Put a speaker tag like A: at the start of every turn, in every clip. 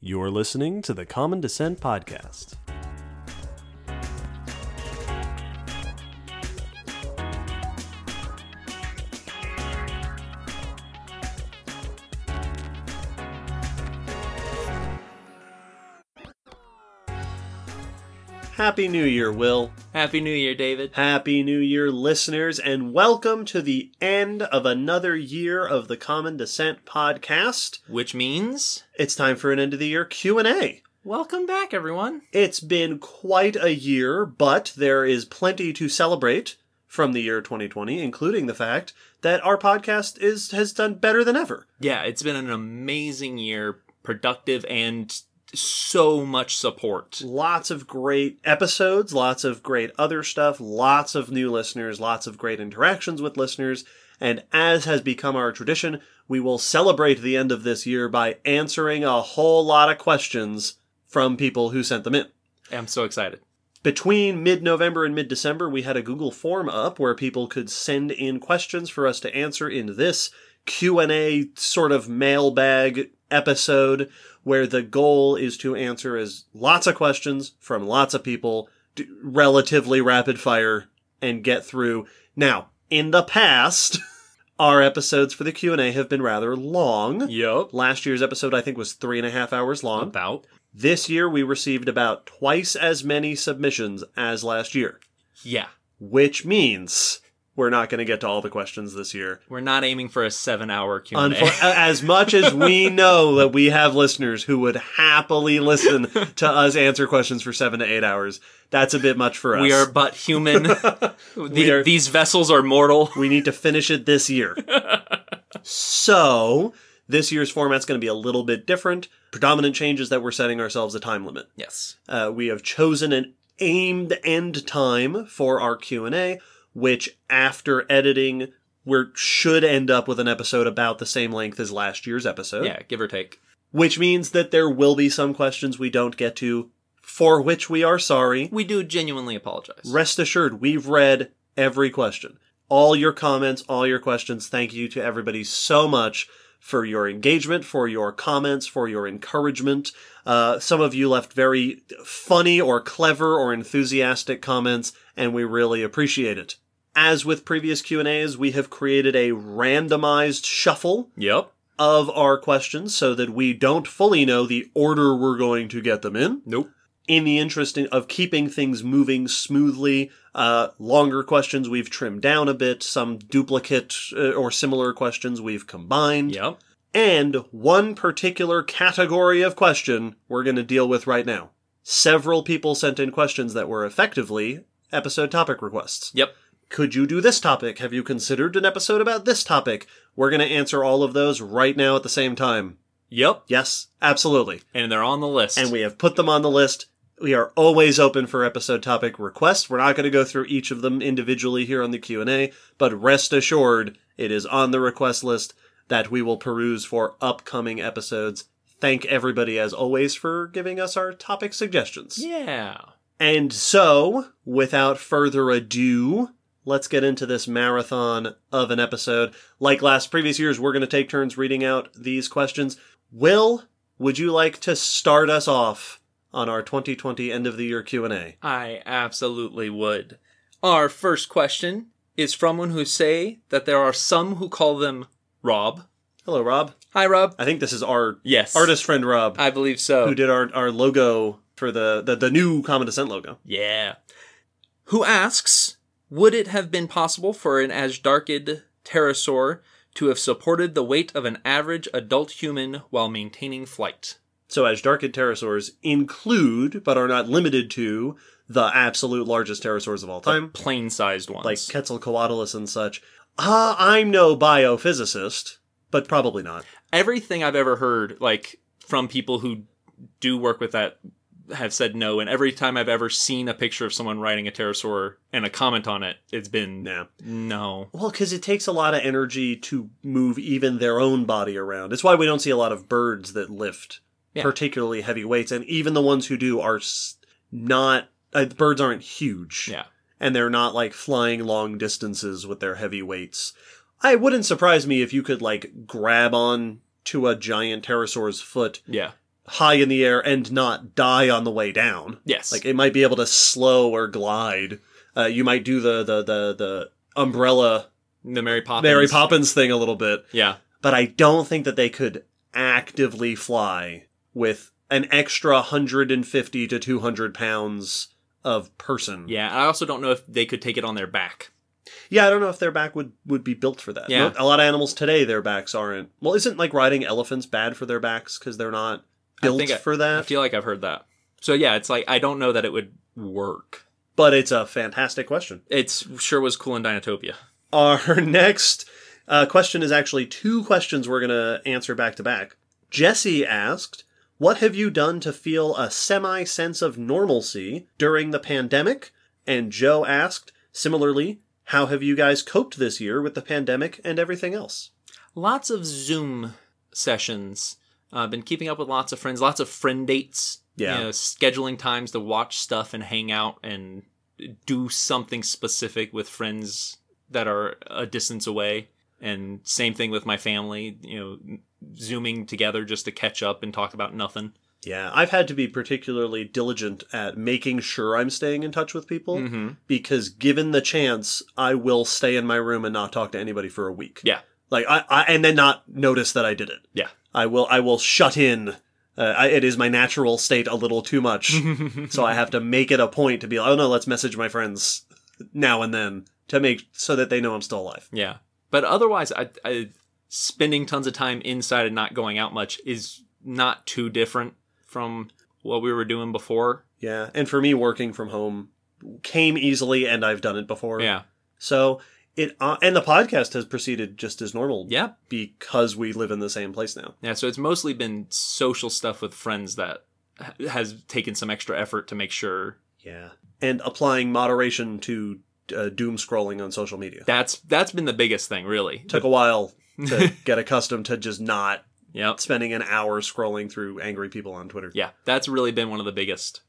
A: You're listening to the Common Descent Podcast. Happy New Year, Will.
B: Happy New Year, David.
A: Happy New Year, listeners, and welcome to the end of another year of the Common Descent Podcast.
B: Which means...
A: It's time for an end-of-the-year Q&A.
B: Welcome back, everyone.
A: It's been quite a year, but there is plenty to celebrate from the year 2020, including the fact that our podcast has done better than ever.
B: Yeah, it's been an amazing year, productive, and so much support.
A: Lots of great episodes, lots of great other stuff, lots of new listeners, lots of great interactions with listeners, and as has become our tradition, we will celebrate the end of this year by answering a whole lot of questions from people who sent them in.
B: I'm so excited.
A: Between mid-November and mid-December, we had a Google form up where people could send in questions for us to answer in this Q&A sort of mailbag episode, where the goal is to answer as lots of questions from lots of people, relatively rapid fire, and get through. Now, in the past, our episodes for the Q&A have been rather long.
B: Yep.
A: Last year's episode, I think, was 3.5 hours long.
B: About.
A: This year, we received about twice as many submissions as last year.
B: Yeah.
A: Which means we're not going to get to all the questions this year.
B: We're not aiming for a 7-hour Q&A.
A: As much as we know that we have listeners who would happily listen to us answer questions for 7 to 8 hours, that's a bit much for us.
B: We are but human. These vessels are mortal.
A: We need to finish it this year. So, this year's format's going to be a little bit different. Predominant change is that we're setting ourselves a time limit.
B: Yes.
A: We have chosen an aimed end time for our Q&A, which, after editing, should end up with an episode about the same length as last year's episode.
B: Yeah, give or take.
A: Which means that there will be some questions we don't get to, for which we are sorry.
B: We do genuinely apologize.
A: Rest assured, we've read every question. All your comments, all your questions. Thank you to everybody so much for your engagement, for your comments, for your encouragement. Some of you left very funny or clever or enthusiastic comments, and we really appreciate it. As with previous Q&As, we have created a randomized shuffle of our questions so that we don't fully know the order we're going to get them in.
B: Nope.
A: In the interest of keeping things moving smoothly, longer questions we've trimmed down a bit, some duplicate or similar questions we've combined.
B: Yep.
A: And one particular category of question we're going to deal with right now. Several people sent in questions that were effectively episode topic requests.
B: Yep.
A: Could you do this topic? Have you considered an episode about this topic? We're going to answer all of those right now at the same time.
B: Yep.
A: Yes, absolutely.
B: And they're on the list.
A: And we have put them on the list. We are always open for episode topic requests. We're not going to go through each of them individually here on the Q&A, but rest assured, it is on the request list that we will peruse for upcoming episodes. Thank everybody, as always, for giving us our topic suggestions.
B: Yeah.
A: And so, without further ado, let's get into this marathon of an episode. Like previous years, we're going to take turns reading out these questions. Will, would you like to start us off on our 2020 end-of-the-year Q&A?
B: I absolutely would. Our first question is from one who say that there are some who call them Rob.
A: Hello, Rob.
B: Hi, Rob.
A: I think this is our
B: Yes.
A: artist friend, Rob.
B: I believe so.
A: Who did our logo for the new Common Descent logo.
B: Yeah. Who asks, would it have been possible for an Azhdarchid pterosaur to have supported the weight of an average adult human while maintaining flight?
A: So Azhdarchid pterosaurs include, but are not limited to, the absolute largest pterosaurs of all time.
B: The plain-sized ones.
A: Like Quetzalcoatlus and such. I'm no biophysicist, but probably not.
B: Everything I've ever heard, from people who do work with that, have said no, and every time I've ever seen a picture of someone riding a pterosaur and a comment on it, it's been no.
A: Well, because it takes a lot of energy to move even their own body around. It's why we don't see a lot of birds that lift particularly heavy weights, and even the ones who do are not... birds aren't huge.
B: Yeah.
A: And they're not, flying long distances with their heavy weights. It wouldn't surprise me if you could, grab on to a giant pterosaur's foot high in the air and not die on the way down.
B: Yes.
A: Like, it might be able to slow or glide. You might do the umbrella...
B: The Mary
A: Poppins thing a little bit.
B: Yeah.
A: But I don't think that they could actively fly with an extra 150 to 200 pounds of person.
B: Yeah, I also don't know if they could take it on their back.
A: Yeah, I don't know if their back would be built for that.
B: Yeah.
A: A lot of animals today, their backs aren't... Well, isn't, like, riding elephants bad for their backs because they're not built for that?
B: I feel like I've heard that. So, yeah, it's like, I don't know that it would work.
A: But it's a fantastic question.
B: It sure was cool in Dinotopia.
A: Our next question is actually 2 questions we're going to answer back to back. Jesse asked, what have you done to feel a semi-sense of normalcy during the pandemic? And Joe asked, similarly, how have you guys coped this year with the pandemic and everything else?
B: Lots of Zoom sessions. I've been keeping up with lots of friends, lots of friend dates.
A: Yeah.
B: You know, scheduling times to watch stuff and hang out and do something specific with friends that are a distance away. And same thing with my family, you know, Zooming together just to catch up and talk about nothing.
A: Yeah, I've had to be particularly diligent at making sure I'm staying in touch with people, because given the chance, I will stay in my room and not talk to anybody for a week.
B: Yeah.
A: Like, I and then not notice that I did it.
B: Yeah.
A: I will shut in. It is my natural state a little too much, so I have to make it a point to be like, oh no, let's message my friends now and then to make so that they know I'm still alive.
B: Yeah. But otherwise, I spending tons of time inside and not going out much is not too different from what we were doing before.
A: Yeah, and for me, working from home came easily, and I've done it before.
B: Yeah.
A: So it and the podcast has proceeded just as normal.
B: Yeah.
A: Because we live in the same place now.
B: Yeah, so it's mostly been social stuff with friends that has taken some extra effort to make sure.
A: Yeah. And applying moderation to doom scrolling on social media.
B: That's been the biggest thing, really.
A: Took a while to get accustomed to just not
B: Yep.
A: spending an hour scrolling through angry people on Twitter.
B: Yeah, that's really been one of the biggest.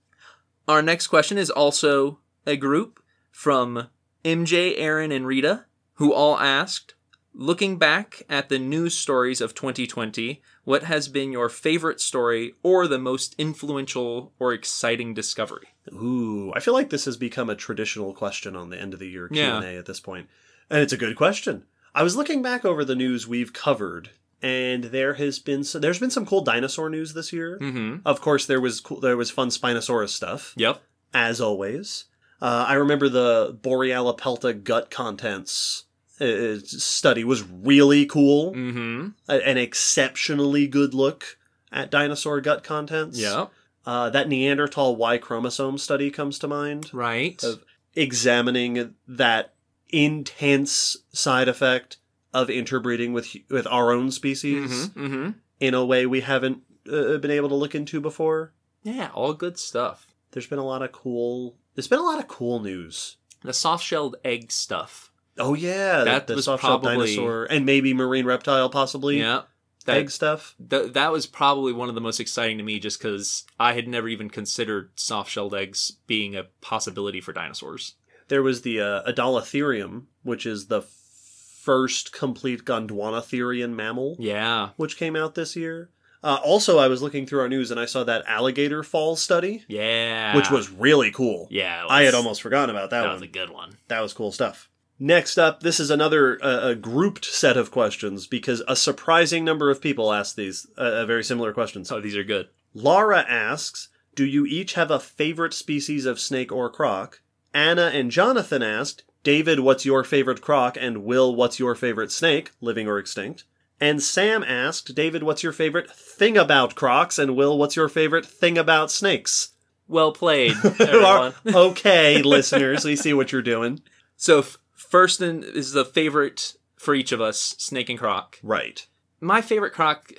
B: Our next question is also a group from MJ, Aaron, and Rita, who all asked, looking back at the news stories of 2020, what has been your favorite story or the most influential or exciting discovery?
A: Ooh, I feel like this has become a traditional question on the end of the year Q&A
B: Yeah.
A: at this point. And it's a good question. I was looking back over the news we've covered, and there's been some cool dinosaur news this year.
B: Mm-hmm.
A: Of course, there was fun Spinosaurus stuff.
B: Yep.
A: As always. I remember the Borealopelta gut contents study was really cool.
B: Mm-hmm.
A: An exceptionally good look at dinosaur gut contents.
B: Yep.
A: That Neanderthal Y chromosome study comes to mind.
B: Right.
A: Of examining that intense side effect of interbreeding with our own species in a way we haven't been able to look into before.
B: Yeah, all good stuff.
A: There's been a lot of cool news.
B: The soft-shelled egg stuff.
A: Oh yeah,
B: That
A: the
B: was
A: soft-shelled
B: probably...
A: dinosaur and maybe marine reptile possibly.
B: Yeah.
A: Egg stuff.
B: That was probably one of the most exciting to me just because I had never even considered soft-shelled eggs being a possibility for dinosaurs.
A: There was the Adalatherium, which is the first complete Gondwanatherian mammal.
B: Yeah.
A: Which came out this year. Also, I was looking through our news and I saw that alligator fall study.
B: Yeah.
A: Which was really cool.
B: Yeah.
A: I had almost forgotten about that one.
B: That was a good one.
A: That was cool stuff. Next up, this is another a grouped set of questions because a surprising number of people asked these very similar questions.
B: Oh, these are good.
A: Laura asks, do you each have a favorite species of snake or croc? Anna and Jonathan asked, David, what's your favorite croc? And Will, what's your favorite snake, living or extinct? And Sam asked, David, what's your favorite thing about crocs? And Will, what's your favorite thing about snakes?
B: Well played, everyone.
A: Okay, listeners, we see what you're doing.
B: So first is the favorite for each of us, snake and croc.
A: Right.
B: My favorite croc,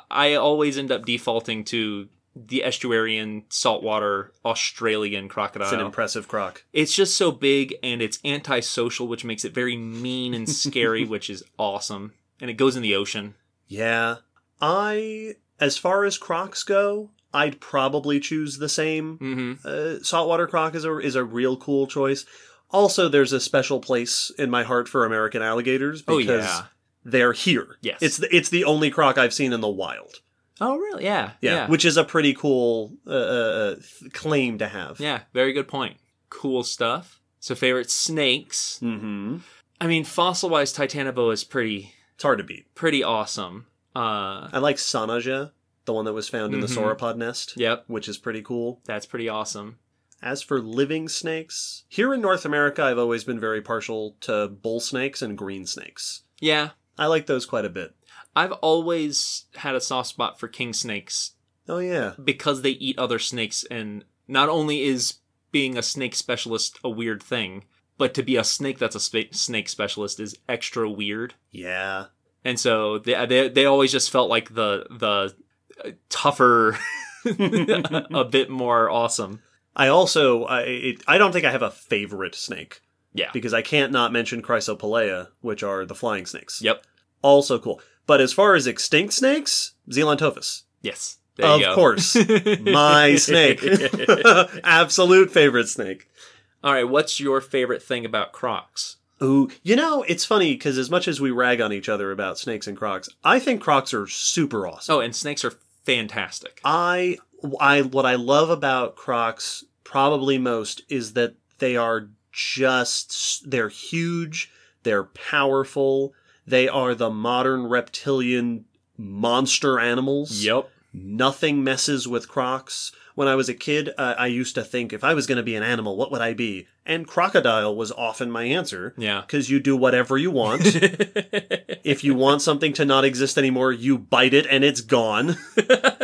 B: I always end up defaulting to the estuarian, saltwater, Australian crocodile.
A: It's an impressive croc.
B: It's just so big, and it's antisocial, which makes it very mean and scary, which is awesome. And it goes in the ocean.
A: Yeah. As far as crocs go, I'd probably choose the same.
B: Mm-hmm.
A: Saltwater croc is a real cool choice. Also, there's a special place in my heart for American alligators because they're here.
B: Yes.
A: It's the only croc I've seen in the wild.
B: Oh, really? Yeah.
A: Yeah. Which is a pretty cool claim to have.
B: Yeah, very good point. Cool stuff. So favorite snakes.
A: Mm-hmm.
B: I mean, fossil-wise, Titanoboa is pretty...
A: It's hard to beat.
B: Pretty awesome.
A: I like Sanaja, the one that was found in the sauropod nest.
B: Yep.
A: Which is pretty cool.
B: That's pretty awesome.
A: As for living snakes, here in North America, I've always been very partial to bull snakes and green snakes.
B: Yeah.
A: I like those quite a bit.
B: I've always had a soft spot for king snakes.
A: Oh, yeah.
B: Because they eat other snakes, and not only is being a snake specialist a weird thing, but to be a snake that's a snake specialist is extra weird.
A: Yeah.
B: And so they always just felt like the tougher, a bit more awesome.
A: I also, I don't think I have a favorite snake.
B: Yeah.
A: Because I can't not mention Chrysopelea, which are the flying snakes.
B: Yep.
A: Also cool. But as far as extinct snakes, Zealantophis.
B: Yes.
A: Of course. My snake. Absolute favorite snake.
B: All right. What's your favorite thing about crocs?
A: Ooh, you know, it's funny because as much as we rag on each other about snakes and crocs, I think crocs are super awesome.
B: Oh, and snakes are fantastic.
A: What I love about crocs probably most is that they're huge, they're powerful, they are the modern reptilian monster animals.
B: Yep.
A: Nothing messes with crocs. When I was a kid, I used to think if I was going to be an animal, what would I be? And crocodile was often my answer.
B: Yeah.
A: Because you do whatever you want. If you want something to not exist anymore, you bite it and it's gone.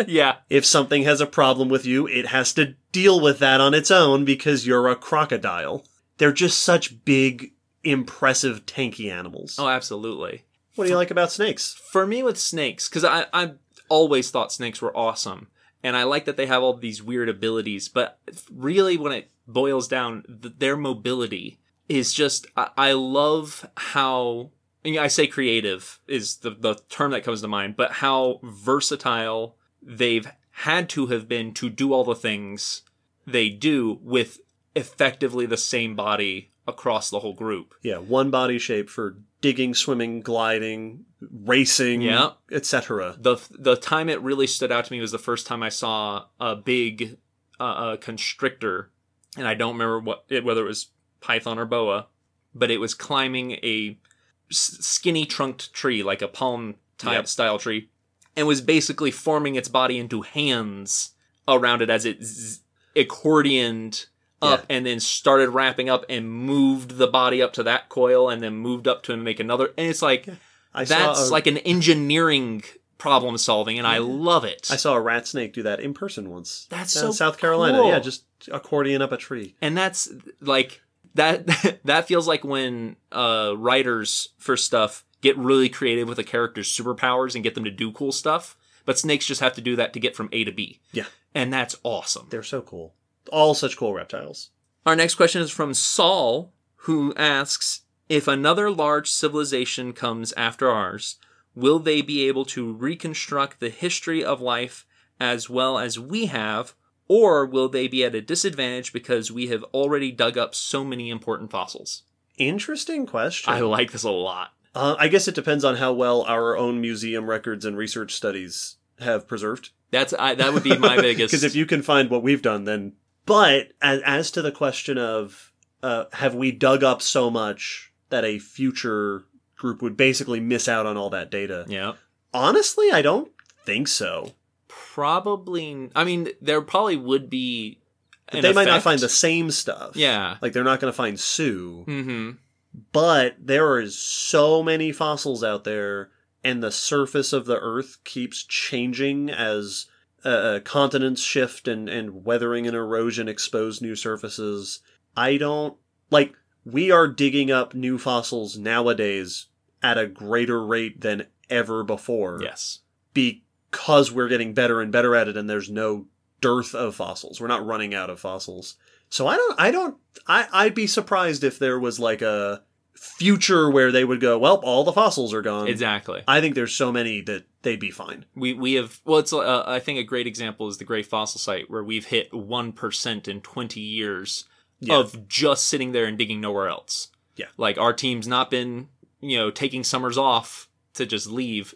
B: Yeah.
A: If something has a problem with you, it has to deal with that on its own because you're a crocodile. They're just such big, impressive, tanky animals.
B: Oh, absolutely.
A: What do you like about snakes?
B: For me with snakes, because I always thought snakes were awesome. And I like that they have all these weird abilities. But really, when it boils down, their mobility is just... I love how... I say creative is the term that comes to mind. But how versatile they've had to have been to do all the things they do with effectively the same body across the whole group.
A: Yeah, one body shape for digging, swimming, gliding, racing, etc.
B: The time it really stood out to me was the first time I saw a big constrictor, and I don't remember whether it was python or boa, but it was climbing a skinny trunked tree, like a palm type style tree, and was basically forming its body into hands around it as it accordioned up and then started wrapping up and moved the body up to that coil and then moved up to make another. And it's like, that's like an engineering problem solving, and I love it.
A: I saw a rat snake do that in person once.
B: That's so
A: South Carolina.
B: Cool.
A: Yeah, just accordion up a tree.
B: And that's like, that feels like when writers for stuff get really creative with a character's superpowers and get them to do cool stuff. But snakes just have to do that to get from A to B.
A: Yeah.
B: And that's awesome.
A: They're so cool. All such cool reptiles.
B: Our next question is from Saul, who asks, if another large civilization comes after ours, will they be able to reconstruct the history of life as well as we have, or will they be at a disadvantage because we have already dug up so many important fossils?
A: Interesting question.
B: I like this a lot.
A: I guess it depends on how well our own museum records and research studies have preserved.
B: That would be my biggest...
A: Because if you can find what we've done, then... But as to the question of have we dug up so much that a future group would basically miss out on all that data?
B: Yeah.
A: Honestly, I don't think so.
B: Probably... I mean, there probably would be an
A: They might not
B: effect.
A: find the same stuff.
B: Yeah.
A: Like, they're not going to find Sue.
B: Mm-hmm.
A: But there is so many fossils out there, and the surface of the Earth keeps changing as continents shift and weathering and erosion expose new surfaces. We are digging up new fossils nowadays at a greater rate than ever before.
B: Yes.
A: Because we're getting better and better at it, and there's no dearth of fossils. We're not running out of fossils. So I'd be surprised if there was like a future where they would go, well, all the fossils are gone.
B: Exactly.
A: I think there's so many that they'd be fine.
B: We have, well, it's I think a great example is the Great Fossil Site, where we've hit 1% in 20 years of just sitting there and digging nowhere else.
A: Yeah.
B: Like, our team's not been, taking summers off to just leave.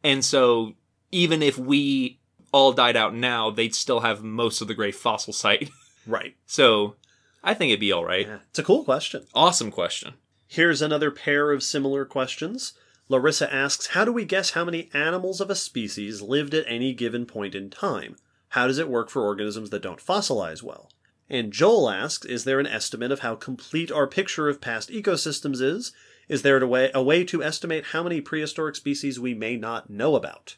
B: And so even if we all died out now, they'd still have most of the gray fossil site.
A: Right.
B: So I think it'd be all right.
A: Yeah. It's a cool question.
B: Awesome question.
A: Here's another pair of similar questions. Larissa asks, how do we guess how many animals of a species lived at any given point in time? How does it work for organisms that don't fossilize well? And Joel asks, is there an estimate of how complete our picture of past ecosystems is? Is there a way to estimate how many prehistoric species we may not know about?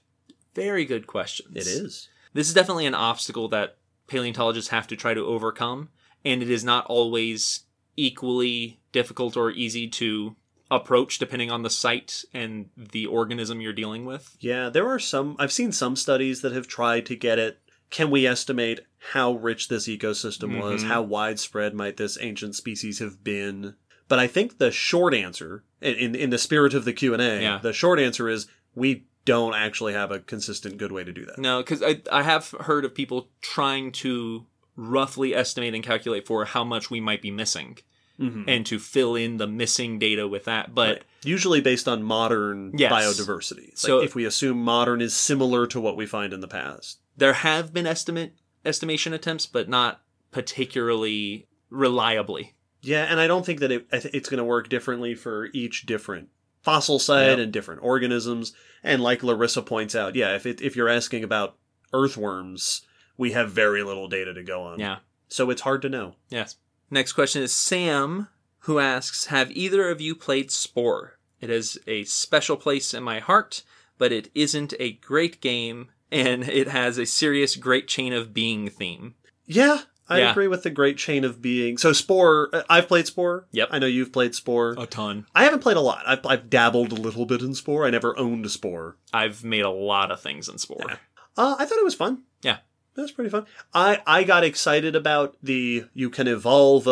B: Very good questions.
A: It is.
B: This is definitely an obstacle that paleontologists have to try to overcome, and it is not always equally difficult or easy to approach depending on the site and the organism you're dealing with.
A: Yeah, there are I've seen some studies that have tried to get at, can we estimate how rich this ecosystem was? How widespread might this ancient species have been? But I think the short answer, in the spirit of the Q&A, the short answer is we don't actually have a consistent good way to do that.
B: No, because I have heard of people trying to roughly estimate and calculate for how much we might be missing. And to fill in the missing data with that. But
A: usually based on modern biodiversity. So if we assume modern is similar to what we find in the past.
B: There have been estimation attempts, but not particularly reliably.
A: Yeah, and I don't think that it's going to work differently for each different fossil site and different organisms. And like Larissa points out, if you're asking about earthworms, we have very little data to go on.
B: Yeah.
A: So it's hard to know.
B: Yes. Next question is Sam, who asks, have either of you played Spore? It has a special place in my heart, but it isn't a great game, and it has a serious Great Chain of Being theme.
A: Yeah, I agree with the Great Chain of Being. So Spore, I've played Spore.
B: Yep.
A: I know you've played Spore.
B: A ton.
A: I haven't played a lot. I've dabbled a little bit in Spore. I never owned a Spore.
B: I've made a lot of things in Spore.
A: Yeah. I thought it was fun.
B: Yeah.
A: That's pretty fun. I got excited about you can evolve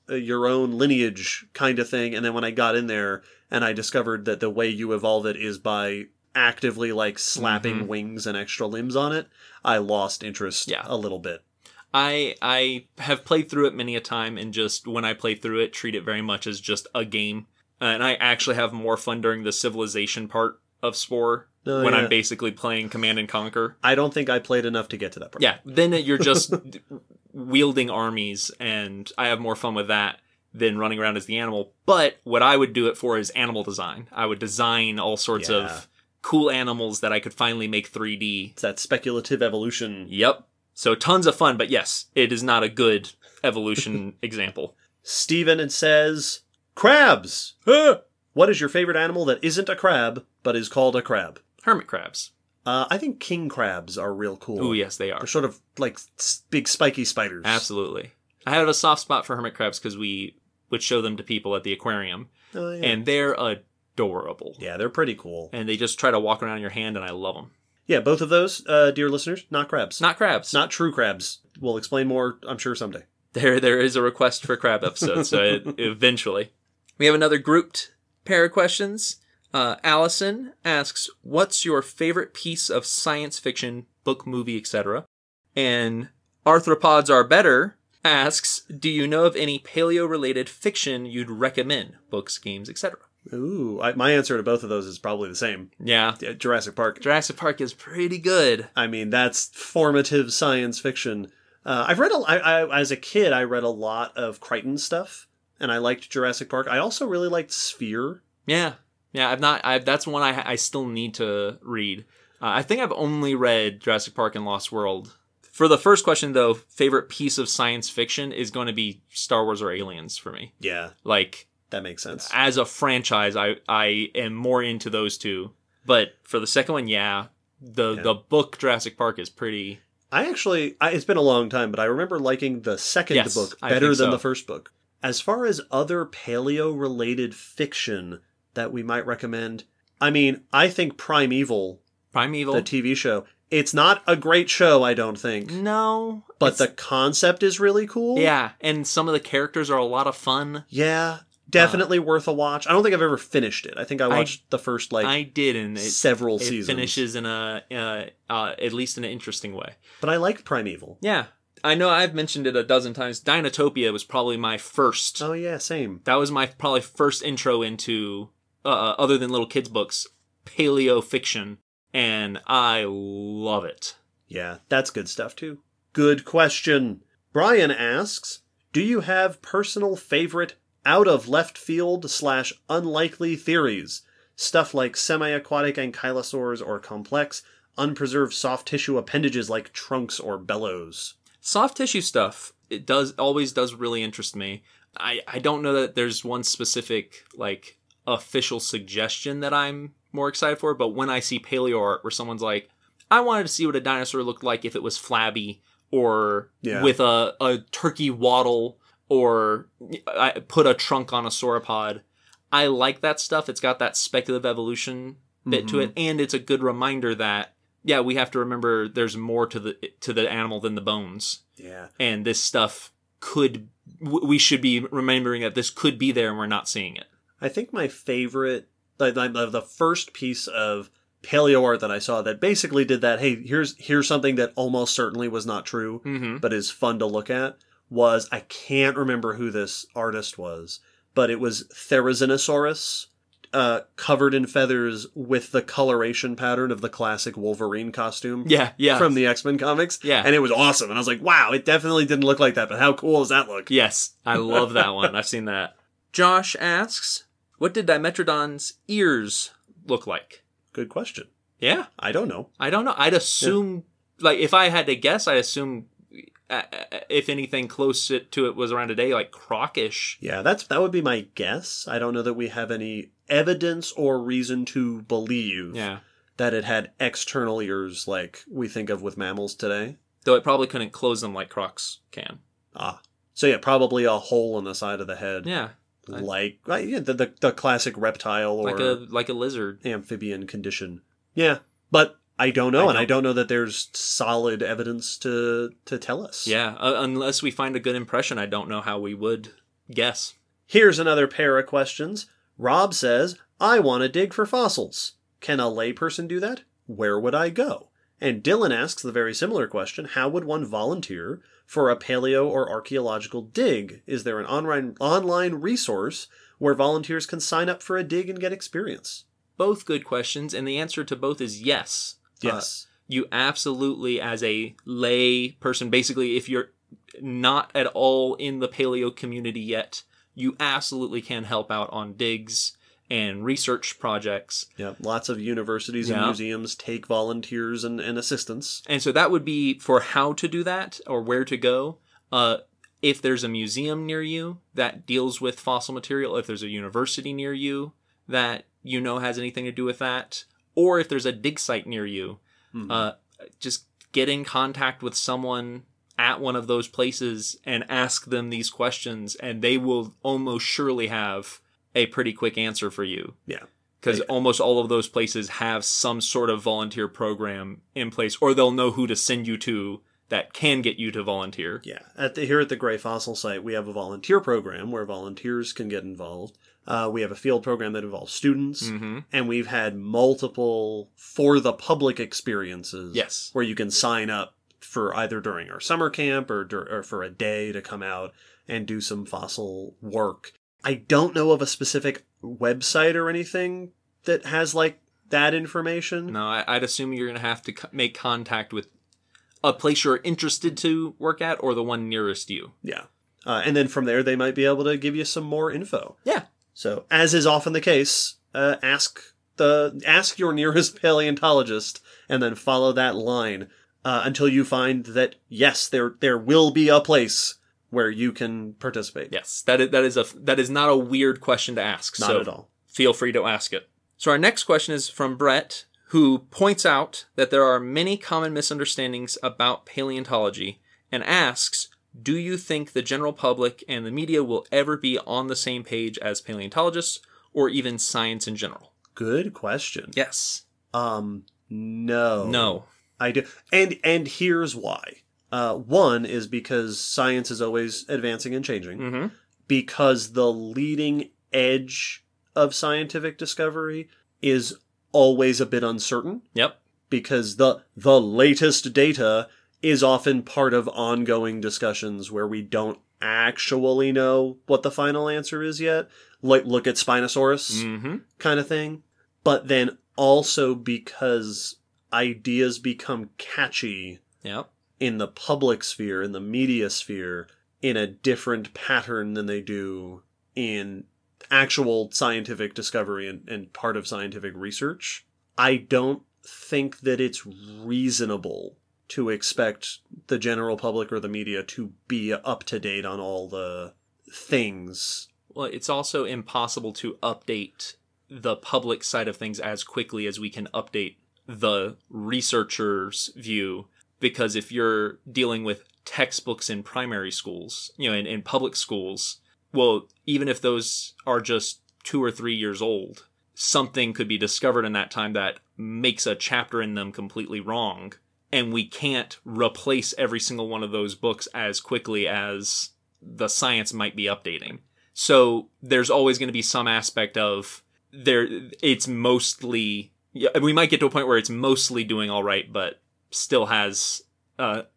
A: your own lineage kind of thing, and then when I got in there and I discovered that the way you evolve it is by actively slapping wings and extra limbs on it, I lost interest a little bit.
B: I have played through it many a time, and just when I play through it, treat it very much as just a game. And I actually have more fun during the civilization part of Spore. When I'm basically playing Command and Conquer.
A: I don't think I played enough to get to that part.
B: Yeah, then you're just wielding armies, and I have more fun with that than running around as the animal. But what I would do it for is animal design. I would design all sorts of cool animals that I could finally make 3D.
A: It's that speculative evolution.
B: Yep. So tons of fun, but yes, it is not a good evolution example.
A: Steven says, crabs! What is your favorite animal that isn't a crab, but is called a crab?
B: Hermit crabs.
A: I think king crabs are real cool.
B: Oh, yes, they are.
A: They're sort of like big spiky spiders.
B: Absolutely. I have a soft spot for hermit crabs because we would show them to people at the aquarium.
A: Oh, yeah.
B: And they're adorable.
A: Yeah, they're pretty cool.
B: And they just try to walk around your hand, and I love them.
A: Yeah, both of those, dear listeners, not crabs.
B: Not crabs.
A: Not true crabs. We'll explain more, I'm sure, someday.
B: There is a request for crab episodes, so eventually. We have another grouped pair of questions. Allison asks, what's your favorite piece of science fiction, book, movie, etc.? And Arthropods Are Better asks, do you know of any paleo-related fiction you'd recommend? Books, games, etc.
A: Ooh, my answer to both of those is probably the same.
B: Yeah.
A: Jurassic Park.
B: Jurassic Park is pretty good.
A: I mean, that's formative science fiction. I've read as a kid, I read a lot of Crichton stuff, and I liked Jurassic Park. I also really liked Sphere.
B: Yeah. Yeah, that's one I still need to read. I think I've only read Jurassic Park and Lost World. For the first question, though, favorite piece of science fiction is going to be Star Wars or Aliens for me.
A: Yeah.
B: Like,
A: that makes sense.
B: As a franchise, I am more into those two. But for the second one, the book Jurassic Park is pretty...
A: it's been a long time, but I remember liking the second book better than the first book. As far as other paleo-related fiction that we might recommend, I mean, I think Primeval, the TV show, it's not a great show, I don't think.
B: No.
A: But the concept is really cool.
B: Yeah, and some of the characters are a lot of fun.
A: Yeah, definitely worth a watch. I don't think I've ever finished it. I think I watched the first,
B: I did, and
A: several seasons.
B: It finishes in at least in an interesting way.
A: But I liked Primeval.
B: Yeah. I know I've mentioned it a dozen times. Dinotopia was probably my first.
A: Oh, yeah, same.
B: That was my probably first intro into... other than little kids' books, paleo fiction. and I love it.
A: Yeah, that's good stuff too. Good question. Brian asks, do you have personal favorite out of left field / unlikely theories? Stuff like semi-aquatic ankylosaurs or complex, unpreserved soft tissue appendages like trunks or bellows.
B: Soft tissue stuff, it always does really interest me. I don't know that there's one specific, like, official suggestion that I'm more excited for, but when I see paleo art where someone's like, I wanted to see what a dinosaur looked like if it was flabby, or with a turkey waddle, or I put a trunk on a sauropod. I like that stuff. It's got that speculative evolution bit to it, and it's a good reminder that, yeah, we have to remember there's more to the animal than the bones.
A: Yeah. And
B: this stuff we should be remembering that this could be there and we're not seeing it.
A: I think my favorite, the first piece of paleo art that I saw that basically did that, hey, here's something that almost certainly was not true, but is fun to look at, was, I can't remember who this artist was, but it was Therizinosaurus, covered in feathers with the coloration pattern of the classic Wolverine costume.
B: Yeah.
A: From the X-Men comics.
B: Yeah.
A: And it was awesome. And I was like, wow, it definitely didn't look like that, but how cool does that look?
B: Yes, I love that one. I've seen that. Josh asks, what did Dimetrodon's ears look like?
A: Good question.
B: Yeah.
A: I don't know.
B: I'd assume, like, if I had to guess, I'd assume, if anything close to it was around today, like crockish.
A: Yeah, that would be my guess. I don't know that we have any evidence or reason to believe that it had external ears like we think of with mammals today.
B: Though it probably couldn't close them like crocs can.
A: So yeah, probably a hole in the side of the head.
B: Yeah.
A: Like the classic reptile or
B: like a lizard.
A: Amphibian condition. Yeah, but I don't know, and I don't know that there's solid evidence to tell us.
B: Yeah, unless we find a good impression, I don't know how we would guess.
A: Here's another pair of questions. Rob says, I want to dig for fossils. Can a layperson do that? Where would I go? And Dylan asks the very similar question, how would one volunteer for a paleo or archaeological dig? Is there an online resource where volunteers can sign up for a dig and get experience?
B: Both good questions, and the answer to both is yes.
A: Yes.
B: You absolutely, as a lay person, basically, if you're not at all in the paleo community yet, you absolutely can help out on digs and research projects.
A: Yeah, lots of universities and museums take volunteers and assistants.
B: And so that would be for how to do that or where to go. If there's a museum near you that deals with fossil material, if there's a university near you that you know has anything to do with that, or if there's a dig site near you, just get in contact with someone at one of those places and ask them these questions, and they will almost surely have a pretty quick answer for you. Yeah. Because almost all of those places have some sort of volunteer program in place, or they'll know who to send you to that can get you to volunteer.
A: Yeah. Here at the Gray Fossil site, we have a volunteer program where volunteers can get involved. We have a field program that involves students, and we've had multiple for the public experiences where you can sign up for either during our summer camp or for a day to come out and do some fossil work. I don't know of a specific website or anything that has like that information.
B: No, I'd assume you're going to have to make contact with a place you're interested to work at or the one nearest you.
A: Yeah. And then from there, they might be able to give you some more info.
B: Yeah.
A: So, as is often the case, ask your nearest paleontologist and then follow that line until you find that, yes, there will be a place where you can participate.
B: Yes, that is not a weird question to ask.
A: Not at all.
B: Feel free to ask it. So our next question is from Brett, who points out that there are many common misunderstandings about paleontology and asks, do you think the general public and the media will ever be on the same page as paleontologists or even science in general?
A: Good question.
B: Yes.
A: No.
B: No.
A: I do. And here's why. One is because science is always advancing and changing. Because the leading edge of scientific discovery is always a bit uncertain.
B: Yep.
A: Because the latest data is often part of ongoing discussions where we don't actually know what the final answer is yet. Like, look at Spinosaurus kind of thing. But then also because ideas become catchy
B: Yep.
A: in the public sphere, in the media sphere, in a different pattern than they do in actual scientific discovery and part of scientific research. I don't think that it's reasonable to expect the general public or the media to be up to date on all the things.
B: Well, it's also impossible to update the public side of things as quickly as we can update the researcher's view, because if you're dealing with textbooks in primary schools, in public schools, well, even if those are just 2 or 3 years old, something could be discovered in that time that makes a chapter in them completely wrong, and we can't replace every single one of those books as quickly as the science might be updating. So there's always going to be some aspect of it's mostly, we might get to a point where it's mostly doing all right, but still has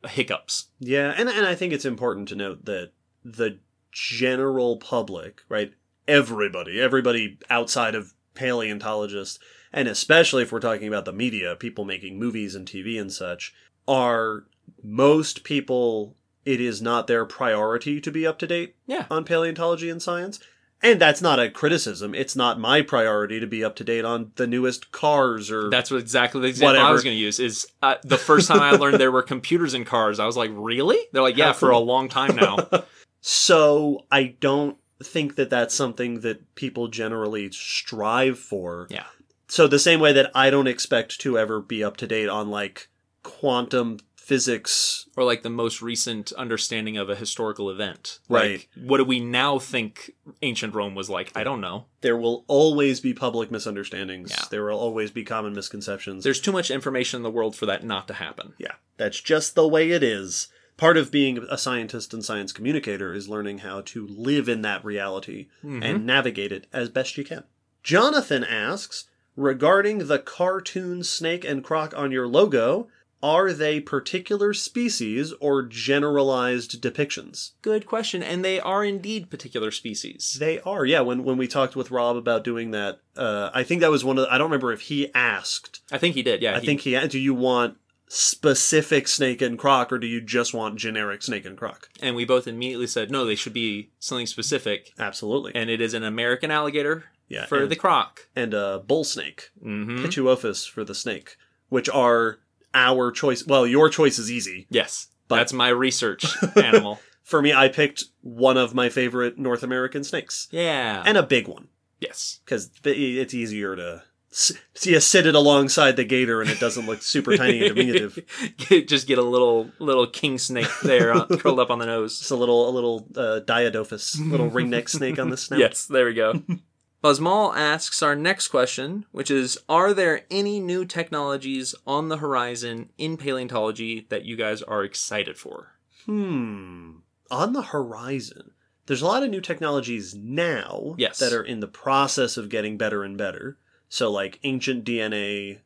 B: hiccups.
A: Yeah, and I think it's important to note that the general public, right, everybody outside of paleontologists, and especially if we're talking about the media, people making movies and TV and such, are most people, it is not their priority to be up to date on paleontology and science. And that's not a criticism. It's not my priority to be up to date on the newest cars or
B: That's exactly the example I was going to use. Is the first time I learned there were computers in cars, I was like, really? They're like, yeah, for a long time now.
A: So I don't think that that's something that people generally strive for.
B: Yeah.
A: So the same way that I don't expect to ever be up to date on like quantum physics.
B: Or like the most recent understanding of a historical event.
A: Right.
B: Like, what do we now think ancient Rome was like? I don't know.
A: There will always be public misunderstandings.
B: Yeah.
A: There will always be common misconceptions.
B: There's too much information in the world for that not to happen.
A: Yeah. That's just the way it is. Part of being a scientist and science communicator is learning how to live in that reality and navigate it as best you can. Jonathan asks, regarding the cartoon snake and croc on your logo, are they particular species or generalized depictions?
B: Good question, and they are indeed particular species.
A: They are, yeah. When we talked with Rob about doing that, I think that was one of the, I don't remember if he asked.
B: I think he did, yeah.
A: I think he asked, do you want specific snake and croc or do you just want generic snake and croc?
B: And we both immediately said, no, they should be something specific.
A: Absolutely.
B: And it is an American alligator for
A: and
B: the croc.
A: And a bull snake, Pituophis for the snake, which are our choice. Well, your choice is easy.
B: Yes, but that's my research animal.
A: For me, I picked one of my favorite North American snakes.
B: Yeah.
A: And a big one.
B: Yes.
A: Because it's easier to sit it alongside the gator and it doesn't look super tiny and diminutive.
B: Just get a little king snake there curled up on the nose.
A: Just a little Diodophis, little ringneck snake on the snout.
B: Yes, there we go. Buzzmal asks our next question, which is, are there any new technologies on the horizon in paleontology that you guys are excited for?
A: On the horizon. There's a lot of new technologies now that are in the process of getting better and better. So like ancient DNA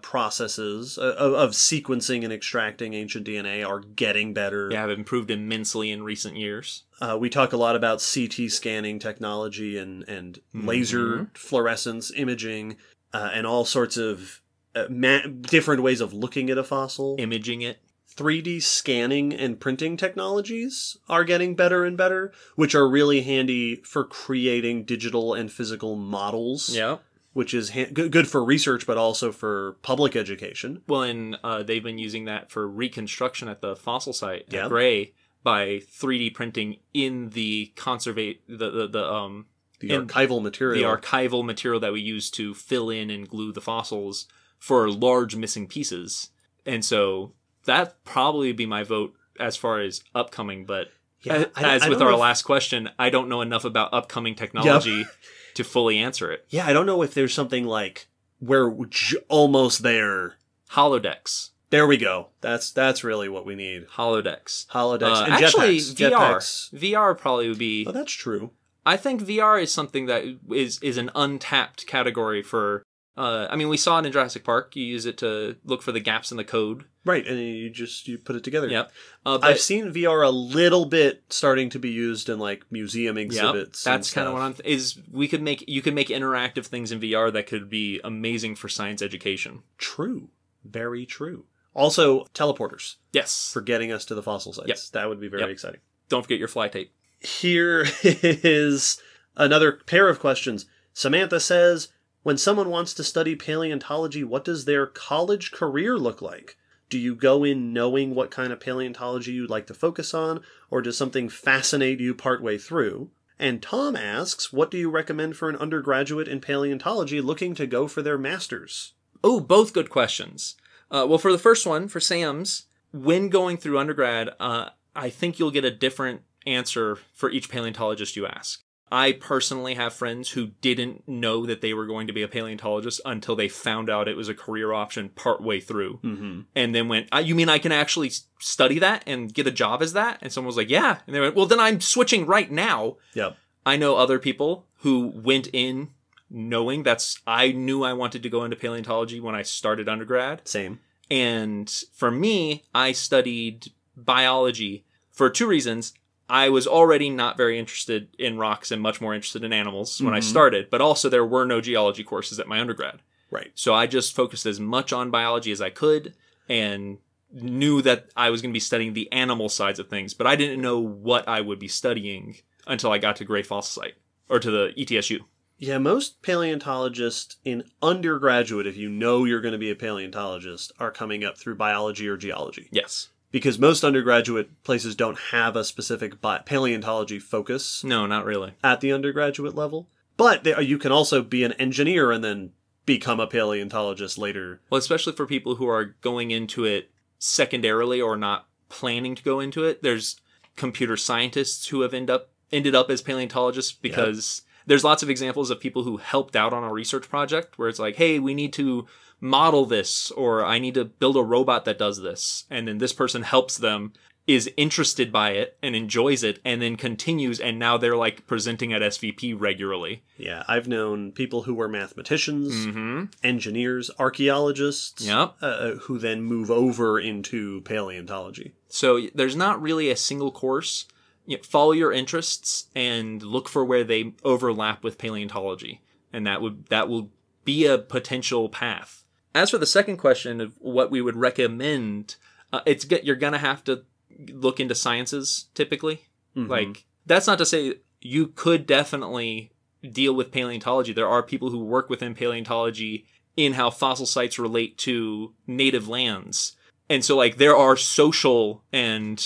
A: processes of sequencing and extracting ancient DNA are getting better.
B: Yeah, have improved immensely in recent years.
A: We talk a lot about CT scanning technology and laser fluorescence imaging and all sorts of different ways of looking at a fossil.
B: Imaging it.
A: 3D scanning and printing technologies are getting better and better, which are really handy for creating digital and physical models.
B: Yeah.
A: Which is good for research, but also for public education.
B: Well, and they've been using that for reconstruction at the fossil site at Gray by 3D printing in the archival material. The archival material that we use to fill in and glue the fossils for large missing pieces. And so that probably would be my vote as far as upcoming, but as with our last question, I don't know enough about upcoming technology to fully answer it.
A: Yeah, I don't know if there's something like we're almost there.
B: Holodecks.
A: There we go. That's really what we need.
B: Holodecks.
A: And
B: actually,
A: jetpacks.
B: VR.
A: Jetpacks.
B: VR probably would be...
A: Oh, that's true.
B: I think VR is something that is an untapped category for I mean, we saw it in Jurassic Park. You use it to look for the gaps in the code.
A: Right, and you put it together.
B: Yep.
A: I've seen VR a little bit starting to be used in like museum exhibits.
B: Yep, that's kind of what you could make interactive things in VR that could be amazing for science education.
A: True. Very true. Also, teleporters.
B: Yes.
A: For getting us to the fossil sites.
B: Yep.
A: That would be very exciting.
B: Don't forget your fly tape.
A: Here is another pair of questions. Samantha says, when someone wants to study paleontology, what does their college career look like? Do you go in knowing what kind of paleontology you'd like to focus on, or does something fascinate you partway through? And Tom asks, what do you recommend for an undergraduate in paleontology looking to go for their master's?
B: Oh, both good questions. Well, for the first one, for Sam's, when going through undergrad, I think you'll get a different answer for each paleontologist you ask. I personally have friends who didn't know that they were going to be a paleontologist until they found out it was a career option partway through. Mm-hmm. And then went, you mean I can actually study that and get a job as that? And someone was like, yeah. And they went, well, then I'm switching right now.
A: Yep.
B: I know other people who went in knowing I knew I wanted to go into paleontology when I started undergrad.
A: Same.
B: And for me, I studied biology for two reasons. I was already not very interested in rocks and much more interested in animals when I started, but also there were no geology courses at my undergrad.
A: Right.
B: So I just focused as much on biology as I could and knew that I was going to be studying the animal sides of things, but I didn't know what I would be studying until I got to Gray Fossil Site, or to the ETSU.
A: Yeah, most paleontologists in undergraduate, if you know you're going to be a paleontologist, are coming up through biology or geology.
B: Yes.
A: Because most undergraduate places don't have a specific paleontology focus.
B: No, not really.
A: At the undergraduate level. But you can also be an engineer and then become a paleontologist later.
B: Well, especially for people who are going into it secondarily or not planning to go into it. There's computer scientists who have ended up as paleontologists because there's lots of examples of people who helped out on a research project where it's like, hey, we need to model this, or I need to build a robot that does this. And then this person helps them, is interested by it and enjoys it, and then continues, and now they're like presenting at SVP regularly.
A: Yeah, I've known people who were mathematicians, engineers, archaeologists, who then move over into paleontology.
B: So there's not really a single course. Follow your interests and look for where they overlap with paleontology, and that will be a potential path. As for the second question of what we would recommend, you're gonna have to look into sciences typically. Like, that's not to say you could definitely deal with paleontology. There are people who work within paleontology in how fossil sites relate to native lands, and so like there are social and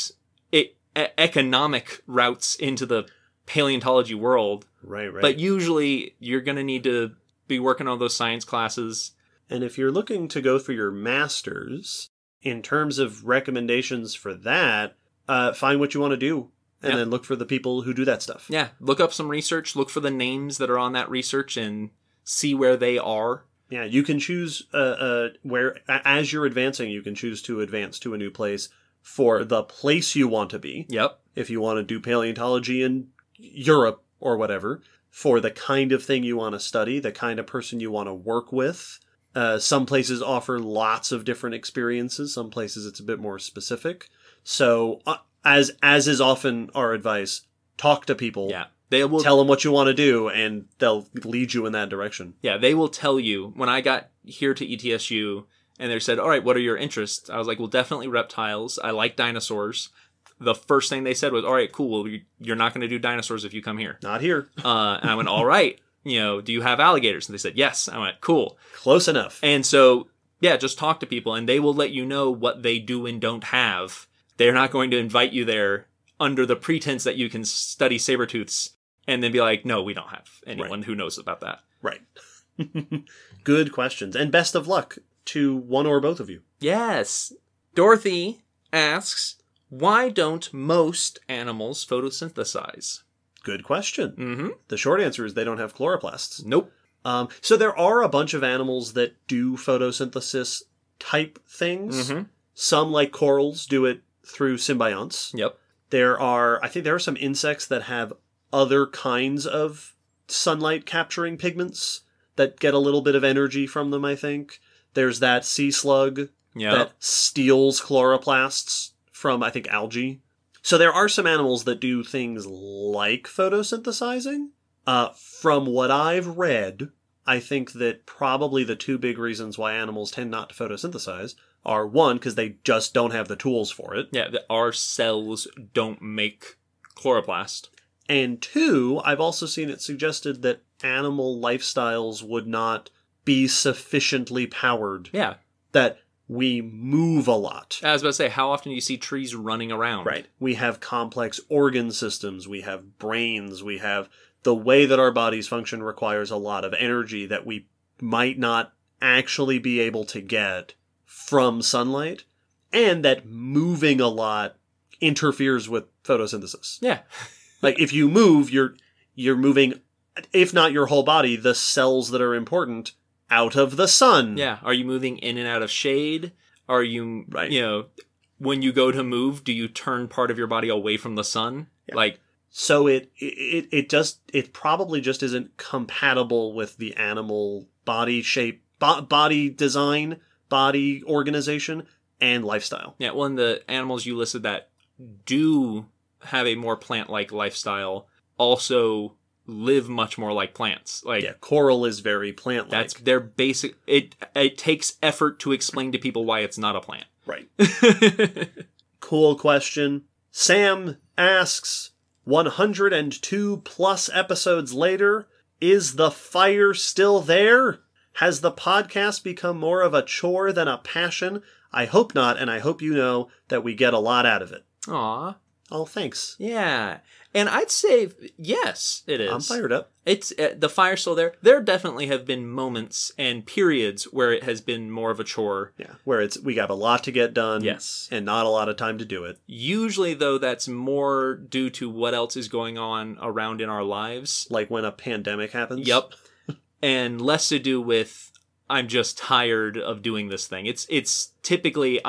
B: economic routes into the paleontology world.
A: Right.
B: But usually you're gonna need to be working on those science classes.
A: And if you're looking to go for your master's, in terms of recommendations for that, find what you want to do and then look for the people who do that stuff.
B: Yeah, look up some research, look for the names that are on that research and see where they are.
A: Yeah, you can choose where, as you're advancing, you can choose to advance to a new place for the place you want to be.
B: Yep.
A: If you want to do paleontology in Europe or whatever, for the kind of thing you want to study, the kind of person you want to work with. Some places offer lots of different experiences. Some places it's a bit more specific. So, as is often our advice, talk to people.
B: Yeah. They will
A: tell them what you want to do, and they'll lead you in that direction.
B: Yeah, they will tell you. When I got here to ETSU, and they said, all right, what are your interests? I was like, well, definitely reptiles. I like dinosaurs. The first thing they said was, all right, cool. Well, you're not going to do dinosaurs if you come here.
A: Not here.
B: And I went, all right. Do you have alligators? And they said, yes. I went, cool.
A: Close enough.
B: And so, yeah, just talk to people, and they will let you know what they do and don't have. They're not going to invite you there under the pretense that you can study saber-tooths and then be like, no, we don't have anyone who knows about that.
A: Right. Good questions. And best of luck to one or both of you.
B: Yes. Dorothy asks, why don't most animals photosynthesize?
A: Good question. The short answer is they don't have chloroplasts.
B: Nope.
A: So there are a bunch of animals that do photosynthesis type things. Some, like corals, do it through symbionts.
B: Yep.
A: I think there are some insects that have other kinds of sunlight capturing pigments that get a little bit of energy from them, I think. There's that sea slug that steals chloroplasts from, I think, algae. So there are some animals that do things like photosynthesizing. From what I've read, I think that probably the two big reasons why animals tend not to photosynthesize are, one, because they just don't have the tools for it.
B: Yeah, our cells don't make chloroplast.
A: And two, I've also seen it suggested that animal lifestyles would not be sufficiently powered.
B: Yeah.
A: That we move a lot.
B: I was about to say, how often do you see trees running around?
A: Right. We have complex organ systems. We have brains. We have... The way that our bodies function requires a lot of energy that we might not actually be able to get from sunlight, and that moving a lot interferes with photosynthesis.
B: Yeah.
A: Like, if you move, you're moving, if not your whole body, the cells that are important out of the sun.
B: Yeah. Are you moving in and out of shade? Are you,
A: right.
B: You know, when you go to move, do you turn part of your body away from the sun?
A: Yeah.
B: Like,
A: so it probably just isn't compatible with the animal body shape, body design, body organization, and lifestyle.
B: Yeah, well, and the animals you listed that do have a more plant-like lifestyle also live much more like plants. Like,
A: yeah, coral is very plant-like.
B: That's their basic... It takes effort to explain to people why it's not a plant.
A: Right. Cool question. Sam asks... 102 plus episodes later, is the fire still there? Has the podcast become more of a chore than a passion? I hope not, and I hope you know that we get a lot out of it.
B: Aw.
A: Oh, thanks.
B: Yeah. And I'd say, yes, it is.
A: I'm fired up.
B: It's the fire's still there. There definitely have been moments and periods where it has been more of a chore.
A: Yeah, where we have a lot to get done.
B: Yes.
A: And not a lot of time to do it.
B: Usually, though, that's more due to what else is going on around in our lives.
A: Like when a pandemic happens?
B: Yep. And less to do with, I'm just tired of doing this thing. It's typically,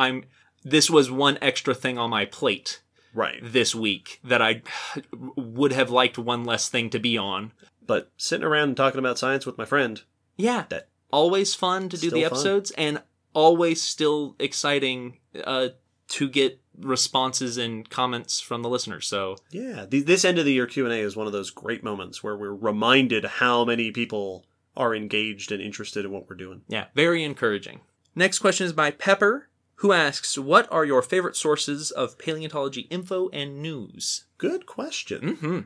B: this was one extra thing on my plate.
A: Right.
B: This week that I would have liked one less thing to be on.
A: But sitting around and talking about science with my friend.
B: Yeah. Always fun to do the episodes and always still exciting to get responses and comments from the listeners. So
A: yeah, this end of the year Q&A is one of those great moments where we're reminded how many people are engaged and interested in what we're doing.
B: Yeah, very encouraging. Next question is by Pepper, who asks, what are your favorite sources of paleontology info and news?
A: Good question.
B: Mm-hmm.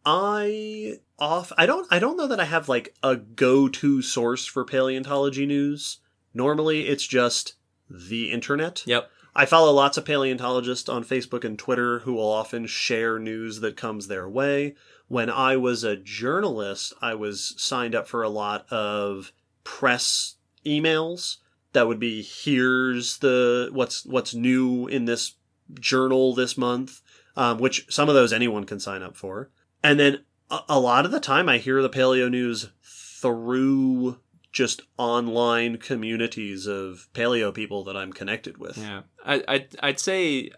A: I don't know that I have like a go-to source for paleontology news. Normally it's just the internet.
B: Yep.
A: I follow lots of paleontologists on Facebook and Twitter who will often share news that comes their way. When I was a journalist, I was signed up for a lot of press emails. That would be, here's what's new in this journal this month, which some of those anyone can sign up for. And then a lot of the time I hear the paleo news through just online communities of paleo people that I'm connected with.
B: Yeah, I'd say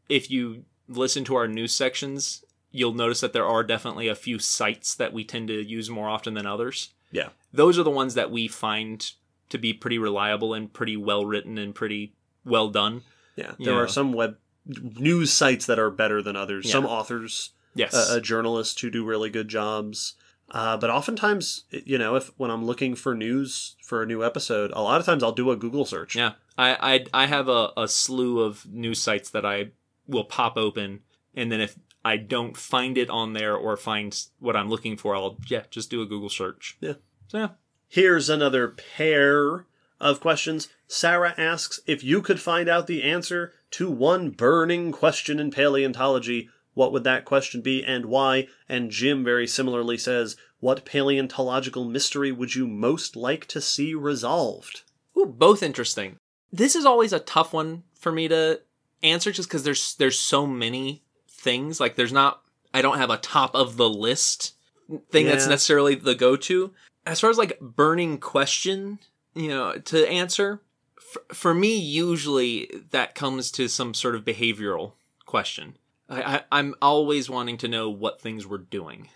B: if you listen to our news sections, you'll notice that there are definitely a few sites that we tend to use more often than others.
A: Yeah.
B: Those are the ones that we find to be pretty reliable and pretty well written and pretty well done.
A: Yeah, there are some web news sites that are better than others. Yeah. Some authors,
B: yes,
A: journalists who do really good jobs. But oftentimes, when I'm looking for news for a new episode, a lot of times I'll do a Google search.
B: Yeah, I have a slew of news sites that I will pop open, and then if I don't find it on there or find what I'm looking for, I'll just do a Google search.
A: Yeah.
B: So yeah.
A: Here's another pair of questions. Sarah asks, if you could find out the answer to one burning question in paleontology, what would that question be and why? And Jim very similarly says, what paleontological mystery would you most like to see resolved?
B: Ooh, both interesting. This is always a tough one for me to answer just because there's so many things. Like I don't have a top of the list thing that's necessarily the go-to. As far as like burning question, to answer, for me, usually that comes to some sort of behavioral question. I'm always wanting to know what things we're doing.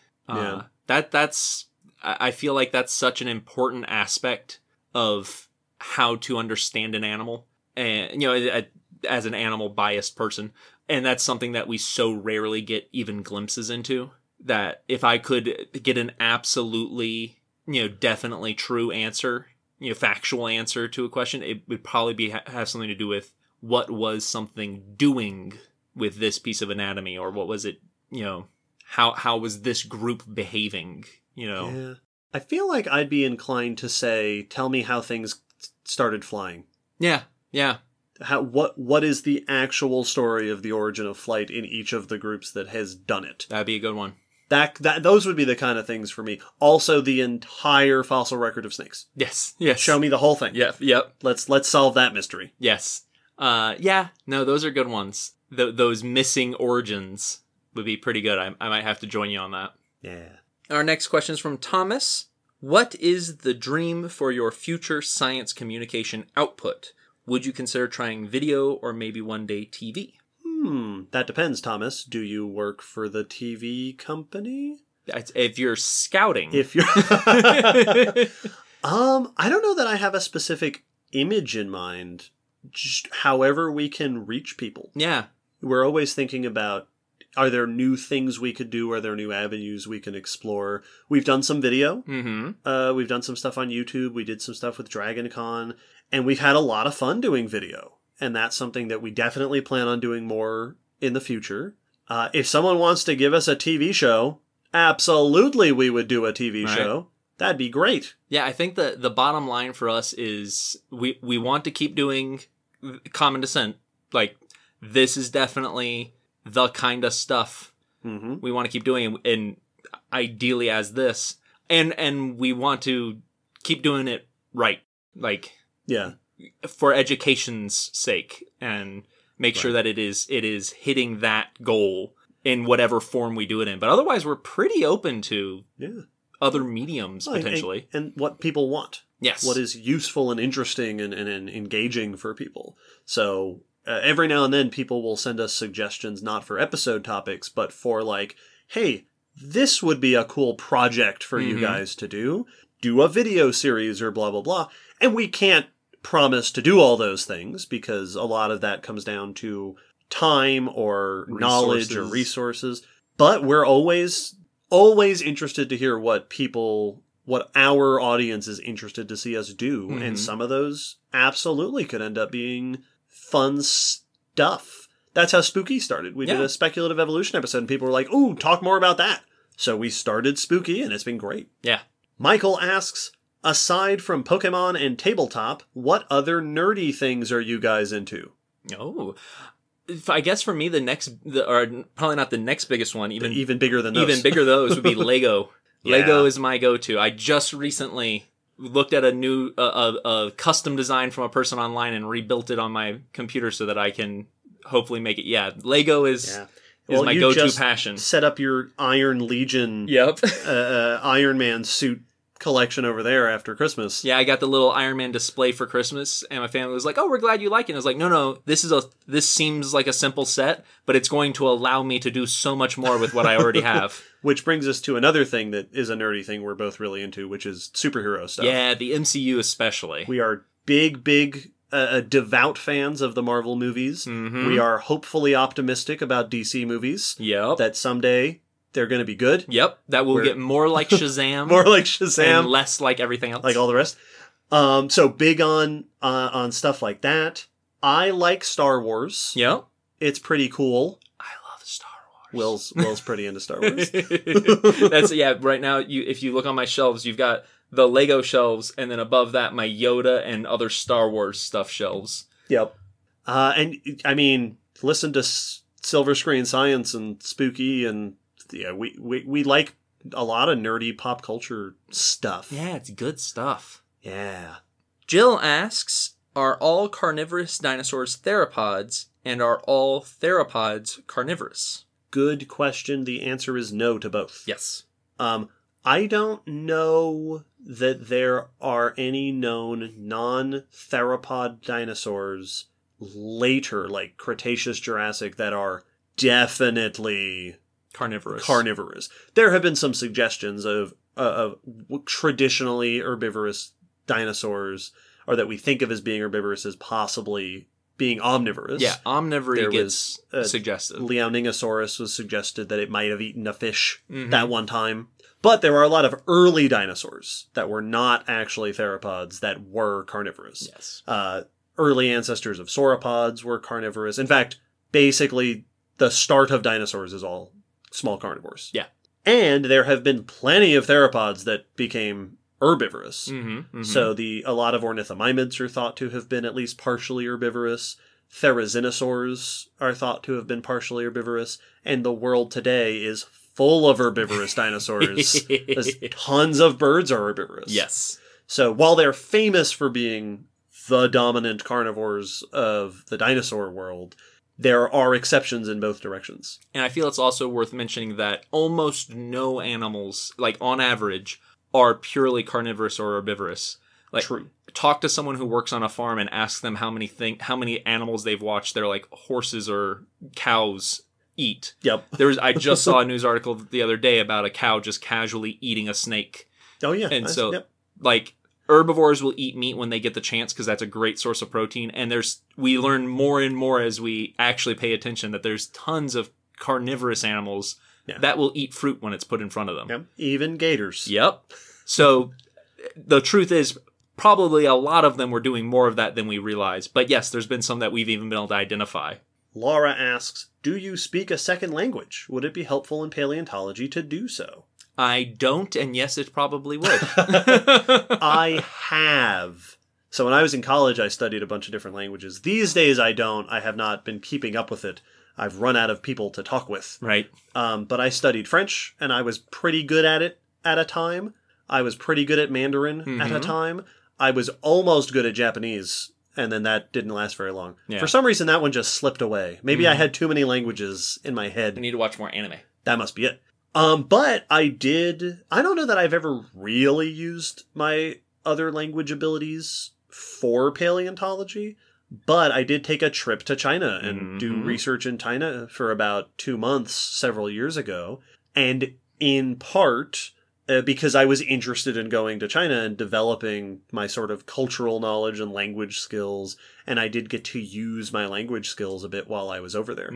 B: That's I feel like that's such an important aspect of how to understand an animal. And, you know, as an animal biased person. And that's something that we so rarely get even glimpses into, that if I could get an absolutely, you know, definitely true answer, you know, factual answer to a question, it would probably have something to do with what was something doing with this piece of anatomy, or what was it, you know, how was this group behaving, you know?
A: Yeah. I feel like I'd be inclined to say, tell me how things started flying.
B: Yeah, yeah.
A: What is the actual story of the origin of flight in each of the groups that has done it?
B: That'd be a good one.
A: Those would be the kind of things for me. Also, the entire fossil record of snakes.
B: Yes, yes.
A: Show me the whole thing.
B: Yep.
A: Let's solve that mystery.
B: Yes. Yeah. No, those are good ones. Those missing origins would be pretty good. I might have to join you on that.
A: Yeah.
B: Our next question is from Thomas. What is the dream for your future science communication output? Would you consider trying video or maybe one day TV?
A: That depends, Thomas. Do you work for the TV company?
B: If you're scouting.
A: If you're... I don't know that I have a specific image in mind. Just however we can reach people.
B: Yeah.
A: We're always thinking about, are there new things we could do? Are there new avenues we can explore? We've done some video.
B: Mm-hmm.
A: We've done some stuff on YouTube. We did some stuff with DragonCon. And we've had a lot of fun doing video. And that's something that we definitely plan on doing more in the future. If someone wants to give us a TV show, absolutely we would do a TV show. That'd be great.
B: Yeah, I think the bottom line for us is we want to keep doing Common Descent. Like, this is definitely the kind of stuff we want to keep doing, and ideally as this. And we want to keep doing it right. Like,
A: yeah,
B: for education's sake, and make sure that it is hitting that goal in whatever form we do it in. But otherwise, we're pretty open to other mediums, potentially.
A: And what people want.
B: Yes.
A: What is useful and interesting and engaging for people. So every now and then people will send us suggestions, not for episode topics, but for like, hey, this would be a cool project for you guys to do. Do a video series or blah, blah, blah. And we can't promise to do all those things because a lot of that comes down to time or knowledge or resources. But we're always interested to hear what our audience is interested to see us do. And some of those absolutely could end up being fun stuff. That's how Spooky started. We did a speculative evolution episode and people were like, ooh, talk more about that. So we started Spooky and it's been great.
B: Yeah.
A: Michael asks, aside from Pokemon and tabletop, what other nerdy things are you guys into?
B: Oh, I guess for me, or probably not the next biggest one,
A: even bigger than those.
B: Even bigger those would be Lego. Lego is my go-to. I just recently looked at a new a custom design from a person online and rebuilt it on my computer so that I can hopefully make it. Yeah, Lego is my go-to passion.
A: Set up your Iron Legion Iron Man suit collection over there after Christmas.
B: Yeah, I got the little Iron Man display for Christmas, and my family was like, "Oh, we're glad you like it." And I was like, "No, this seems like a simple set, but it's going to allow me to do so much more with what I already have."
A: Which brings us to another thing that is a nerdy thing we're both really into, which is superhero stuff.
B: Yeah, the MCU especially.
A: We are big devout fans of the Marvel movies. We are hopefully optimistic about DC movies.
B: Yep.
A: That someday they're going to be good.
B: Yep. That will get more like Shazam.
A: More like Shazam.
B: And less like everything else.
A: Like all the rest. So big on stuff like that. I like Star Wars.
B: Yep.
A: It's pretty cool.
B: I love Star Wars.
A: Will's pretty into Star Wars.
B: Right now, if you look on my shelves, you've got the Lego shelves, and then above that, my Yoda and other Star Wars stuff shelves.
A: Yep. And I mean, listen to Silver Screen Science and Spooky, and we like a lot of nerdy pop culture stuff.
B: Yeah, it's good stuff.
A: Yeah.
B: Jill asks, are all carnivorous dinosaurs theropods, and are all theropods carnivorous?
A: Good question. The answer is no to both.
B: Yes.
A: I don't know that there are any known non-theropod dinosaurs later, like Cretaceous, Jurassic, that are definitely
B: carnivorous.
A: There have been some suggestions of traditionally herbivorous dinosaurs, or that we think of as being herbivorous, as possibly being omnivorous.
B: Yeah, omnivory gets suggested.
A: Leoningosaurus was suggested that it might have eaten a fish that one time. But there are a lot of early dinosaurs that were not actually theropods that were carnivorous.
B: Yes.
A: Early ancestors of sauropods were carnivorous. In fact, basically, the start of dinosaurs is all small carnivores.
B: Yeah.
A: And there have been plenty of theropods that became herbivorous. So a lot of ornithomimids are thought to have been at least partially herbivorous. Therizinosaurs are thought to have been partially herbivorous. And the world today is full of herbivorous dinosaurs. Tons of birds are herbivorous.
B: Yes.
A: So while they're famous for being the dominant carnivores of the dinosaur world, there are exceptions in both directions.
B: And I feel it's also worth mentioning that almost no animals, like on average, are purely carnivorous or herbivorous. Like,
A: True.
B: Talk to someone who works on a farm and ask them how many animals they've watched their like horses or cows eat.
A: Yep.
B: I just saw a news article the other day about a cow just casually eating a snake.
A: Oh yeah.
B: And like herbivores will eat meat when they get the chance because that's a great source of protein. And we learn more and more as we actually pay attention that there's tons of carnivorous animals that will eat fruit when it's put in front of them.
A: Yep. Even gators.
B: Yep. So the truth is probably a lot of them were doing more of that than we realize. But yes, there's been some that we've even been able to identify.
A: Laura asks, do you speak a second language? Would it be helpful in paleontology to do so?
B: I don't, and yes, it probably would.
A: I have. So when I was in college, I studied a bunch of different languages. These days, I don't. I have not been keeping up with it. I've run out of people to talk with.
B: Right.
A: But I studied French, and I was pretty good at it at a time. I was pretty good at Mandarin at a time. I was almost good at Japanese, and then that didn't last very long. Yeah. For some reason, that one just slipped away. Maybe I had too many languages in my head.
B: I need to watch more anime.
A: That must be it. But I don't know that I've ever really used my other language abilities for paleontology, but I did take a trip to China and do research in China for about 2 months several years ago. And in part, because I was interested in going to China and developing my sort of cultural knowledge and language skills, and I did get to use my language skills a bit while I was over there.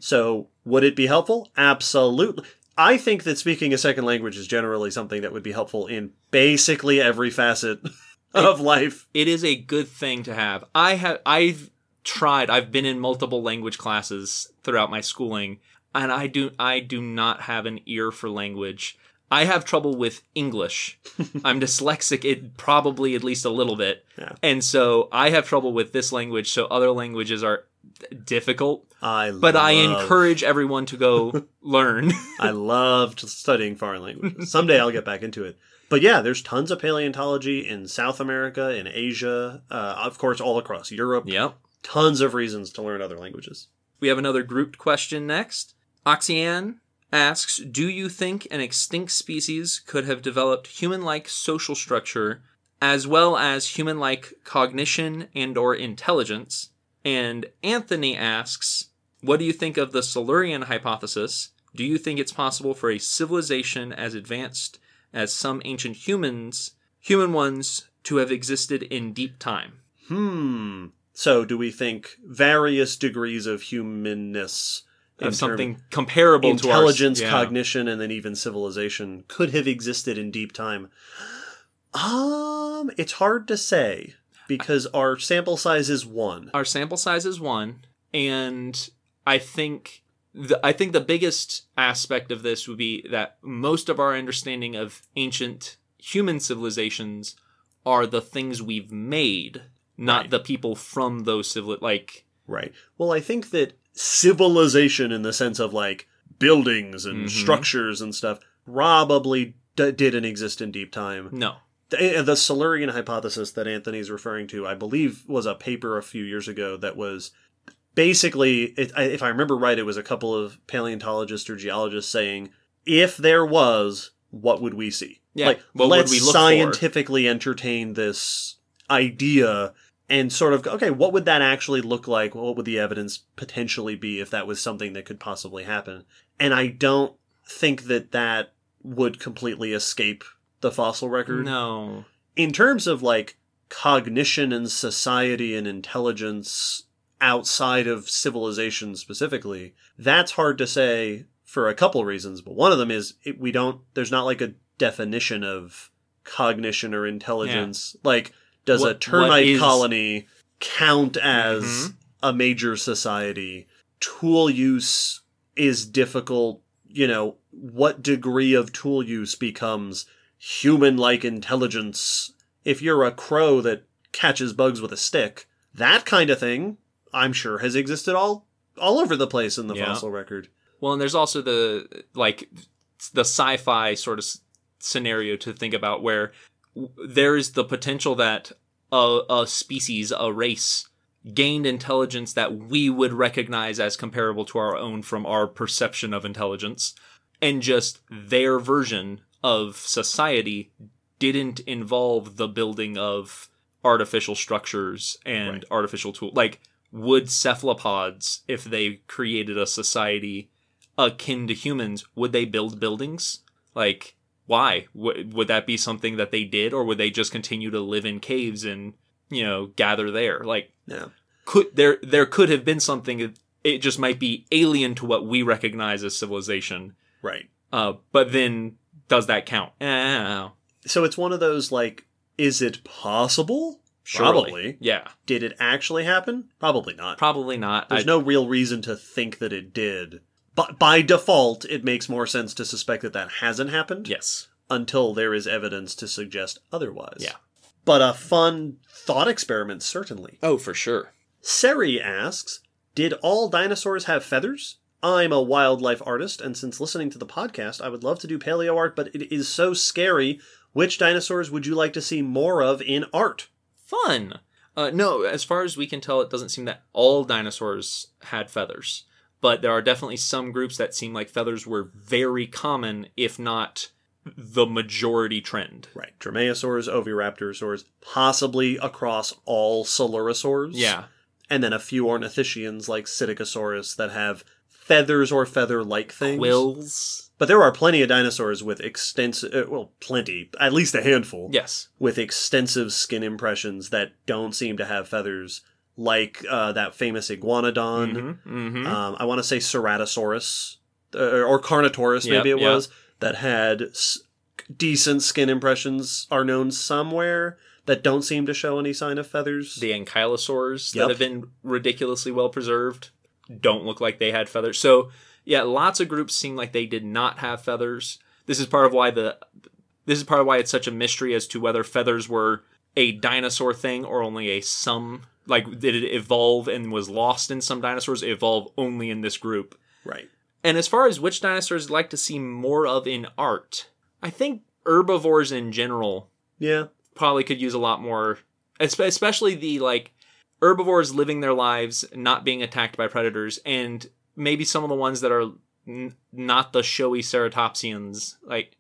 A: So would it be helpful? Absolutely. I think that speaking a second language is generally something that would be helpful in basically every facet of life.
B: It is a good thing to have. I've been in multiple language classes throughout my schooling, and I do not have an ear for language. I have trouble with English. I'm dyslexic, probably at least a little bit. Yeah. And so I have trouble with this language, so other languages are difficult. I encourage everyone to go learn.
A: I loved studying foreign languages. Someday I'll get back into it. But yeah, there's tons of paleontology in South America, in Asia, of course, all across Europe.
B: Yep.
A: Tons of reasons to learn other languages.
B: We have another grouped question next. Oxyane asks, do you think an extinct species could have developed human-like social structure as well as human-like cognition and or intelligence? And Anthony asks, what do you think of the Solarian Hypothesis? Do you think it's possible for a civilization as advanced as some ancient human ones, to have existed in deep time?
A: So do we think various degrees of humanness,
B: of something comparable to
A: intelligence, cognition, and then even civilization could have existed in deep time? It's hard to say. Because our sample size is 1.
B: Our sample size is 1, and I think the biggest aspect of this would be that most of our understanding of ancient human civilizations are the things we've made, not the people from those
A: Right. Well, I think that civilization in the sense of like buildings and structures and stuff probably didn't exist in deep time.
B: No.
A: The Solarian Hypothesis that Anthony's referring to, I believe, was a paper a few years ago that was basically, if I remember right, it was a couple of paleontologists or geologists saying, if there was, what would we see?
B: Yeah,
A: like,
B: what
A: let's
B: would we look
A: scientifically entertain this idea and sort of, okay, what would that actually look like? What would the evidence potentially be if that was something that could possibly happen? And I don't think that would completely escape the fossil record.
B: No.
A: In terms of, like, cognition and society and intelligence outside of civilization specifically, that's hard to say for a couple reasons, but one of them is there's not like a definition of cognition or intelligence. Yeah. Like, does a termite colony count as a major society? Tool use is difficult. You know, what degree of tool use becomes human-like intelligence? If you're a crow that catches bugs with a stick, that kind of thing, I'm sure, has existed all over the place in the fossil record. Well,
B: and there's also the sci-fi sort of scenario to think about where there is the potential that a species, a race, gained intelligence that we would recognize as comparable to our own from our perception of intelligence, and just their version of society didn't involve the building of artificial structures and artificial tools. Like, would cephalopods, if they created a society akin to humans, would they build buildings? Like, why? Would that be something that they did, or would they just continue to live in caves and, you know, gather there? Like, there could have been something, it just might be alien to what we recognize as civilization.
A: Right.
B: But then, does that count?
A: So it's one of those, like, is it possible?
B: Surely.
A: Probably.
B: Yeah.
A: Did it actually happen? Probably not.
B: Probably not.
A: There's no real reason to think that it did. But by default, it makes more sense to suspect that that hasn't happened.
B: Yes.
A: Until there is evidence to suggest otherwise.
B: Yeah.
A: But a fun thought experiment, certainly.
B: Oh, for sure.
A: Seri asks, did all dinosaurs have feathers? I'm a wildlife artist, and since listening to the podcast, I would love to do paleo art, but it is so scary. Which dinosaurs would you like to see more of in art?
B: Fun! No, as far as we can tell, it doesn't seem that all dinosaurs had feathers. But there are definitely some groups that seem like feathers were very common, if not the majority trend.
A: Right. Dromaeosaurs, oviraptorosaurs, possibly across all Solarisaurs.
B: Yeah.
A: And then a few ornithischians like Psittacosaurus that have feathers or feather-like things.
B: Quills.
A: But there are plenty of dinosaurs with extensive, plenty, at least a handful.
B: Yes.
A: With extensive skin impressions that don't seem to have feathers. Like that famous Iguanodon. I want to say Ceratosaurus, or Carnotaurus, maybe it was, that had decent skin impressions are known somewhere that don't seem to show any sign of feathers.
B: The ankylosaurs that have been ridiculously well preserved don't look like they had feathers. So, yeah, lots of groups seem like they did not have feathers. This is part of why it's such a mystery as to whether feathers were a dinosaur thing or only some. Like, did it evolve and was lost in some dinosaurs, evolve only in this group?
A: Right.
B: And as far as which dinosaurs I'd like to see more of in art, I think herbivores in general probably could use a lot more, especially the, like, herbivores living their lives, not being attacked by predators, and maybe some of the ones that are not the showy ceratopsians. Like,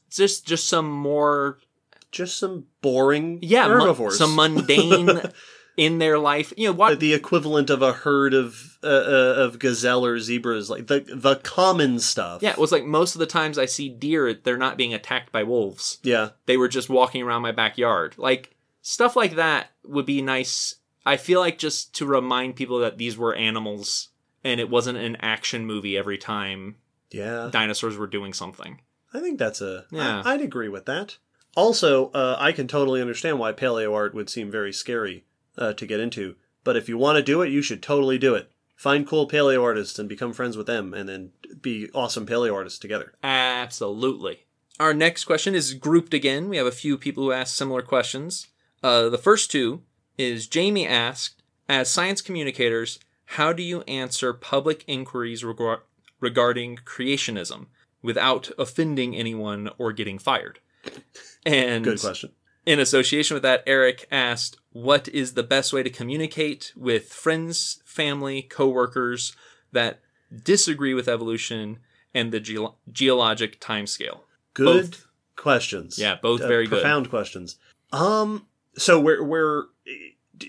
B: just some more...
A: Just some boring herbivores.
B: Some mundane... in their life, you know, what
A: the equivalent of a herd of gazelle or zebras, like the common stuff.
B: Yeah, it was like most of the times I see deer, they're not being attacked by wolves.
A: Yeah,
B: they were just walking around my backyard. Like, stuff like that would be nice. I feel like just to remind people that these were animals and it wasn't an action movie every time. Dinosaurs were doing something.
A: I think that's I'd agree with that. Also, I can totally understand why paleo art would seem very scary to get into. But if you want to do it, you should totally do it. Find cool paleo artists and become friends with them, and then be awesome paleo artists together.
B: Absolutely. Our next question is grouped again. We have a few people who asked similar questions. The first two is Jamie asked, as science communicators, how do you answer public inquiries regarding creationism without offending anyone or getting fired? And
A: good question.
B: In association with that, Eric asked, what is the best way to communicate with friends, family, coworkers that disagree with evolution and the geologic timescale?
A: Good questions.
B: Yeah, both very good.
A: Profound questions. So we're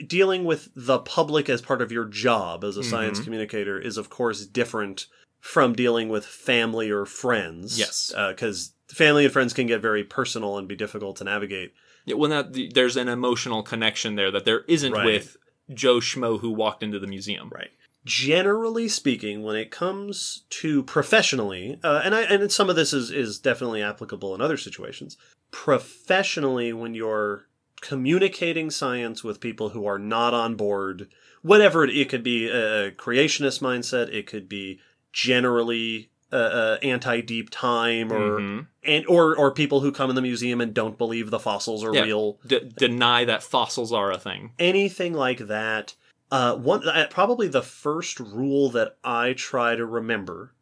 A: dealing with the public as part of your job as a science communicator is, of course, different from dealing with family or friends.
B: Yes.
A: Because family and friends can get very personal and be difficult to navigate.
B: Yeah, well, now there's an emotional connection there that there isn't with Joe Schmo who walked into the museum.
A: Right. Generally speaking, when it comes to professionally, and some of this is definitely applicable in other situations, professionally, when you're communicating science with people who are not on board, whatever it could be, a creationist mindset, it could be generally anti-deep time, or people who come in the museum and don't believe the fossils are real,
B: deny that fossils are a thing,
A: anything like that. Probably the first rule that I try to remember,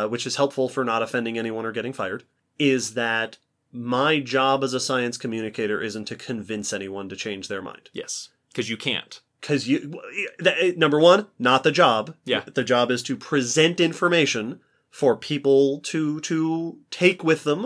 A: which is helpful for not offending anyone or getting fired, is that my job as a science communicator isn't to convince anyone to change their mind.
B: Yes, because you can't.
A: Because number one, not the job.
B: Yeah.
A: The job is to present information for people to take with them,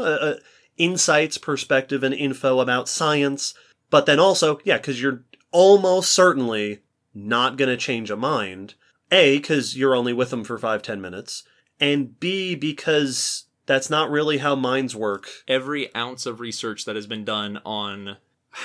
A: insights, perspective, and info about science. But then also, because you're almost certainly not going to change a mind. A, because you're only with them for 5-10 minutes. And B, because that's not really how minds work.
B: Every ounce of research that has been done on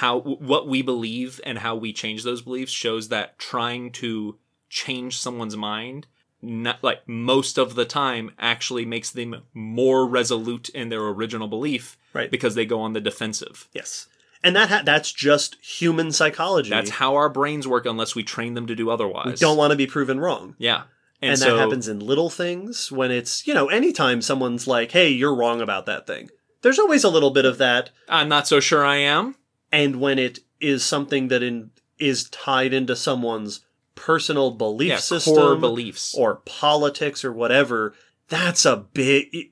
B: what we believe and how we change those beliefs shows that trying to change someone's mind, not like most of the time, actually makes them more resolute in their original belief,
A: right? Because
B: they go on the defensive.
A: Yes. And that's just human psychology.
B: That's how our brains work unless we train them to do otherwise.
A: We don't want to be proven wrong.
B: Yeah.
A: And that happens in little things when it's, anytime someone's like, hey, you're wrong about that thing. There's always a little bit of that.
B: I'm not so sure I am.
A: And when it is something that is tied into someone's personal belief system,
B: core beliefs,
A: or politics or whatever, that's a big...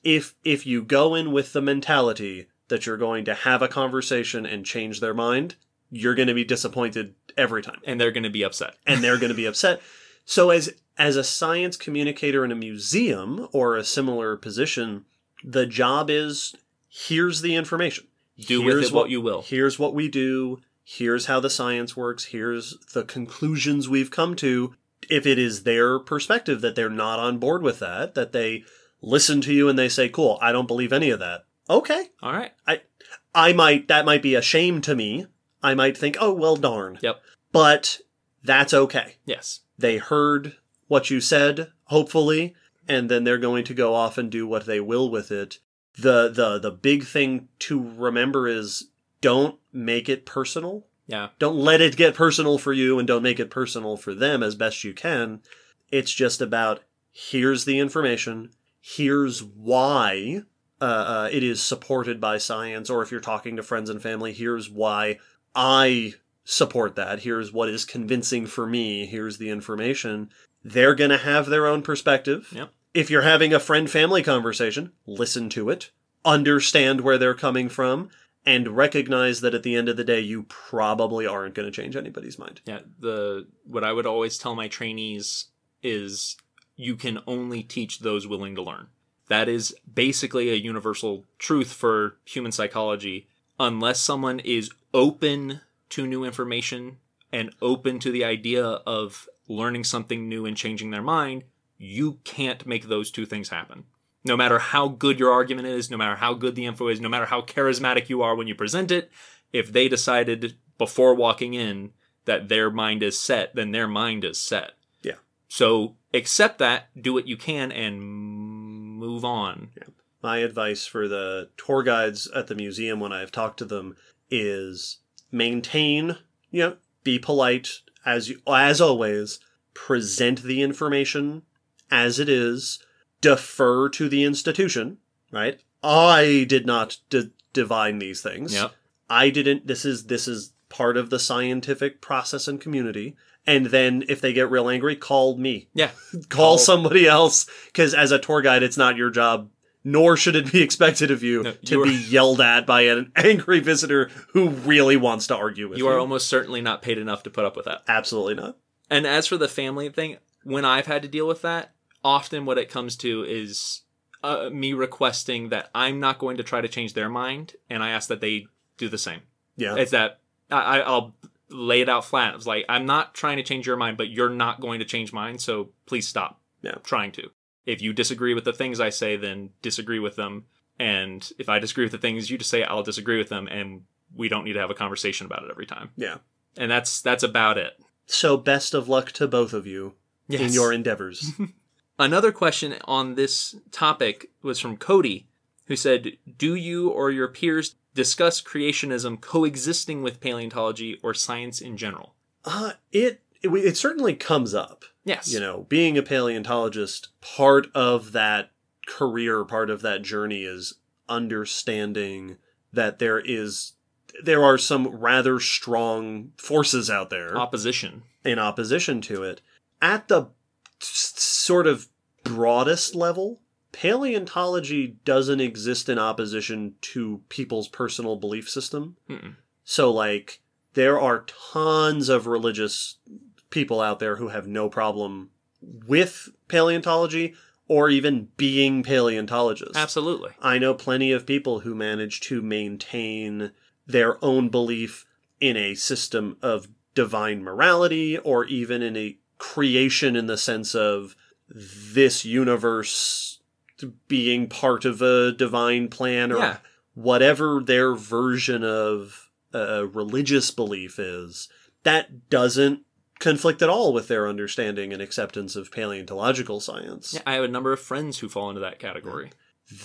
A: If you go in with the mentality that you're going to have a conversation and change their mind, you're going to be disappointed every time.
B: And they're going to be upset.
A: So as a science communicator in a museum or a similar position, the job is, here's the information.
B: Do with it what you will.
A: Here's what we do. Here's how the science works. Here's the conclusions we've come to. If it is their perspective that they're not on board with that they listen to you and they say, cool, I don't believe any of that. Okay.
B: All right.
A: That might be a shame to me. I might think, oh, well, darn.
B: Yep.
A: But that's okay.
B: Yes.
A: They heard what you said, hopefully, and then they're going to go off and do what they will with it. The big thing to remember is don't make it personal.
B: Yeah.
A: Don't let it get personal for you, and don't make it personal for them as best you can. It's just about, here's the information, here's why it is supported by science, or if you're talking to friends and family, here's why I support that. Here's what is convincing for me. Here's the information. They're going to have their own perspective.
B: Yep.
A: If you're having a friend-family conversation, listen to it, understand where they're coming from, and recognize that at the end of the day, you probably aren't going to change anybody's mind.
B: Yeah. What I would always tell my trainees is you can only teach those willing to learn. That is basically a universal truth for human psychology. Unless someone is open to new information and open to the idea of learning something new and changing their mind, you can't make those two things happen. No matter how good your argument is, no matter how good the info is, no matter how charismatic you are when you present it, if they decided before walking in that their mind is set, then their mind is set.
A: Yeah.
B: So accept that, do what you can, and move on.
A: Yeah. My advice for the tour guides at the museum when I've talked to them is maintain, be polite, as always, present the information as it is, defer to the institution, right? I did not divine these things.
B: Yep.
A: I didn't. This is part of the scientific process and community. And then if they get real angry, call me.
B: Yeah.
A: Call somebody else. Because as a tour guide, it's not your job, nor should it be expected of you to be yelled at by an angry visitor who really wants to argue with you.
B: You are almost certainly not paid enough to put up with that.
A: Absolutely not.
B: And as for the family thing, when I've had to deal with that, often what it comes to is me requesting that I'm not going to try to change their mind, and I ask that they do the same.
A: Yeah.
B: It's that I'll lay it out flat. It's like, I'm not trying to change your mind, but you're not going to change mine, so please stop trying to. if you disagree with the things I say, then disagree with them. And if I disagree with the things you just say, I'll disagree with them. And we don't need to have a conversation about it every time.
A: Yeah.
B: And that's about it.
A: So best of luck to both of you in your endeavors.
B: Another question on this topic was from Cody, who said, do you or your peers discuss creationism coexisting with paleontology or science in general?
A: It certainly comes up.
B: Yes.
A: You know, being a paleontologist, part of that career, part of that journey is understanding that there are some rather strong forces out there. In opposition to it. At the sort of broadest level, paleontology doesn't exist in opposition to people's personal belief system.
B: Mm-mm.
A: So, like, there are tons of religious people out there who have no problem with paleontology or even being paleontologists.
B: Absolutely.
A: I know plenty of people who manage to maintain their own belief in a system of divine morality or even in a creation in the sense of this universe being part of a divine plan or whatever their version of a religious belief is. That doesn't conflict at all with their understanding and acceptance of paleontological science.
B: Yeah, I have a number of friends who fall into that category.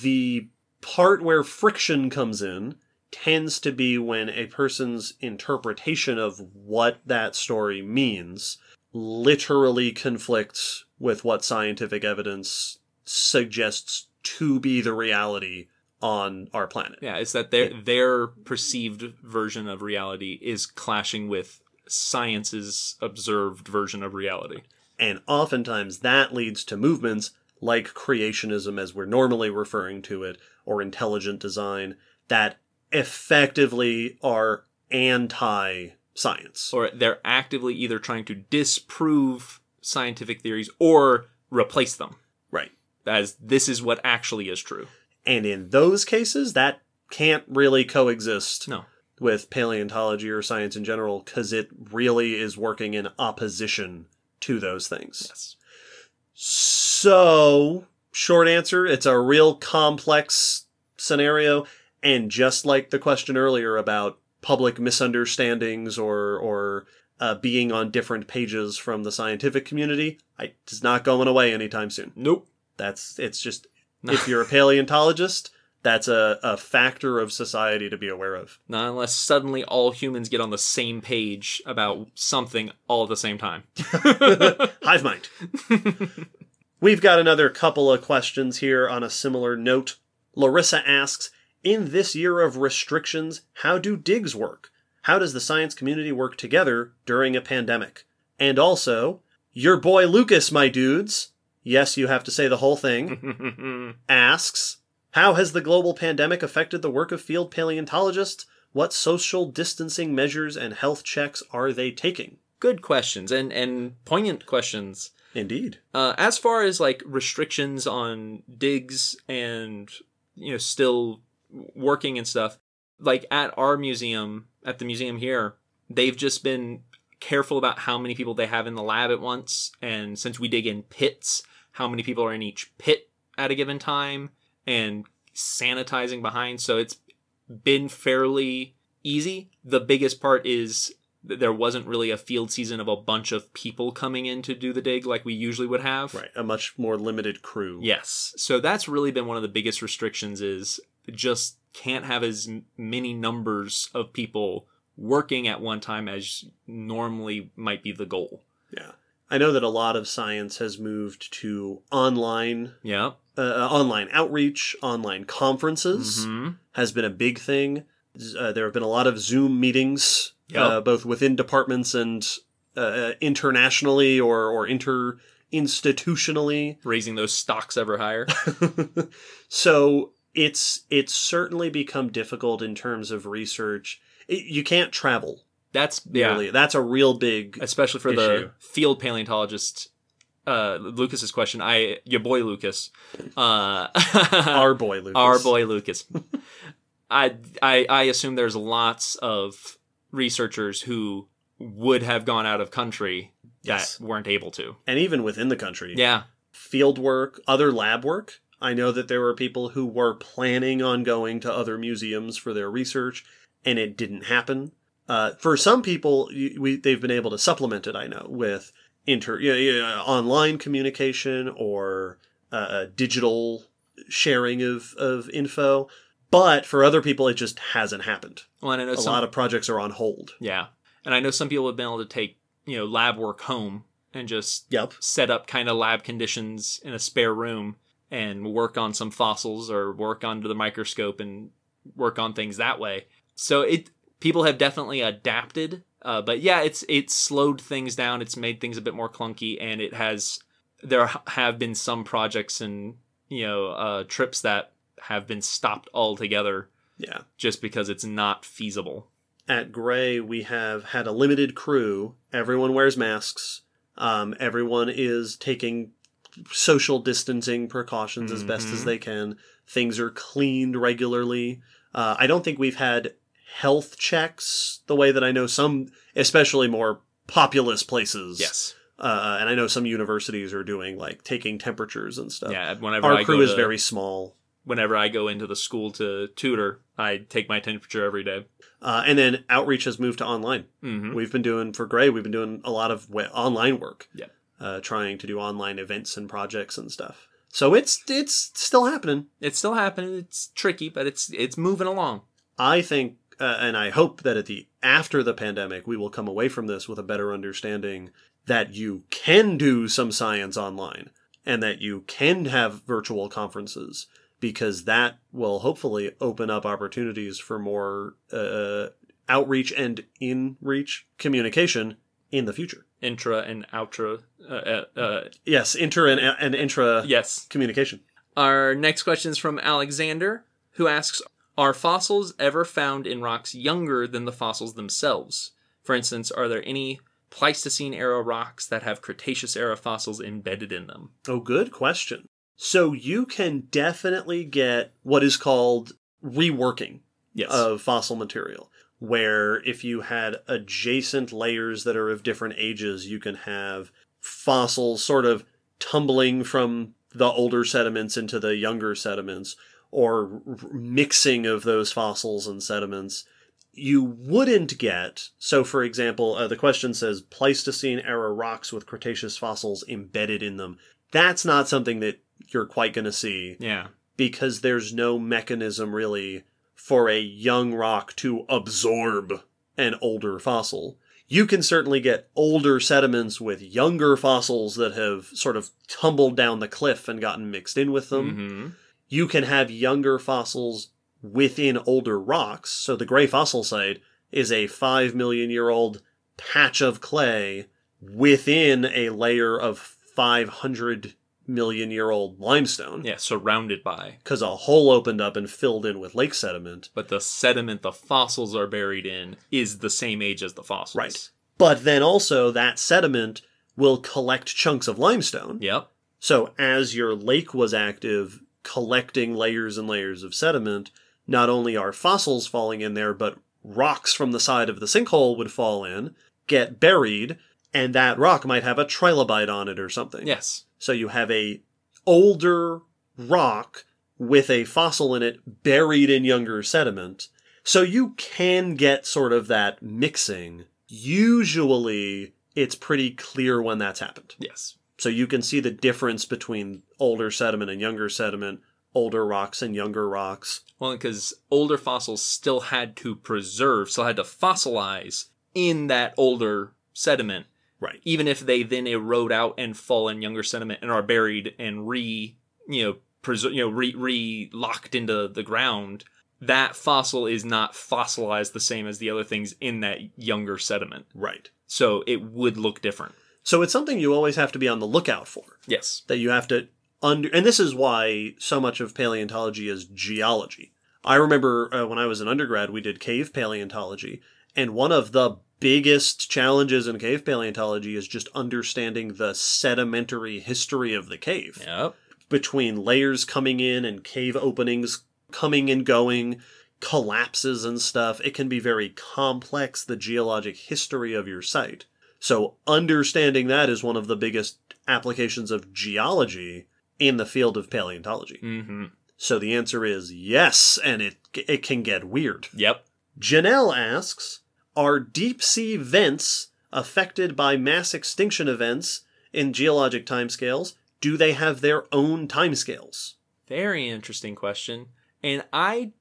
A: The part where friction comes in tends to be when a person's interpretation of what that story means literally conflicts with what scientific evidence suggests to be the reality on our planet.
B: Yeah, it's that their perceived version of reality is clashing with science's observed version of reality.
A: And oftentimes that leads to movements like creationism, as we're normally referring to it, or intelligent design, that effectively are anti-science.
B: Or they're actively either trying to disprove scientific theories or replace them.
A: Right.
B: As this is what actually is true.
A: And in those cases, that can't really coexist with paleontology or science in general, because it really is working in opposition to those things.
B: Yes.
A: So, short answer, it's a real complex scenario, and just like the question earlier about public misunderstandings or being on different pages from the scientific community, it's not going away anytime soon.
B: Nope.
A: It's just, if you're a paleontologist, that's a factor of society to be aware of.
B: Not unless suddenly all humans get on the same page about something all at the same time.
A: Hive mind. We've got another couple of questions here on a similar note. Larissa asks, in this year of restrictions, how do digs work? How does the science community work together during a pandemic? And also, your boy Lucas, my dudes, yes, you have to say the whole thing, asks, how has the global pandemic affected the work of field paleontologists? What social distancing measures and health checks are they taking?
B: Good questions and poignant questions.
A: Indeed.
B: As far as like restrictions on digs and, still working and stuff, like at our museum, at the museum here, they've just been careful about how many people they have in the lab at once. And since we dig in pits, how many people are in each pit at a given time, and sanitizing behind. So it's been fairly easy. The biggest part is that there wasn't really a field season of a bunch of people coming in to do the dig like we usually would have.
A: Right, a much more limited crew.
B: Yes. So that's really been one of the biggest restrictions, is just can't have as many numbers of people working at one time as normally might be the goal.
A: Yeah. I know that a lot of science has moved to online outreach, online conferences has been a big thing. There have been a lot of Zoom meetings, both within departments and internationally or inter-institutionally.
B: Raising those stocks ever higher.
A: So it's certainly become difficult in terms of research. You can't travel.
B: That's
A: a real big
B: especially for
A: issue.
B: The field paleontologist. Lucas's question, your boy Lucas,
A: our boy
B: Lucas. I assume there's lots of researchers who would have gone out of country that weren't able to,
A: and even within the country.
B: Yeah,
A: field work, other lab work. I know that there were people who were planning on going to other museums for their research, and it didn't happen. For some people, they've been able to supplement it, I know, with online communication or digital sharing of info. But for other people, it just hasn't happened.
B: Well, and I know
A: a lot of projects are on hold.
B: Yeah. And I know some people have been able to take, lab work home and just set up kind of lab conditions in a spare room and work on some fossils or work under the microscope and work on things that way. So people have definitely adapted. But yeah, it's slowed things down. It's made things a bit more clunky, and there have been some projects and, trips that have been stopped altogether.
A: Yeah.
B: Just because it's not feasible.
A: At Gray, we have had a limited crew. Everyone wears masks. Everyone is taking social distancing precautions as best as they can. Things are cleaned regularly. I don't think we've had health checks the way that I know some, especially more populous places.
B: Yes.
A: And I know some universities are doing, like, taking temperatures and stuff.
B: Yeah,
A: Our crew is very small.
B: Whenever I go into the school to tutor, I take my temperature every day.
A: And then outreach has moved to online.
B: Mm-hmm.
A: We've been doing a lot of online work.
B: Yeah.
A: Trying to do online events and projects and stuff. So it's still happening.
B: It's still happening. It's tricky, but it's moving along.
A: I think, and I hope that after the pandemic, we will come away from this with a better understanding that you can do some science online and that you can have virtual conferences, because that will hopefully open up opportunities for more outreach and in-reach communication in the future.
B: Intra and outra.
A: Yes, inter and intra communication.
B: Our next question is from Alexander, who asks, are fossils ever found in rocks younger than the fossils themselves? For instance, are there any Pleistocene-era rocks that have Cretaceous-era fossils embedded in them?
A: Oh, good question. So you can definitely get what is called reworking of fossil material, where if you had adjacent layers that are of different ages, you can have fossils sort of tumbling from the older sediments into the younger sediments, or mixing of those fossils and sediments. You wouldn't get, so for example, the question says Pleistocene-era rocks with Cretaceous fossils embedded in them. That's not something that you're quite going to see.
B: Yeah.
A: Because there's no mechanism really for a young rock to absorb an older fossil. You can certainly get older sediments with younger fossils that have sort of tumbled down the cliff and gotten mixed in with them.
B: Mm-hmm.
A: You can have younger fossils within older rocks. So the Gray fossil site is a 5 million year old patch of clay within a layer of 500 million year old limestone.
B: Yeah, surrounded by.
A: Because a hole opened up and filled in with lake sediment.
B: But the sediment the fossils are buried in is the same age as the fossils.
A: Right. But then also that sediment will collect chunks of limestone.
B: Yep.
A: So as your lake was active, collecting layers and layers of sediment, not only are fossils falling in there, but rocks from the side of the sinkhole would fall in, get buried, and that rock might have a trilobite on it or something.
B: Yes.
A: So you have a older rock with a fossil in it buried in younger sediment. So you can get sort of that mixing. Usually, it's pretty clear when that's happened.
B: Yes.
A: So you can see the difference between older sediment and younger sediment, older rocks and younger rocks.
B: Well, because older fossils still had to fossilize in that older sediment.
A: Right.
B: Even if they then erode out and fall in younger sediment and are buried and locked into the ground, that fossil is not fossilized the same as the other things in that younger sediment.
A: Right.
B: So it would look different.
A: So it's something you always have to be on the lookout for.
B: Yes.
A: That you have to and this is why so much of paleontology is geology. I remember when I was an undergrad, we did cave paleontology, and one of the biggest challenges in cave paleontology is just understanding the sedimentary history of the cave.
B: Yep.
A: Between layers coming in and cave openings coming and going, collapses and stuff. It can be very complex, the geologic history of your site. So understanding that is one of the biggest applications of geology in the field of paleontology.
B: Mm-hmm.
A: So the answer is yes, and it can get weird.
B: Yep.
A: Janelle asks, are deep-sea vents affected by mass extinction events in geologic timescales? Do they have their own timescales?
B: Very interesting question. And I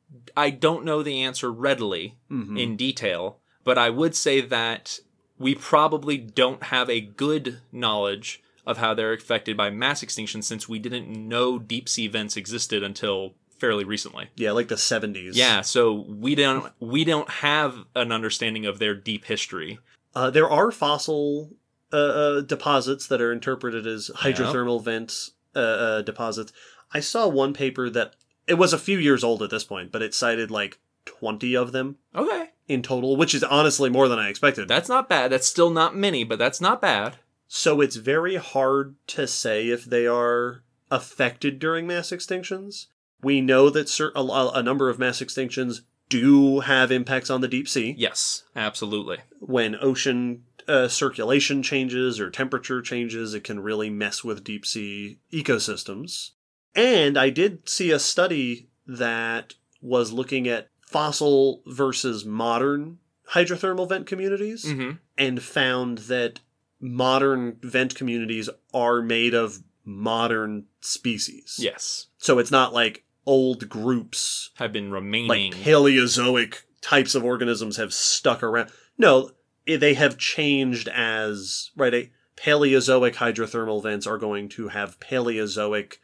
B: don't know the answer readily in detail, but I would say that we probably don't have a good knowledge of how they're affected by mass extinction since we didn't know deep sea vents existed until fairly recently.
A: Yeah, like the 70s.
B: Yeah, so we don't have an understanding of their deep history.
A: There are fossil deposits that are interpreted as hydrothermal vents deposits. I saw one paper that, it was a few years old at this point, but it cited like 20 of them.
B: Okay.
A: In total, which is honestly more than I expected.
B: That's not bad. That's still not many, but that's not bad.
A: So it's very hard to say if they are affected during mass extinctions. We know that a number of mass extinctions do have impacts on the deep sea.
B: Yes, absolutely.
A: When ocean circulation changes or temperature changes, it can really mess with deep sea ecosystems. And I did see a study that was looking at fossil versus modern hydrothermal vent communities and found that modern vent communities are made of modern species.
B: Yes.
A: So it's not like old groups
B: have been remaining.
A: Like Paleozoic types of organisms have stuck around. No, they have changed as, right, Paleozoic hydrothermal vents are going to have Paleozoic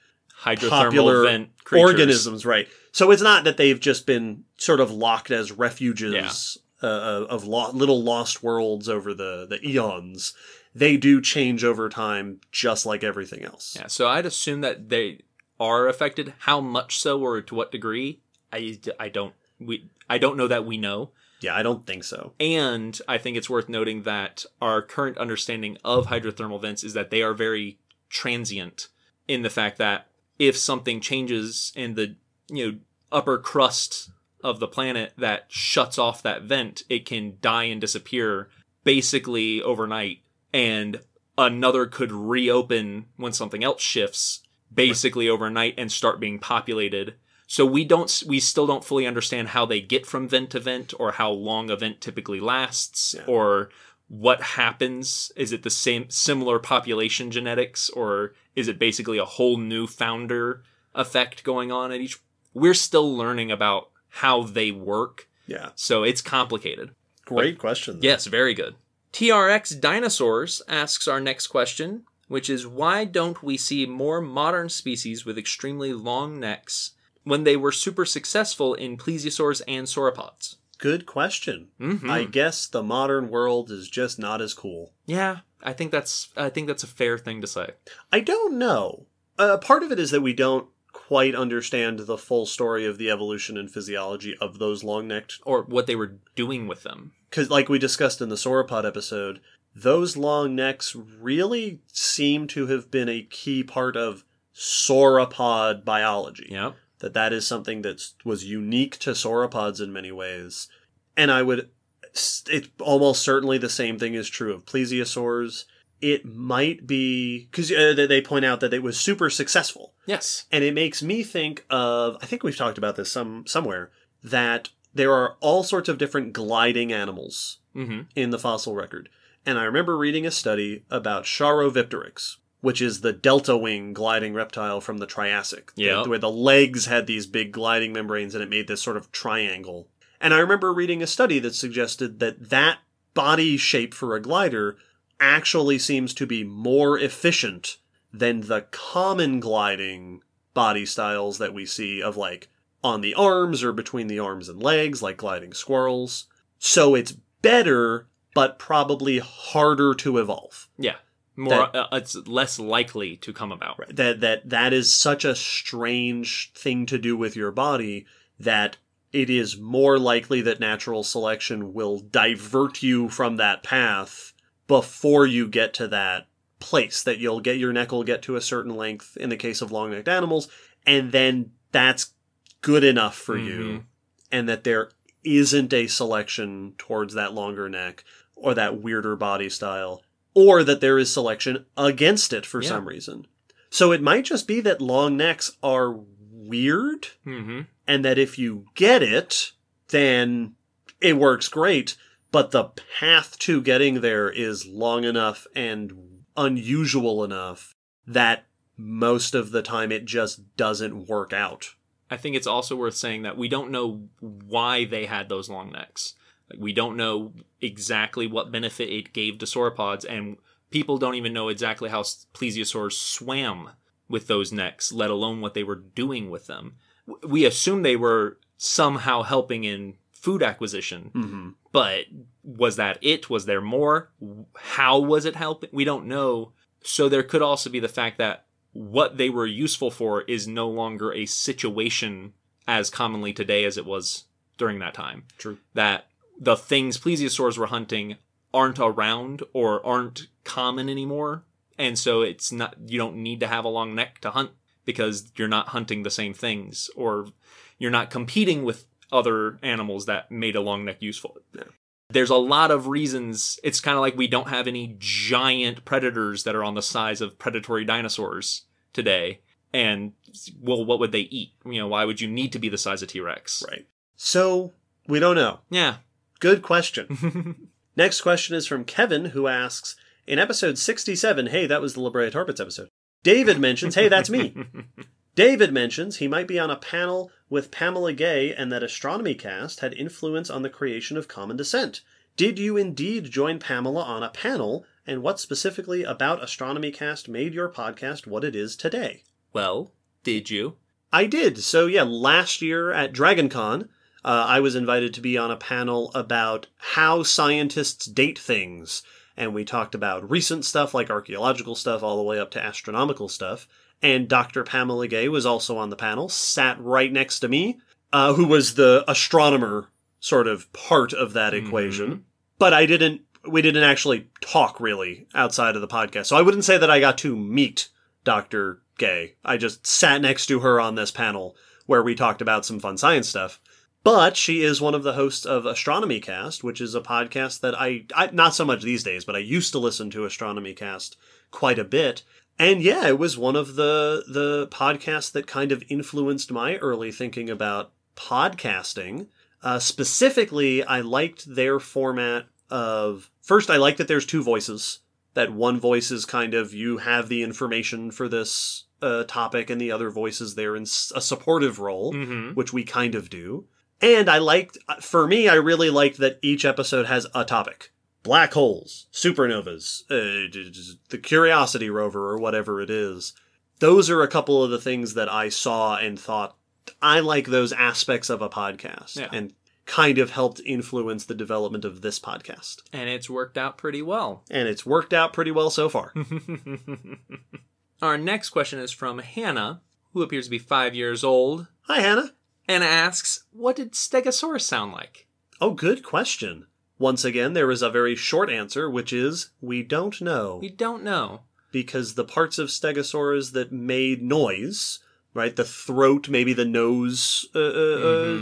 B: hydrothermal vent creatures.
A: Organisms, right. So it's not that they've just been sort of locked as refuges of little lost worlds over the eons. They do change over time, just like everything else.
B: Yeah, so I'd assume that they are affected. How much so, or to what degree? I don't know that we know.
A: Yeah, I don't think so.
B: And I think it's worth noting that our current understanding of hydrothermal vents is that they are very transient in the fact that if something changes in the upper crust of the planet that shuts off that vent, it can die and disappear basically overnight, and another could reopen when something else shifts basically overnight and start being populated. So we still don't fully understand how they get from vent to vent, or how long a vent typically lasts, or what happens. Is it the similar population genetics, or is it basically a whole new founder effect going on at each? We're still learning about how they work. Yeah. So it's complicated.
A: Great question.
B: Yes, very good. TRX Dinosaurs asks our next question, which is, why don't we see more modern species with extremely long necks when they were super successful in plesiosaurs and sauropods?
A: Good question. I guess the modern world is just not as cool.
B: Yeah, I think that's a fair thing to say.
A: I don't know. Part of it is that we don't quite understand the full story of the evolution and physiology of those long-necked...
B: Or what they were doing with them.
A: Because like we discussed in the sauropod episode, those long necks really seem to have been a key part of sauropod biology.
B: Yeah.
A: That is something that was unique to sauropods in many ways. And it's almost certainly the same thing is true of plesiosaurs. It might be, because they point out that it was super successful.
B: Yes.
A: And it makes me think of, I think we've talked about this somewhere, that there are all sorts of different gliding animals in the fossil record. And I remember reading a study about Charovipteryx, which is the delta wing gliding reptile from the Triassic.
B: Yeah.
A: Where the legs had these big gliding membranes and it made this sort of triangle. And I remember reading a study that suggested that body shape for a glider actually seems to be more efficient than the common gliding body styles that we see of like on the arms or between the arms and legs, like gliding squirrels. So it's better, but probably harder to evolve.
B: Yeah. It's less likely to come about.
A: Right. That is such a strange thing to do with your body that it is more likely that natural selection will divert you from that path before you get to that place, that your neck will get to a certain length in the case of long-necked animals, and then that's good enough for you, and that there isn't a selection towards that longer neck or that weirder body style or that there is selection against it for some reason. So it might just be that long necks are weird, and that if you get it, then it works great, but the path to getting there is long enough and unusual enough that most of the time it just doesn't work out.
B: I think it's also worth saying that we don't know why they had those long necks. Like, we don't know exactly what benefit it gave to sauropods, and people don't even know exactly how plesiosaurs swam with those necks, let alone what they were doing with them. We assume they were somehow helping in food acquisition, but was that it? Was there more? How was it helping? We don't know. So there could also be the fact that what they were useful for is no longer a situation as commonly today as it was during that time.
A: True.
B: That the things plesiosaurs were hunting aren't around or aren't common anymore. And so it's not, you don't need to have a long neck to hunt because you're not hunting the same things, or you're not competing with other animals that made a long neck useful.
A: Yeah.
B: There's a lot of reasons. It's kind of like we don't have any giant predators that are on the size of predatory dinosaurs today. And, well, what would they eat? You know, why would you need to be the size of T-Rex?
A: Right. So, we don't know.
B: Yeah.
A: Good question. Next question is from Kevin, who asks, in episode 67, hey, that was the La Brea Tar Pits episode, David mentions, hey, that's me. David mentions he might be on a panel with Pamela Gay and that Astronomy Cast had influence on the creation of Common Descent. Did you indeed join Pamela on a panel, and what specifically about Astronomy Cast made your podcast what it is today?
B: Well, did you?
A: I did. So yeah, last year at DragonCon, I was invited to be on a panel about how scientists date things. And we talked about recent stuff like archaeological stuff all the way up to astronomical stuff. And Dr. Pamela Gay was also on the panel, sat right next to me, who was the astronomer sort of part of that equation. But we didn't actually talk really outside of the podcast. So I wouldn't say that I got to meet Dr. Gay. I just sat next to her on this panel where we talked about some fun science stuff. But she is one of the hosts of Astronomy Cast, which is a podcast that I not so much these days, but I used to listen to Astronomy Cast quite a bit. And yeah, it was one of the podcasts that kind of influenced my early thinking about podcasting. Specifically, I liked their format of... First, I like that there's two voices. That one voice is kind of, you have the information for this topic, and the other voice is there in a supportive role, which we kind of do. And I really liked that each episode has a topic. Black holes, supernovas, the Curiosity rover, or whatever it is. Those are a couple of the things that I saw and thought, I like those aspects of a podcast.
B: Yeah.
A: And kind of helped influence the development of this podcast.
B: And it's worked out pretty well.
A: And it's worked out pretty well so far.
B: Our next question is from Hannah, who appears to be 5 years old.
A: Hi, Hannah.
B: And asks, what did Stegosaurus sound like?
A: Oh, good question. Once again, there is a very short answer, which is, we don't know.
B: We don't know.
A: Because the parts of Stegosaurus that made noise, right, the throat, maybe the nose,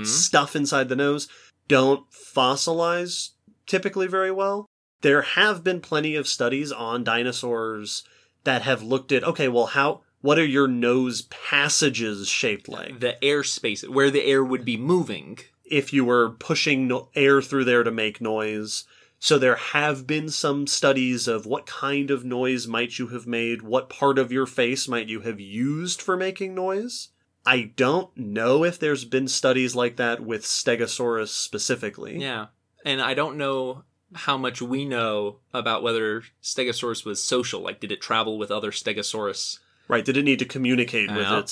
A: stuff inside the nose, don't fossilize typically very well. There have been plenty of studies on dinosaurs that have looked at, okay, well, what are your nose passages shaped like?
B: The airspace, where the air would be moving.
A: If you were pushing air through there to make noise. So there have been some studies of what kind of noise might you have made, what part of your face might you have used for making noise. I don't know if there's been studies like that with Stegosaurus specifically.
B: Yeah, and I don't know how much we know about whether Stegosaurus was social. Like, did it travel with other Stegosaurus?
A: Right, did it need to communicate with other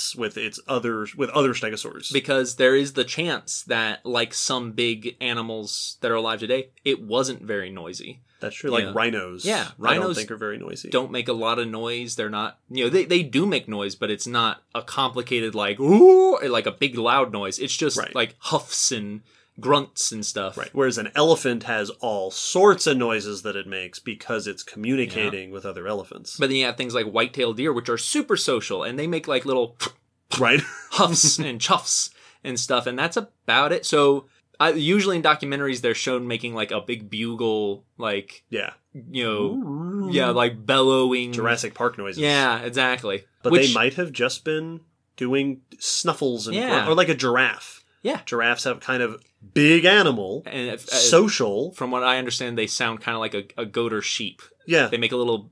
A: Stegosaurs? Because
B: there is the chance that, like some big animals that are alive today, it wasn't very noisy.
A: That's true, like rhinos.
B: Yeah,
A: rhinos I don't think are very noisy.
B: Don't make a lot of noise. They're not, they do make noise, but it's not a complicated, like, ooh, like a big loud noise. It's just like huffs and grunts and stuff.
A: Right. Whereas an elephant has all sorts of noises that it makes because it's communicating with other elephants.
B: But then you have things like white-tailed deer, which are super social, and they make like little huffs and chuffs and stuff, and that's about it. So usually in documentaries, they're shown making like a big bugle, like, Yeah, like bellowing.
A: Jurassic Park noises.
B: Yeah, exactly.
A: But they might have just been doing snuffles and or like a giraffe.
B: Yeah.
A: Giraffes have kind of big animal, and social.
B: From what I understand, they sound kind of like a goat or sheep.
A: Yeah.
B: They make a little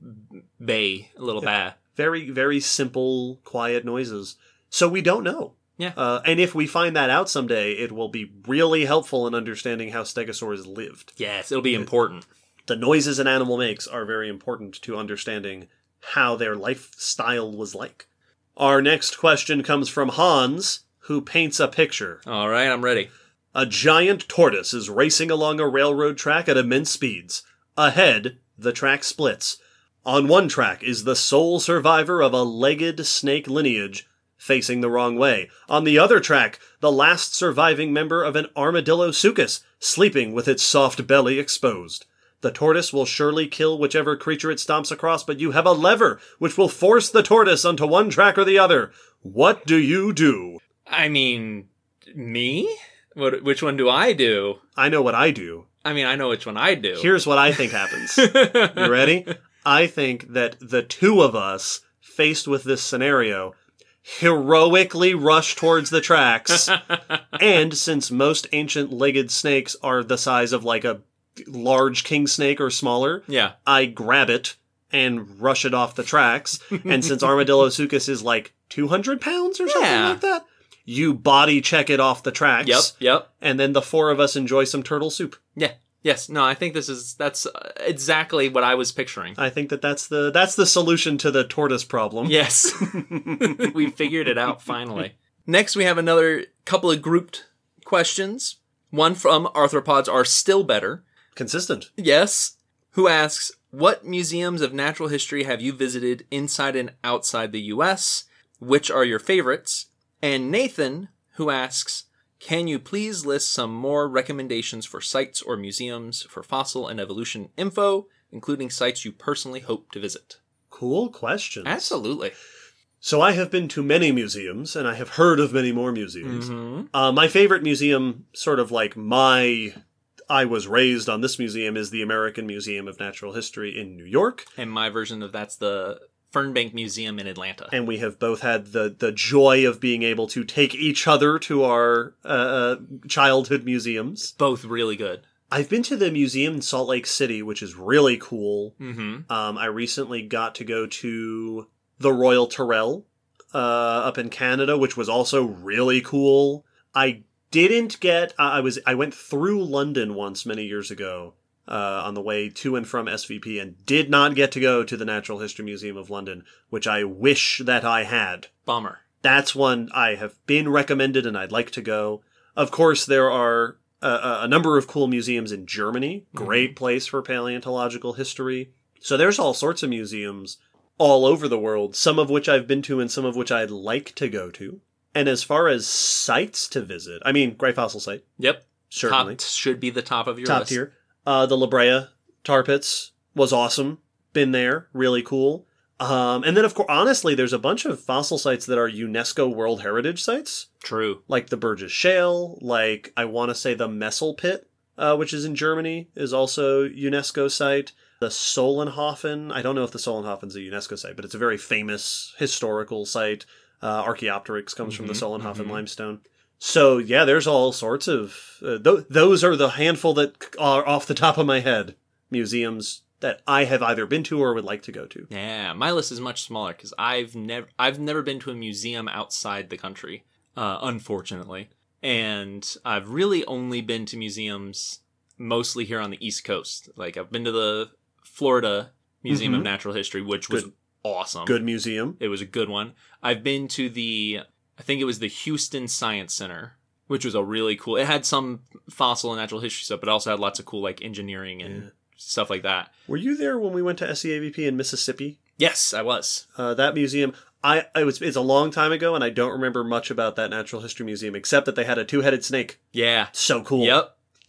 B: bay, a little ba.
A: Very, very simple, quiet noises. So we don't know.
B: Yeah.
A: And if we find that out someday, it will be really helpful in understanding how stegosaurs lived.
B: Yes, it'll be important.
A: The noises an animal makes are very important to understanding how their lifestyle was like. Our next question comes from Hans, who paints a picture.
B: All right, I'm ready.
A: A giant tortoise is racing along a railroad track at immense speeds. Ahead, the track splits. On one track is the sole survivor of a legged snake lineage, facing the wrong way. On the other track, the last surviving member of an armadillosuchus, sleeping with its soft belly exposed. The tortoise will surely kill whichever creature it stomps across, but you have a lever which will force the tortoise onto one track or the other. What do you do?
B: I mean, me? Which one do I do?
A: I know what I do.
B: I mean, I know which one I do.
A: Here's what I think happens. You ready? I think that the two of us, faced with this scenario, heroically rush towards the tracks. And since most ancient legged snakes are the size of like a large king snake or smaller, I grab it and rush it off the tracks. And since Armadillosuchus is like 200 pounds or something like that, you body check it off the tracks.
B: Yep.
A: And then the four of us enjoy some turtle soup.
B: Yeah. Yes. No, I think that's exactly what I was picturing.
A: I think that's the solution to the tortoise problem.
B: Yes. We figured it out finally. Next, we have another couple of grouped questions. One from Arthropods Are Still Better.
A: Consistent.
B: Yes. Who asks, what museums of natural history have you visited inside and outside the U.S.? Which are your favorites? And Nathan, who asks, can you please list some more recommendations for sites or museums for fossil and evolution info, including sites you personally hope to visit?
A: Cool questions.
B: Absolutely.
A: So I have been to many museums, and I have heard of many more museums. Mm-hmm. My favorite museum, sort of like I was raised on this museum, is the American Museum of Natural History in New York.
B: And my version of that's the Fernbank Museum in Atlanta.
A: And we have both had the joy of being able to take each other to our childhood museums.
B: Both really good.
A: I've been to the museum in Salt Lake City, which is really cool.
B: Mm-hmm.
A: I recently got to go to the Royal Tyrrell up in Canada, which was also really cool. I didn't get... I went through London once many years ago on the way to and from SVP and did not get to go to the Natural History Museum of London, which I wish that I had.
B: Bummer.
A: That's one I have been recommended and I'd like to go. Of course, there are a number of cool museums in Germany. Great place for paleontological history. So there's all sorts of museums all over the world, some of which I've been to and some of which I'd like to go to. And as far as sites to visit, I mean, Great Fossil Site.
B: Yep.
A: Certainly.
B: Should be the top of your
A: top
B: list.
A: Tier. The La Brea tar pits was awesome. Been there. Really cool. And then, of course, honestly, there's a bunch of fossil sites that are UNESCO World Heritage Sites.
B: True. Like
A: the Burgess Shale, like, I want to say the Messel Pit, which is in Germany, is also UNESCO site. The Solenhofen, I don't know if the Solenhofen's a UNESCO site, but it's a very famous historical site. Archaeopteryx comes from the Solenhofen limestone. So, yeah, there's all sorts of... those are the handful that are off the top of my head. Museums that I have either been to or would like to go to.
B: Yeah, my list is much smaller because I've never been to a museum outside the country, unfortunately. And I've really only been to museums mostly here on the East Coast. Like, I've been to the Florida Museum of Natural History, which was awesome. Good
A: museum.
B: It was a good one. I've been to I think it was the Houston Science Center, which was a really cool... It had some fossil and natural history stuff, but also had lots of cool, like, engineering and stuff like that.
A: Were you there when we went to SEAVP in Mississippi?
B: Yes, I was.
A: That museum... It's a long time ago, and I don't remember much about that natural history museum, except that they had a two-headed snake.
B: Yeah.
A: So cool.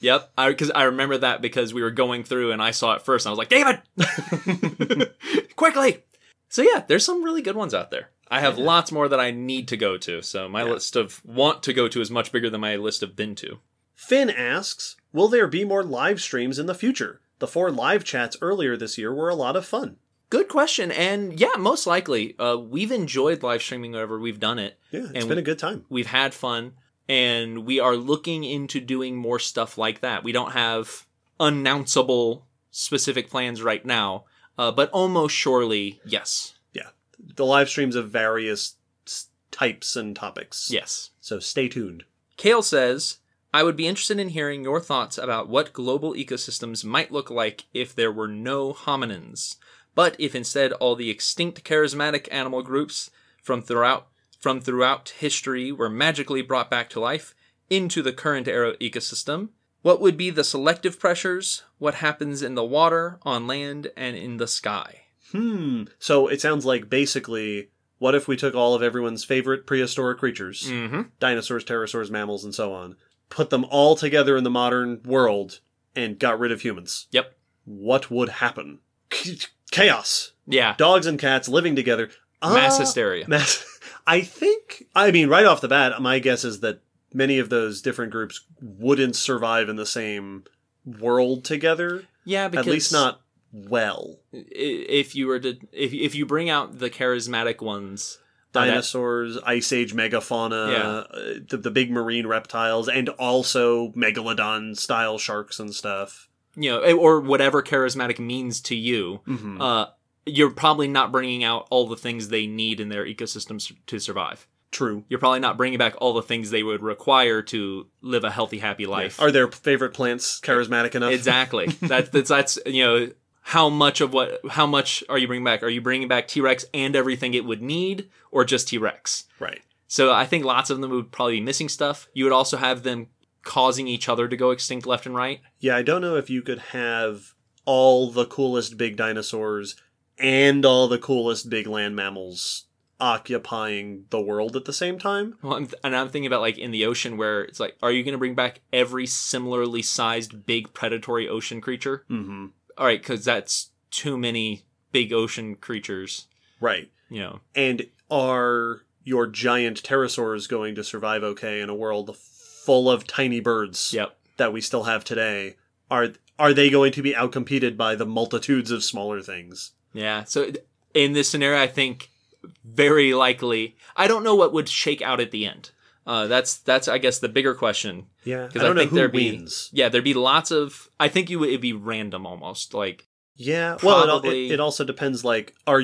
B: Yep. Because I remember that because we were going through, and I saw it first, and I was like, David! Quickly! So yeah, there's some really good ones out there. I have lots more that I need to go to, so my list of want to go to is much bigger than my list of been to.
A: Finn asks, will there be more live streams in the future? the 4 live chats earlier this year were a lot of fun.
B: Good question. And yeah, most likely. We've enjoyed live streaming whenever we've done it.
A: Yeah, it's been a good time.
B: We've had fun. And we are looking into doing more stuff like that. We don't have announceable specific plans right now. But almost surely, yes.
A: Yeah. The live streams of various types and topics.
B: Yes.
A: So stay tuned.
B: Kale says, I would be interested in hearing your thoughts about what global ecosystems might look like if there were no hominins, but if instead all the extinct charismatic animal groups from throughout history were magically brought back to life into the current era ecosystem. What would be the selective pressures? What happens in the water, on land, and in the sky?
A: So it sounds like basically, what if we took all of everyone's favorite prehistoric creatures, dinosaurs, pterosaurs, mammals, and so on, put them all together in the modern world, and got rid of humans?
B: Yep.
A: What would happen? Chaos.
B: Yeah.
A: Dogs and cats living together.
B: Mass hysteria.
A: I mean, right off the bat, my guess is that many of those different groups wouldn't survive in the same world together.
B: Yeah, because
A: at least not well.
B: If you bring out the charismatic ones,
A: dinosaurs, Ice Age megafauna, the big marine reptiles, and also megalodon style sharks and stuff.
B: You know, or whatever charismatic means to you. You're probably not bringing out all the things they need in their ecosystems to survive.
A: True.
B: You're probably not bringing back all the things they would require to live a healthy, happy life.
A: Yeah. Are their favorite plants charismatic enough?
B: Exactly. That's you know, how much are you bringing back? Are you bringing back T-Rex and everything it would need, or just T-Rex?
A: Right.
B: So I think lots of them would probably be missing stuff. You would also have them causing each other to go extinct left and right.
A: Yeah, I don't know if you could have all the coolest big dinosaurs and all the coolest big land mammals occupying the world at the same time.
B: Well, and I'm thinking about like in the ocean where it's like, are you going to bring back every similarly sized big predatory ocean creature?
A: Mm-hmm.
B: All right, because that's too many big ocean creatures.
A: Right.
B: You know.
A: And are your giant pterosaurs going to survive okay in a world full of tiny birds that we still have today? Are they going to be outcompeted by the multitudes of smaller things?
B: Yeah. So in this scenario, I think very likely, I don't know what would shake out at the end. That's I guess the bigger question.
A: Yeah, I don't know who wins.
B: There'd be lots of. I think it'd be random almost. Like
A: well, it also depends. Like, are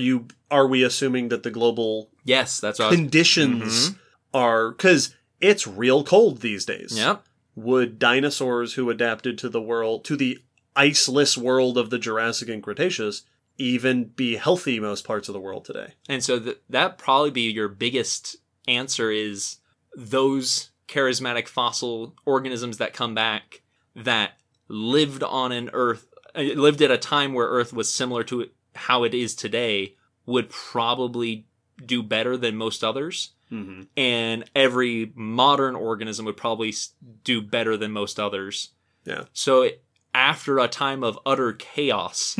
A: we assuming that the global
B: that's what
A: conditions are, because it's real cold these days.
B: Yep.
A: Would dinosaurs who adapted to the iceless world of the Jurassic and Cretaceous even be healthy most parts of the world today?
B: And so that probably be your biggest answer is those charismatic fossil organisms that come back that lived on an Earth, lived at a time where Earth was similar to how it is today, would probably do better than most others. Mm-hmm. And every modern organism would probably do better than most others.
A: Yeah.
B: So after a time of utter chaos,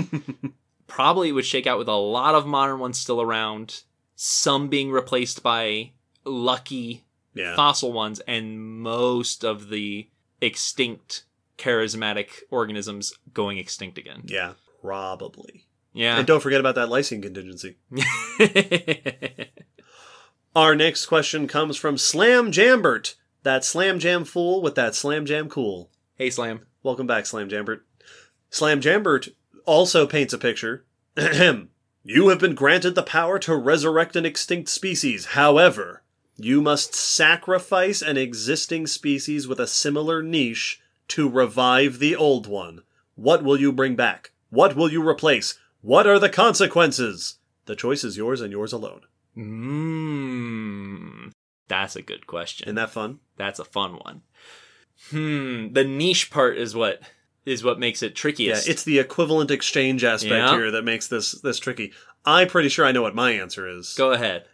B: probably it would shake out with a lot of modern ones still around, some being replaced by lucky fossil ones, and most of the extinct charismatic organisms going extinct again.
A: Yeah, probably.
B: Yeah.
A: And don't forget about that lysine contingency. Our next question comes from Slam Jambert, that Slam Jam fool with that Slam Jam cool.
B: Hey, Slam.
A: Welcome back, Slam Jambert. Slam Jambert also paints a picture. You have been granted the power to resurrect an extinct species. However, you must sacrifice an existing species with a similar niche to revive the old one. What will you bring back? What will you replace? What are the consequences? The choice is yours and yours alone.
B: That's a good question.
A: Isn't that fun?
B: That's a fun one. The niche part is what makes it trickiest.
A: Yeah, it's the equivalent exchange aspect here that makes this tricky. I'm pretty sure I know what my answer is.
B: Go ahead.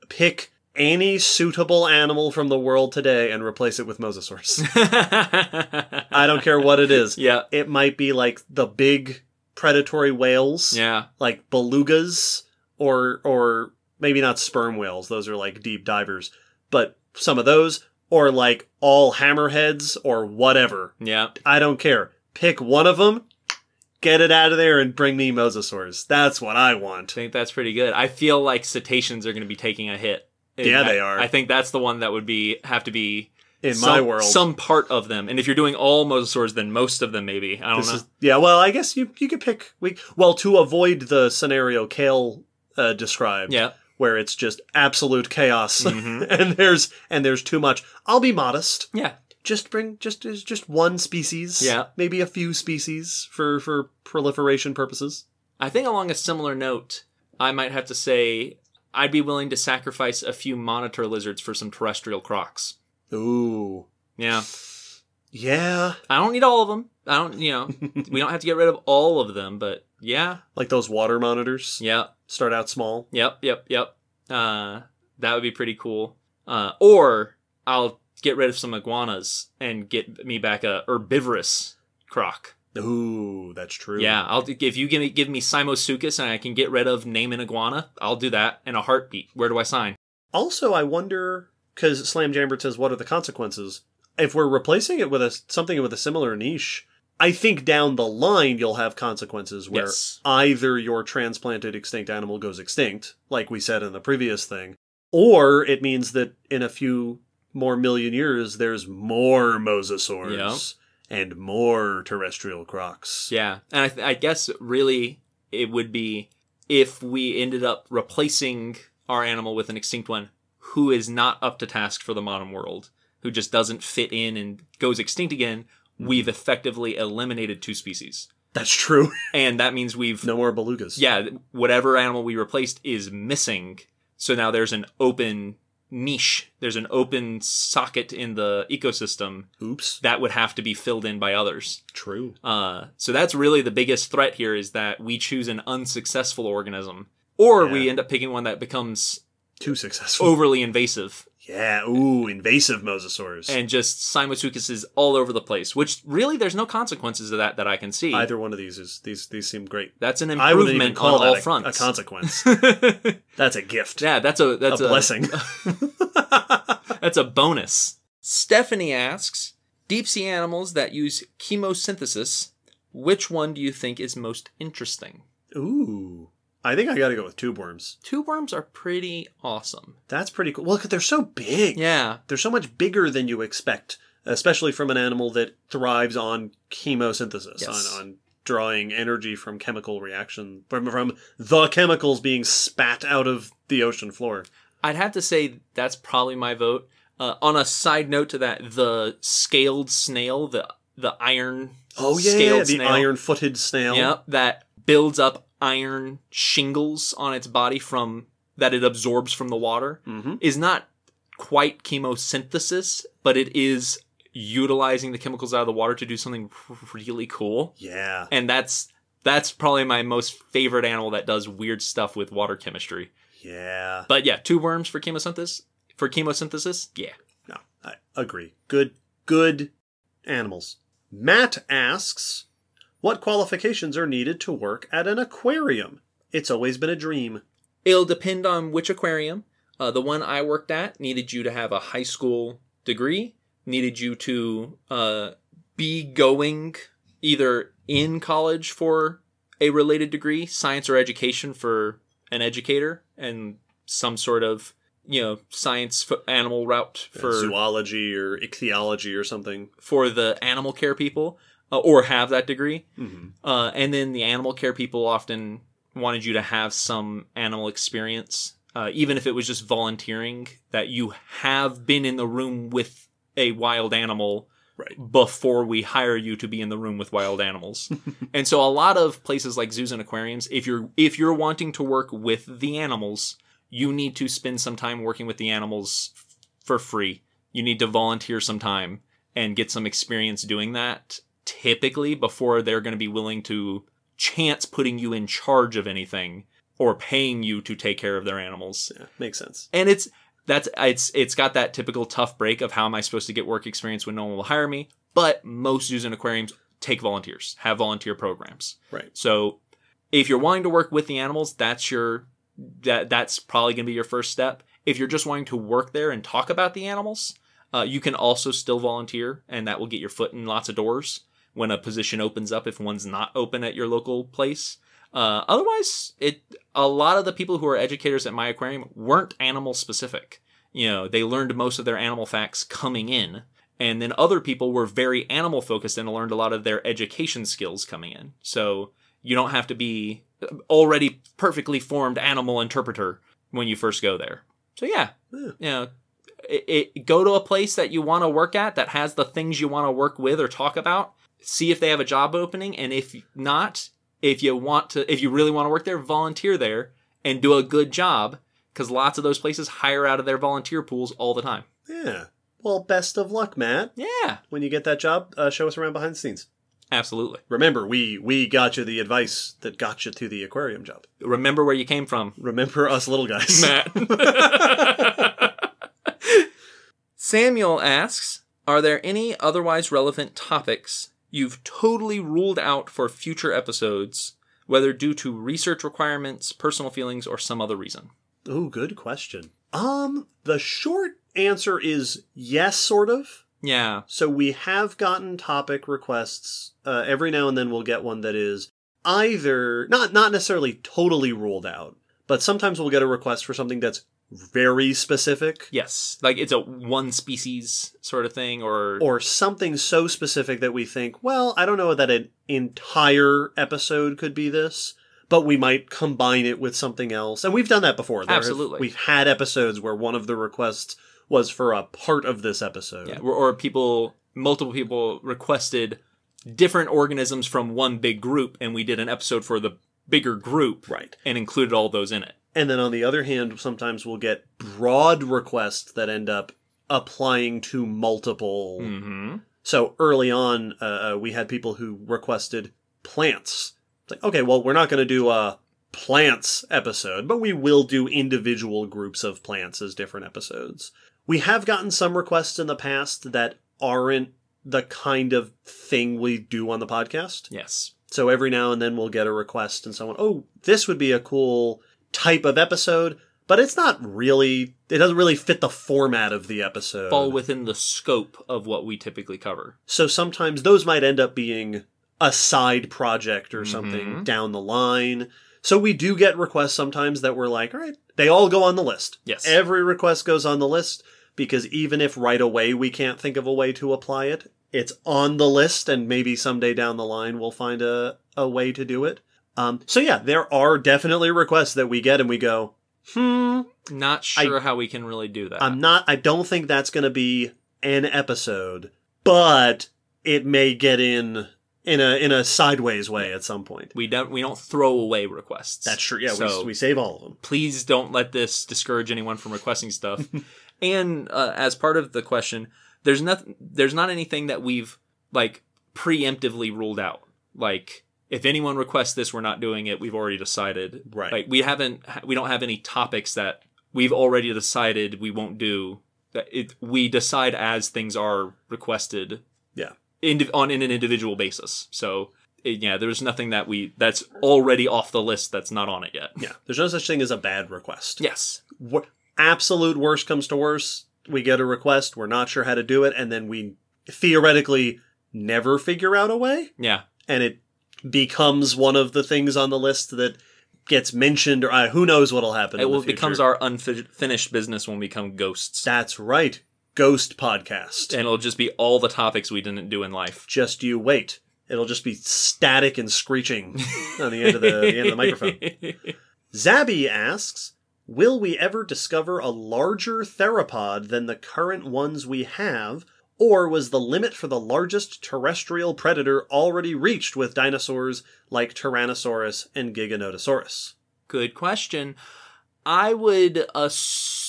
A: Pick any suitable animal from the world today and replace it with mosasaurs. I don't care what it is.
B: Yeah.
A: It might be like the big predatory whales.
B: Yeah.
A: Like belugas or maybe not sperm whales. Those are like deep divers. But some of those, or like all hammerheads or whatever.
B: Yeah.
A: I don't care. Pick one of them, Get it out of there and bring me mosasaurs. That's what I
B: I
A: want.
B: think that's pretty good. I feel like cetaceans are going to be taking a hit.
A: Yeah, they are.
B: I think that's the one that would have to be
A: in my world.
B: Some part of them. And if you're doing all mosasaurs, then most of them maybe. I don't know.
A: Yeah, well, I guess you could pick... to avoid the scenario Kale described, where it's just absolute chaos, and there's too much. I'll be modest.
B: Yeah.
A: Just bring just one species.
B: Yeah.
A: Maybe a few species for proliferation purposes.
B: I think along a similar note, I might have to say I'd be willing to sacrifice a few monitor lizards for some terrestrial crocs.
A: Ooh.
B: Yeah.
A: Yeah.
B: I don't need all of them. We don't have to get rid of all of them, but yeah.
A: Like those water monitors.
B: Yeah.
A: Start out small.
B: Yep. That would be pretty cool. Or I'll get rid of some iguanas and get me back a herbivorous croc.
A: Ooh, that's true.
B: Yeah, if you give me Simosuchus and I can get rid of name an iguana, I'll do that in a heartbeat. Where do I sign?
A: Also, I wonder, because Slam Jambert says, what are the consequences? If we're replacing it with something with a similar niche, I think down the line you'll have consequences where either your transplanted extinct animal goes extinct, like we said in the previous thing, or it means that in a few more million years there's more mosasaurs and more terrestrial crocs.
B: Yeah, and I guess really it would be if we ended up replacing our animal with an extinct one who is not up to task for the modern world, who just doesn't fit in and goes extinct again. We've effectively eliminated 2 species.
A: That's true.
B: And that means we've...
A: No more belugas.
B: Yeah, whatever animal we replaced is missing. So now there's an open niche. There's an open socket in the ecosystem.
A: Oops. That
B: would have to be filled in by others.
A: True.
B: So that's really the biggest threat here, is that we choose an unsuccessful organism. Or we end up picking one that becomes...
A: too successful.
B: Overly invasive.
A: Yeah, ooh, invasive mosasaurs.
B: And just Simosuchus is all over the place, which really there's no consequences of that I can see.
A: Either one of these these seem great.
B: That's an improvement on all fronts.
A: A consequence. That's a gift.
B: Yeah, that's a
A: blessing.
B: That's a bonus. Stephanie asks, deep sea animals that use chemosynthesis, which one do you think is most interesting?
A: Ooh. I think I gotta go with tube worms.
B: Tube worms are pretty awesome.
A: That's pretty cool. Well, 'cause they're so big.
B: Yeah.
A: They're so much bigger than you expect, especially from an animal that thrives on chemosynthesis, on drawing energy from chemical reaction, from the chemicals being spat out of the ocean floor.
B: I'd have to say that's probably my vote. On a side note to that, the scaled snail, the iron scaled snail.
A: Iron-footed snail.
B: Yep, that builds up iron shingles on its body that it absorbs from the water, is not quite chemosynthesis, but it is utilizing the chemicals out of the water to do something really cool.
A: Yeah.
B: And that's probably my most favorite animal that does weird stuff with water chemistry.
A: Yeah.
B: But yeah, tube worms for chemosynthesis, yeah.
A: No, I agree. Good animals. Matt asks, what qualifications are needed to work at an aquarium? It's always been a dream.
B: It'll depend on which aquarium. The one I worked at needed you to have a high school degree, needed you to be going either in college for a related degree, science or education for an educator, and some sort of, science animal route for
A: zoology or ichthyology or something
B: for the animal care people. Or have that degree. And then the animal care people often wanted you to have some animal experience, even if it was just volunteering, that you have been in the room with a wild animal before we hire you to be in the room with wild animals. And so a lot of places like zoos and aquariums, if you're wanting to work with the animals, you need to spend some time working with the animals for free. You need to volunteer some time and get some experience doing that, typically before they're going to be willing to chance putting you in charge of anything or paying you to take care of their animals.
A: Yeah, makes sense.
B: And it's got that typical tough break of how am I supposed to get work experience when no one will hire me? But most zoos and aquariums take volunteers, have volunteer programs.
A: Right.
B: So if you're wanting to work with the animals, that's probably going to be your first step. If you're just wanting to work there and talk about the animals, you can also still volunteer, and that will get your foot in lots of doors. when a position opens up if one's not open at your local place. Otherwise, a lot of the people who are educators at my aquarium weren't animal specific. You know, they learned most of their animal facts coming in. And then other people were very animal focused and learned a lot of their education skills coming in. So you don't have to be already perfectly formed animal interpreter when you first go there. So yeah. You know, go to a place that you want to work at that has the things you want to work with or talk about. See if they have a job opening. And if not, if you really want to work there, volunteer there and do a good job. Because lots of those places hire out of their volunteer pools all the time.
A: Yeah. Well, best of luck, Matt.
B: Yeah.
A: When you get that job, show us around behind the scenes.
B: Absolutely.
A: Remember, we got you the advice that got you to the aquarium job.
B: Remember where you came from.
A: Remember us little guys.
B: Matt. Samuel asks, are there any otherwise relevant topics you've totally ruled out for future episodes, whether due to research requirements, personal feelings, or some other reason?
A: Ooh, good question. The short answer is yes, sort of.
B: Yeah.
A: So we have gotten topic requests. Every now and then we'll get one that is either not necessarily totally ruled out, but sometimes we'll get a request for something that's very specific.
B: Yes. Like it's a one species sort of thing or
A: something so specific that we think, well, I don't know that an entire episode could be this, but we might combine it with something else. And we've done that before.
B: Absolutely.
A: We've had episodes where one of the requests was for a part of this episode.
B: Yeah, or multiple people requested different organisms from one big group, and we did an episode for the bigger group.
A: Right.
B: And included all those in it.
A: And then on the other hand, sometimes we'll get broad requests that end up applying to multiple.
B: Mm-hmm.
A: So early on, we had people who requested plants. It's like, okay, well, we're not going to do a plants episode, but we will do individual groups of plants as different episodes. We have gotten some requests in the past that aren't the kind of thing we do on the podcast.
B: Yes.
A: So every now and then we'll get a request and someone, oh, this would be a cool type of episode, but it doesn't really fit the format of the episode.
B: Fall within the scope of what we typically cover.
A: So sometimes those might end up being a side project or something down the line. So we do get requests sometimes that we're like, all right, they all go on the list.
B: Yes.
A: Every request goes on the list because even if right away we can't think of a way to apply it, it's on the list and maybe someday down the line we'll find a way to do it. So yeah, there are definitely requests that we get and we go,
B: Not sure how we can really do that.
A: I don't think that's going to be an episode, but it may get in a sideways way at some point.
B: We don't throw away requests.
A: That's true. Yeah,
B: so
A: we save all of them.
B: Please don't let this discourage anyone from requesting stuff. And as part of the question, there's not anything that we've like preemptively ruled out. Like if anyone requests this, we're not doing it. We've already decided.
A: Right.
B: Like we don't have any topics that we've already decided we won't do. We decide as things are requested.
A: Yeah.
B: On an individual basis. So there's nothing that's already off the list that's not on it yet.
A: Yeah, there's no such thing as a bad request.
B: Yes.
A: Absolute worst comes to worst, we get a request, we're not sure how to do it, and then we theoretically never figure out a way.
B: Yeah.
A: And it becomes one of the things on the list that gets mentioned, or who knows what'll happen in the future.
B: Becomes our unfinished business when we become ghosts.
A: That's right. Ghost podcast.
B: And it'll just be all the topics we didn't do in life.
A: Just you wait. It'll just be static and screeching on the end of the microphone. Zabby asks, will we ever discover a larger theropod than the current ones we have, or was the limit for the largest terrestrial predator already reached with dinosaurs like Tyrannosaurus and Giganotosaurus?
B: Good question. I would,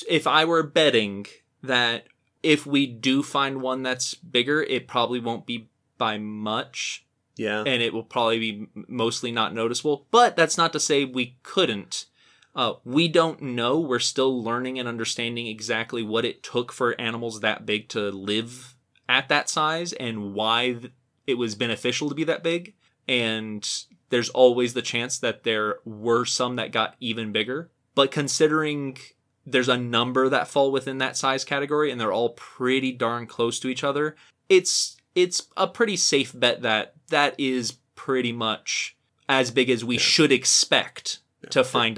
B: if I were betting that if we do find one that's bigger, it probably won't be by much.
A: Yeah.
B: And it will probably be mostly not noticeable. But that's not to say we couldn't. We don't know. We're still learning and understanding exactly what it took for animals that big to live at that size and why it was beneficial to be that big. And there's always the chance that there were some that got even bigger. But considering there's a number that fall within that size category and they're all pretty darn close to each other, it's a pretty safe bet that that is pretty much as big as we should expect to find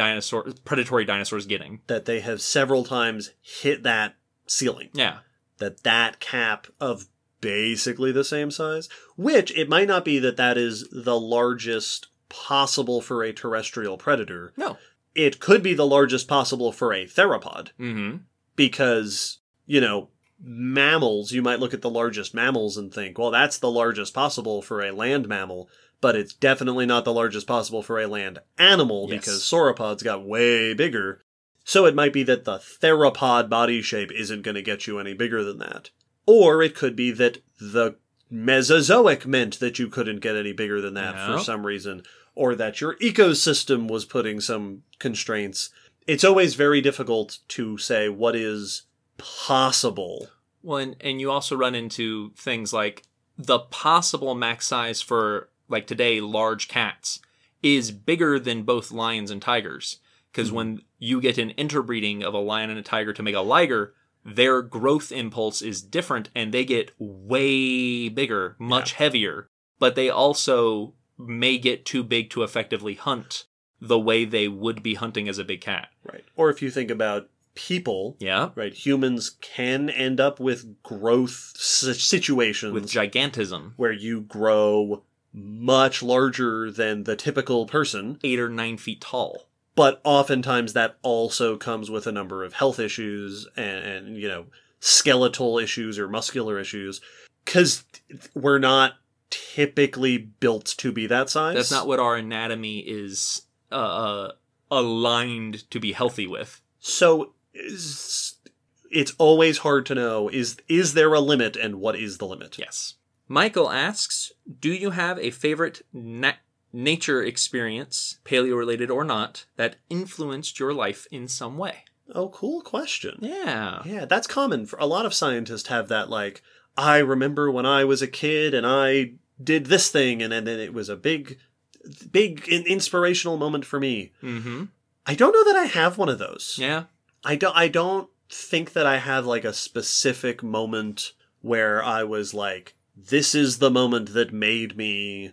B: predatory dinosaurs getting.
A: That they have several times hit that ceiling.
B: Yeah.
A: That cap of basically the same size, which it might not be that is the largest possible for a terrestrial predator.
B: No.
A: It could be the largest possible for a theropod.
B: Mm-hmm.
A: Because, mammals, you might look at the largest mammals and think, well, that's the largest possible for a land mammal, but it's definitely not the largest possible for a land animal because sauropods got way bigger. So it might be that the theropod body shape isn't going to get you any bigger than that. Or it could be that the Mesozoic meant that you couldn't get any bigger than that for some reason, or that your ecosystem was putting some constraints. It's always very difficult to say what is possible.
B: Well, and you also run into things like the possible max size for, like today, large cats is bigger than both lions and tigers. Because when you get an interbreeding of a lion and a tiger to make a liger, their growth impulse is different and they get way bigger, much heavier. But they also may get too big to effectively hunt the way they would be hunting as a big cat.
A: Right. Or if you think about people, right, humans can end up with growth situations.
B: With gigantism.
A: Where you grow much larger than the typical person.
B: 8 or 9 feet tall.
A: But oftentimes that also comes with a number of health issues and skeletal issues or muscular issues. Because we're not typically built to be that size.
B: That's not what our anatomy is aligned to be healthy with.
A: So it's always hard to know, is there a limit and what is the limit?
B: Yes. Michael asks, do you have a favorite nature experience, paleo-related or not, that influenced your life in some way?
A: Oh, cool question.
B: Yeah.
A: Yeah, that's common. For a lot of scientists have that, like, I remember when I was a kid and I did this thing and then it was a big inspirational moment for me.
B: Mm-hmm.
A: I don't know that I have one of those.
B: Yeah.
A: I don't think that I have like a specific moment where I was like, this is the moment that made me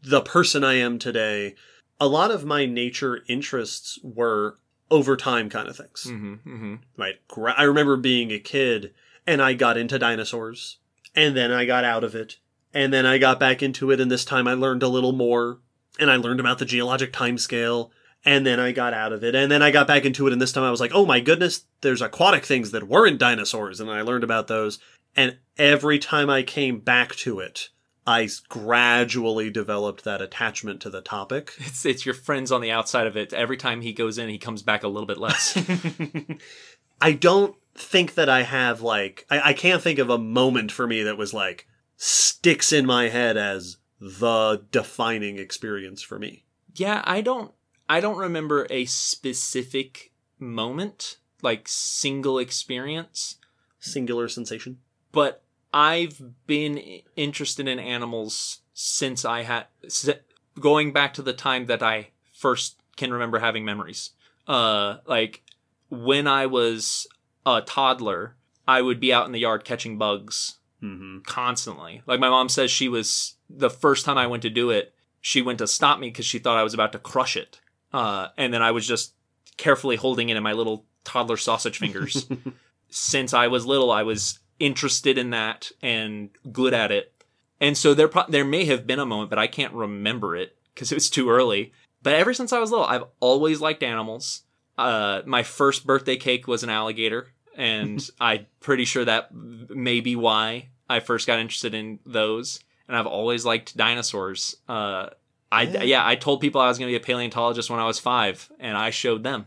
A: the person I am today. A lot of my nature interests were over time kind of things.
B: Mm-hmm, mm-hmm.
A: Right. I remember being a kid and I got into dinosaurs and then I got out of it and then I got back into it and this time I learned a little more and I learned about the geologic timescale and then I got out of it and then I got back into it and this time I was like, oh my goodness, there's aquatic things that weren't dinosaurs and I learned about those. And every time I came back to it, I gradually developed that attachment to the topic.
B: It's your friends on the outside of it. Every time he goes in, he comes back a little bit less.
A: I don't think that I have, like... I can't think of a moment for me that was, like, sticks in my head as the defining experience for me.
B: Yeah, I don't remember a specific moment, like single experience.
A: Singular sensation.
B: But I've been interested in animals since going back to the time that I first can remember having memories. Like when I was a toddler, I would be out in the yard catching bugs constantly. Like my mom says the first time I went to do it, she went to stop me because she thought I was about to crush it. And then I was just carefully holding it in my little toddler sausage fingers. Since I was little, I was interested in that and good at it. And so there may have been a moment, but I can't remember it because it was too early. But ever since I was little, I've always liked animals. My first birthday cake was an alligator, and I'm pretty sure that may be why I first got interested in those. And I've always liked dinosaurs. I told people I was going to be a paleontologist when I was 5, and I showed them.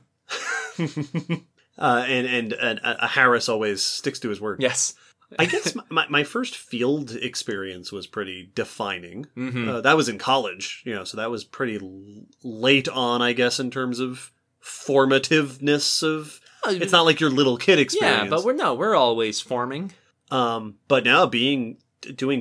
A: And Harris always sticks to his word.
B: Yes.
A: I guess my first field experience was pretty defining.
B: Mm-hmm.
A: That was in college, so that was pretty late on, I guess, in terms of formativeness of... It's not like your little kid experience.
B: Yeah, but we're always forming.
A: But now doing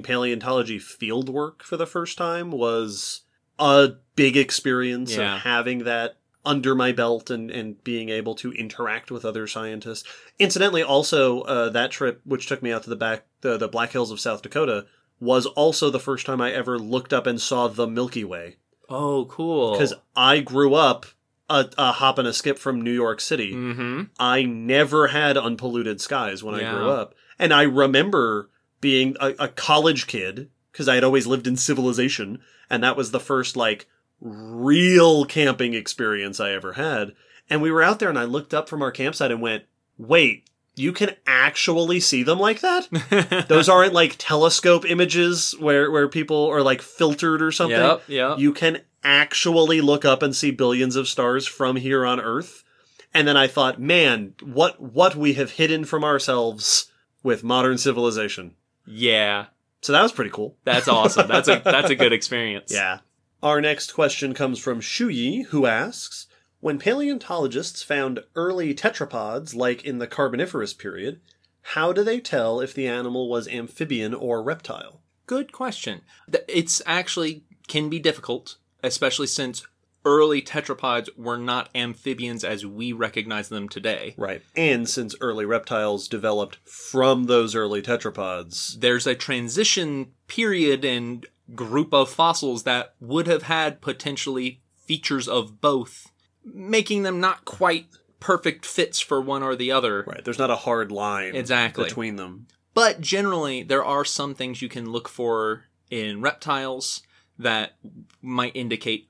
A: paleontology field work for the first time was a big experience of having that under my belt and being able to interact with other scientists. Incidentally, also, that trip, which took me out to the Black Hills of South Dakota, was also the first time I ever looked up and saw the Milky Way.
B: Oh, cool.
A: Because I grew up a hop and a skip from New York City.
B: Mm-hmm.
A: I never had unpolluted skies when I grew up. And I remember being a college kid, because I had always lived in civilization, and that was the first, like, real camping experience I ever had. And we were out there, and I looked up from our campsite and went, wait, you can actually see them like that? Those aren't, like, telescope images where people are, like, filtered or something.
B: Yep.
A: You can actually look up and see billions of stars from here on Earth. And then I thought, man, what we have hidden from ourselves with modern civilization.
B: Yeah.
A: So that was pretty cool.
B: That's awesome. That's a good experience.
A: Yeah. Our next question comes from Shuyi, who asks, when paleontologists found early tetrapods, like in the Carboniferous period, how do they tell if the animal was amphibian or reptile?
B: Good question. It's actually can be difficult, especially since early tetrapods were not amphibians as we recognize them today.
A: Right. And since early reptiles developed from those early tetrapods.
B: There's a transition period and group of fossils that would have had potentially features of both, making them not quite perfect fits for one or the other.
A: Right. There's not a hard line between them.
B: But generally, there are some things you can look for in reptiles that might indicate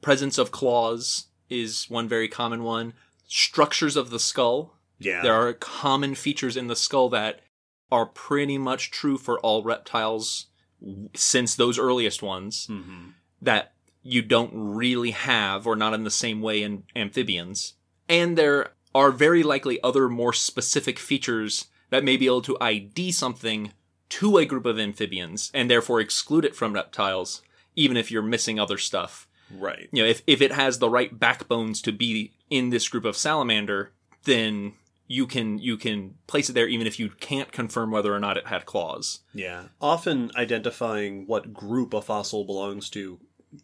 B: presence of claws is one very common one. Structures of the skull.
A: Yeah.
B: There are common features in the skull that are pretty much true for all reptiles since those earliest ones that you don't really have or not in the same way in amphibians. And there are very likely other more specific features that may be able to ID something to a group of amphibians and therefore exclude it from reptiles, even if you're missing other stuff.
A: Right.
B: You know, if it has the right backbones to be in this group of salamander, then you can place it there even if you can't confirm whether or not it had claws.
A: Yeah. Often identifying what group a fossil belongs to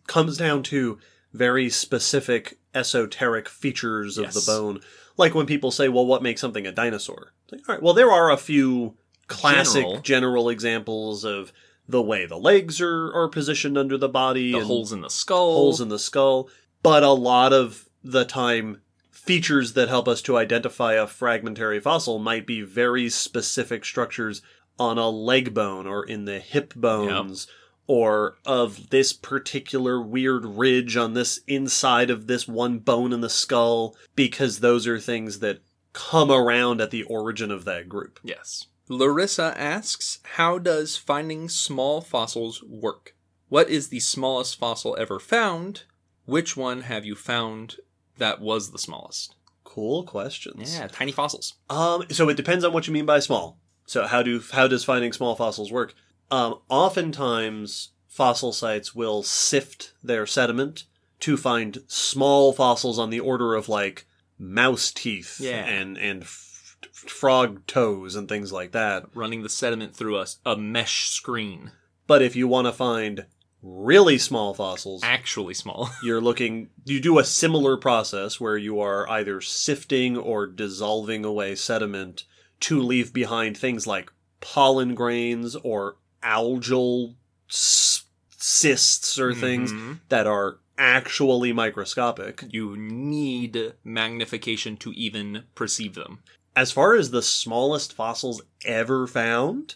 A: comes down to very specific esoteric features of the bone. Like when people say, well, what makes something a dinosaur? It's like, all right, well, there are a few classic general examples of the way the legs are positioned under the body.
B: The holes in the skull.
A: But a lot of the time, features that help us to identify a fragmentary fossil might be very specific structures on a leg bone or in the hip bones or of this particular weird ridge on this inside of this one bone in the skull, because those are things that come around at the origin of that group.
B: Yes. Larissa asks, how does finding small fossils work? What is the smallest fossil ever found? Which one have you found that was the smallest?
A: Cool questions.
B: Yeah, tiny fossils.
A: So it depends on what you mean by small. So how does finding small fossils work? Oftentimes, fossil sites will sift their sediment to find small fossils on the order of, like, mouse teeth and frog toes and things like that.
B: Running the sediment through a mesh screen.
A: But if you want to find really small fossils,
B: actually small,
A: you do a similar process where you are either sifting or dissolving away sediment to leave behind things like pollen grains or algal cysts or things that are actually microscopic.
B: You need magnification to even perceive them.
A: As far as the smallest fossils ever found,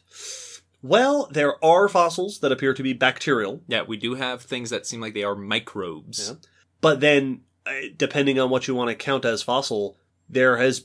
A: well, there are fossils that appear to be bacterial.
B: Yeah, we do have things that seem like they are microbes.
A: Yeah. But then, depending on what you want to count as fossil, there have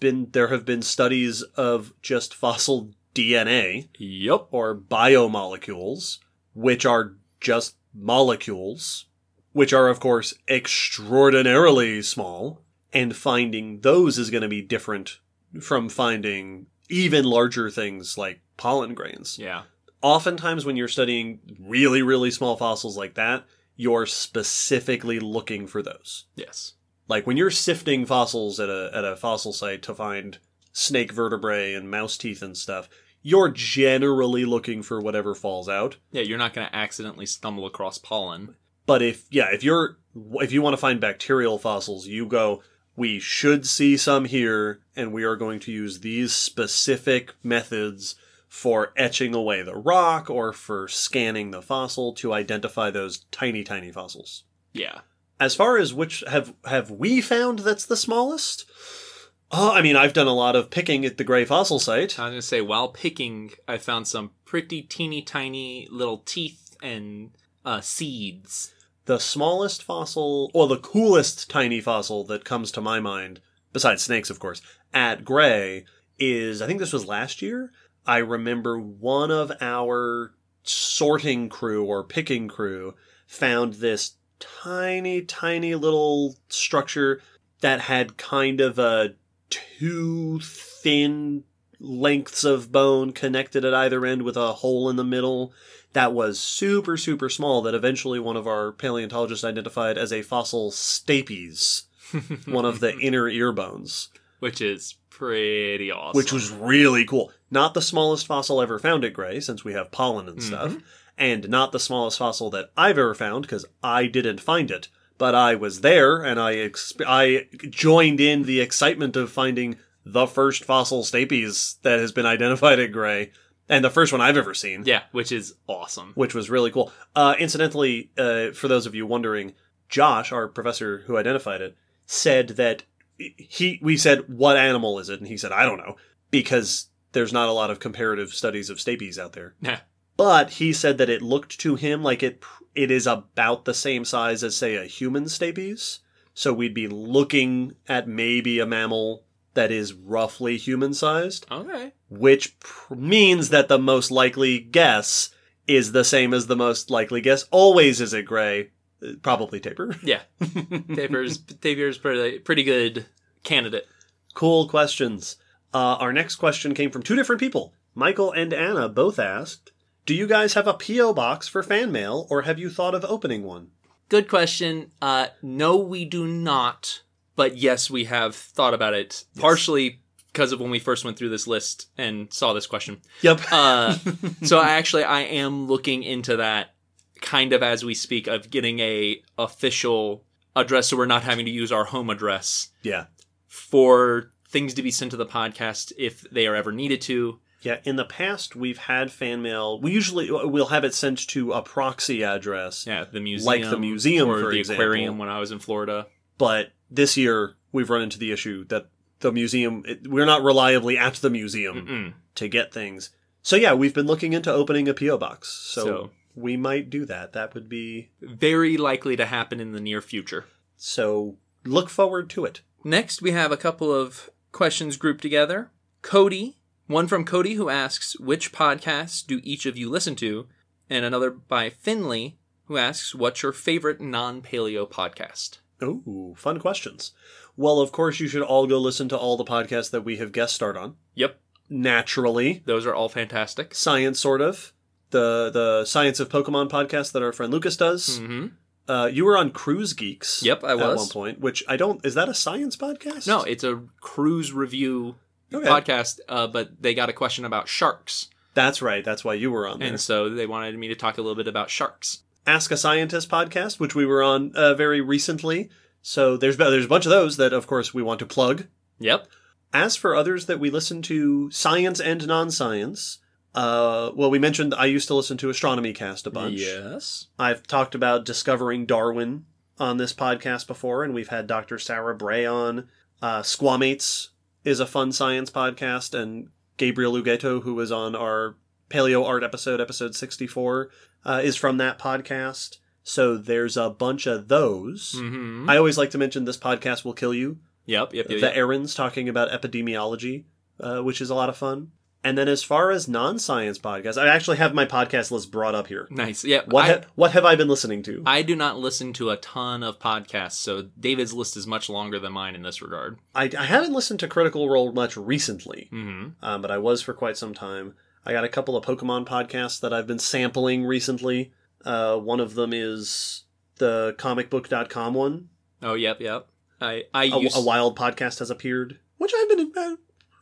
A: been studies of just fossil DNA.
B: Yep.
A: Or biomolecules, which are just molecules, which are, of course, extraordinarily small. And finding those is going to be different from finding even larger things like pollen grains.
B: Yeah.
A: Oftentimes when you're studying really, really small fossils like that, you're specifically looking for those.
B: Yes.
A: Like when you're sifting fossils at a fossil site to find snake vertebrae and mouse teeth and stuff, you're generally looking for whatever falls out.
B: Yeah, you're not going to accidentally stumble across pollen.
A: But if you want to find bacterial fossils, you go, we should see some here, and we are going to use these specific methods for etching away the rock or for scanning the fossil to identify those tiny, tiny fossils.
B: Yeah.
A: As far as which have we found that's the smallest? I mean, I've done a lot of picking at the Gray Fossil Site.
B: I was going to say, while picking, I found some pretty teeny tiny little teeth and seeds.
A: The smallest fossil, or the coolest tiny fossil that comes to my mind, besides snakes, of course, at Gray is, I think this was last year, I remember one of our sorting crew or picking crew found this tiny, tiny little structure that had kind of a two thin lengths of bone connected at either end with a hole in the middle that was super, super small that eventually one of our paleontologists identified as a fossil stapes, one of the inner ear bones.
B: Which is pretty awesome.
A: Which was really cool. Not the smallest fossil ever found at Gray, since we have pollen and stuff. And not the smallest fossil that I've ever found, because I didn't find it. But I was there, and I joined in the excitement of finding the first fossil stapes that has been identified at Gray. And the first one I've ever seen.
B: Yeah, which is awesome.
A: Which was really cool. Incidentally, for those of you wondering, Josh, our professor who identified it, said that we said, what animal is it? And he said, I don't know. Because there's not a lot of comparative studies of stapes out there.
B: Yeah.
A: But he said that it looked to him like it is about the same size as, say, a human stapes. So we'd be looking at maybe a mammal that is roughly human-sized.
B: Okay.
A: Which means that the most likely guess is the same as the most likely guess always is at Gray. Probably tapir.
B: Yeah. Tapir's pretty good candidate.
A: Cool questions. Our next question came from two different people. Michael and Anna both asked, do you guys have a P.O. box for fan mail, or have you thought of opening one?
B: Good question. No, we do not. But yes, we have thought about it. Yes. Partially because of when we first went through this list and saw this question.
A: Yep.
B: So I am looking into that kind of as we speak, of getting a official address so we're not having to use our home address.
A: Yeah.
B: For things to be sent to the podcast if they are ever needed to.
A: Yeah, in the past, we've had fan mail. We'll have it sent to a proxy address.
B: Yeah, the museum.
A: Like the museum,
B: or
A: for
B: the
A: example.
B: aquarium when I was in Florida.
A: But this year, we've run into the issue that the museum, we're not reliably at the museum to get things. So yeah, we've been looking into opening a P.O. box. So we might do that. That would be
B: very likely to happen in the near future.
A: So look forward to it.
B: Next, we have a couple of questions grouped together. Cody. One from Cody, who asks, which podcasts do each of you listen to? And another by Finley, who asks, what's your favorite non-paleo podcast?
A: Oh, fun questions. Well, of course, you should all go listen to all the podcasts that we have guest starred on.
B: Yep.
A: Naturally.
B: Those are all fantastic.
A: Science, sort of. The Science of Pokemon podcast that our friend Lucas does.
B: Mm-hmm.
A: You were on Cruise Geeks.
B: Yep, I was.
A: At one point, which is that a science podcast?
B: No, it's a cruise review podcast, but they got a question about sharks.
A: That's right. That's why you were on there.
B: And so they wanted me to talk a little bit about sharks.
A: Ask a Scientist podcast, which we were on very recently. So there's a bunch of those that, of course, we want to plug.
B: Yep.
A: As for others that we listen to, science and non-science, we mentioned I used to listen to Astronomy Cast a bunch.
B: Yes.
A: I've talked about Discovering Darwin on this podcast before, and we've had Dr. Sarah Bray on. Squamates is a fun science podcast, and Gabriel Ugueto, who was on our Paleo Art episode 64, is from that podcast. So there's a bunch of those.
B: Mm-hmm.
A: I always like to mention This Podcast Will Kill You.
B: Yep.
A: The Errands talking about epidemiology, which is a lot of fun. And then as far as non-science podcasts, I actually have my podcast list brought up here.
B: Nice. Yeah.
A: What have I been listening to?
B: I do not listen to a ton of podcasts, so David's list is much longer than mine in this regard.
A: I haven't listened to Critical Role much recently,
B: mm-hmm.
A: But I was for quite some time. I got a couple of Pokemon podcasts that I've been sampling recently. One of them is the comicbook.com one.
B: Oh, yep. A
A: wild podcast has appeared, which I've been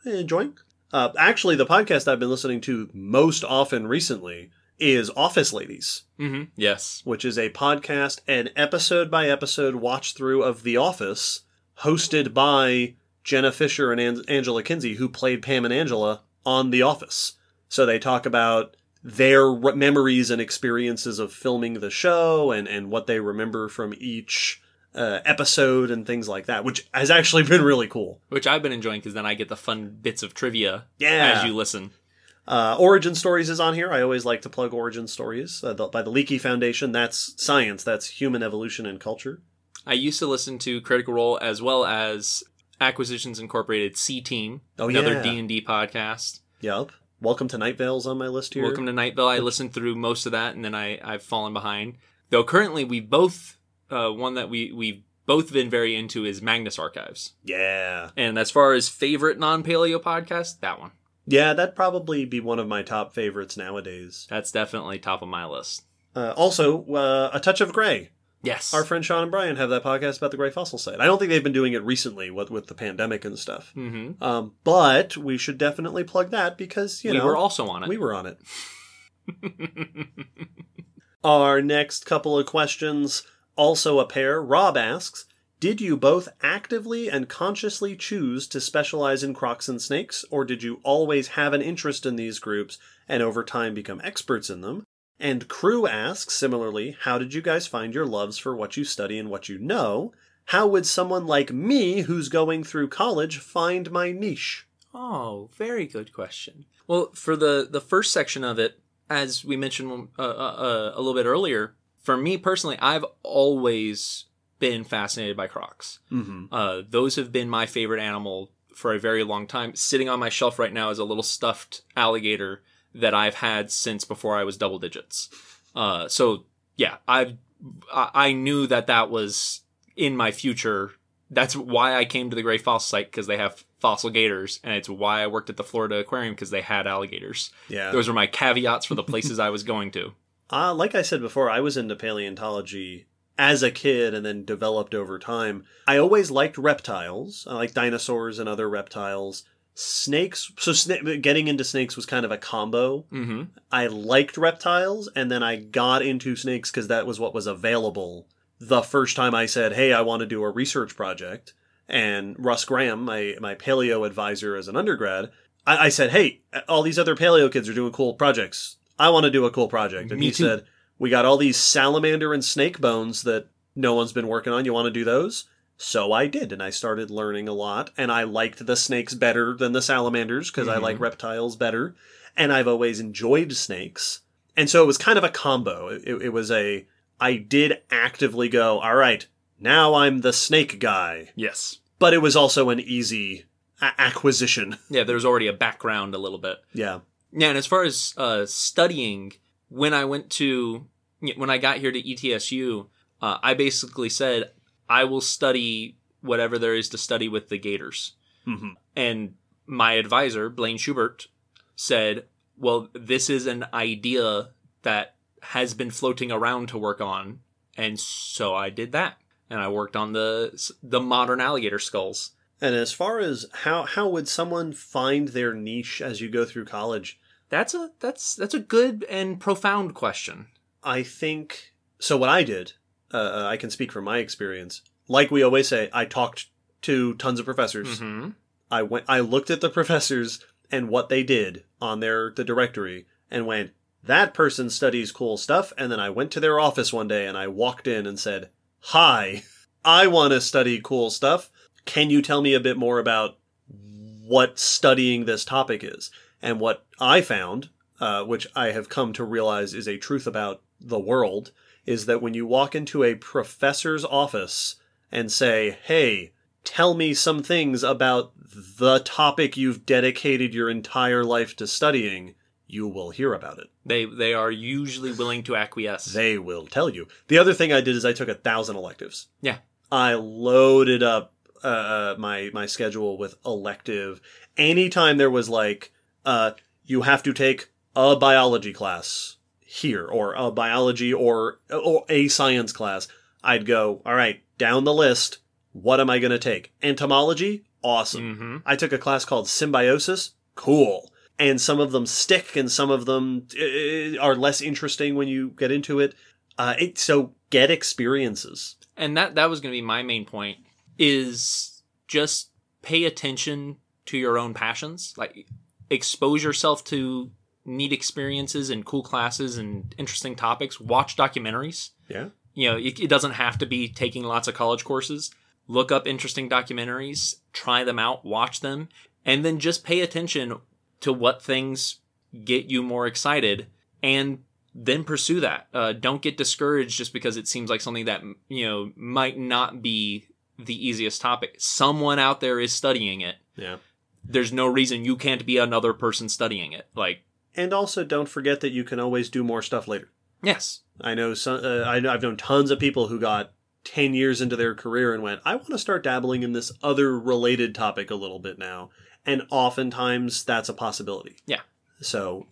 A: enjoying. Actually, the podcast I've been listening to most often recently is Office Ladies.
B: Mm-hmm. Yes.
A: Which is a podcast, an episode-by-episode watch-through of The Office, hosted by Jenna Fisher and Angela Kinsey, who played Pam and Angela on The Office. So they talk about their memories and experiences of filming the show and what they remember from each episode and things like that, which has actually been really cool.
B: Which I've been enjoying because then I get the fun bits of trivia
A: Yeah.
B: as you listen.
A: Origin Stories is on here. I always like to plug Origin Stories by the Leakey Foundation. That's science. That's human evolution and culture.
B: I used to listen to Critical Role as well as Acquisitions Incorporated C-Team, another D&D podcast.
A: Yep. Welcome to Night Vale's on my list here.
B: Welcome to Night Vale. I listened through most of that, and then I've fallen behind. Though currently we both, one that we've both been very into is Magnus Archives.
A: Yeah.
B: And as far as favorite non-paleo podcast, that one.
A: Yeah, that'd probably be one of my top favorites nowadays.
B: That's definitely top of my list.
A: Also, A Touch of Grey.
B: Yes.
A: Our friend Sean and Brian have that podcast about the Grey Fossil Site. I don't think they've been doing it recently with the pandemic and stuff.
B: Mm-hmm.
A: But we should definitely plug that because, you know...
B: We were also on it.
A: We were on it. Our next couple of questions, also a pair. Rob asks, did you both actively and consciously choose to specialize in crocs and snakes, or did you always have an interest in these groups and over time become experts in them? And Crew asks, similarly, how did you guys find your loves for what you study and what you know? How would someone like me, who's going through college, find my niche?
B: Oh, very good question. Well, for the first section of it, as we mentioned a little bit earlier, for me personally, I've always been fascinated by crocs.
A: Mm-hmm.
B: Those have been my favorite animal for a very long time. Sitting on my shelf right now is a little stuffed alligator that I've had since before I was double digits. So yeah, I knew that was in my future. That's why I came to the Grey Fossil Site, because they have fossil gators, and it's why I worked at the Florida Aquarium, because they had alligators.
A: Yeah.
B: Those were my caveats for the places I was going to.
A: Like I said before, I was into paleontology as a kid and then developed over time. I always liked reptiles. I like dinosaurs and other reptiles. Snakes, so getting into snakes was kind of a combo.
B: Mm-hmm.
A: I liked reptiles, and then I got into snakes because that was what was available. The first time I said, hey, I want to do a research project, and Russ Graham, my paleo advisor as an undergrad, I said, hey, all these other paleo kids are doing cool projects. I want to do a cool project. And
B: Me
A: he
B: too.
A: said, we got all these salamander and snake bones that no one's been working on. You want to do those? So I did, and I started learning a lot, and I liked the snakes better than the salamanders, because I like reptiles better, and I've always enjoyed snakes. And so it was kind of a combo. It was I did actively go, all right, now I'm the snake guy.
B: Yes.
A: But it was also an easy acquisition.
B: Yeah, there's already a background a little bit.
A: Yeah.
B: Yeah, and as far as studying, when I got here to ETSU, I basically said, I will study whatever there is to study with the gators.
A: Mm-hmm.
B: And my advisor, Blaine Schubert, said, well, this is an idea that has been floating around to work on. And so I did that. And I worked on the modern alligator skulls.
A: And as far as how would someone find their niche as you go through college?
B: That's a good and profound question.
A: I think, so what I did, I can speak from my experience. Like we always say, I talked to tons of professors.
B: Mm-hmm.
A: I looked at the professors and what they did on the directory and went, that person studies cool stuff. And then I went to their office one day and I walked in and said, hi, I want to study cool stuff. Can you tell me a bit more about what studying this topic is? And what I found, which I have come to realize is a truth about the world, is that when you walk into a professor's office and say, hey, tell me some things about the topic you've dedicated your entire life to studying, you will hear about it.
B: They are usually willing to acquiesce.
A: They will tell you. The other thing I did is I took 1,000 electives.
B: Yeah.
A: I loaded up my schedule with elective. Anytime there was like, you have to take a biology class here, or a biology or a science class, I'd go, all right, down the list, what am I going to take? Entomology? Awesome.
B: Mm-hmm.
A: I took a class called symbiosis? Cool. And some of them stick, and some of them are less interesting when you get into it. So get experiences.
B: And that was going to be my main point, is just pay attention to your own passions. Like, expose yourself to neat experiences and cool classes and interesting topics, watch documentaries.
A: Yeah.
B: You know, it doesn't have to be taking lots of college courses. Look up interesting documentaries, try them out, watch them, and then just pay attention to what things get you more excited, and then pursue that. Don't get discouraged just because it seems like something that, you know, might not be the easiest topic. Someone out there is studying it.
A: Yeah.
B: There's no reason you can't be another person studying it. Like,
A: and also don't forget that you can always do more stuff later.
B: yes.
A: I know I've known tons of people who got 10 years into their career and went, I want to start dabbling in this other related topic a little bit now. And oftentimes that's a possibility.
B: Yeah.
A: So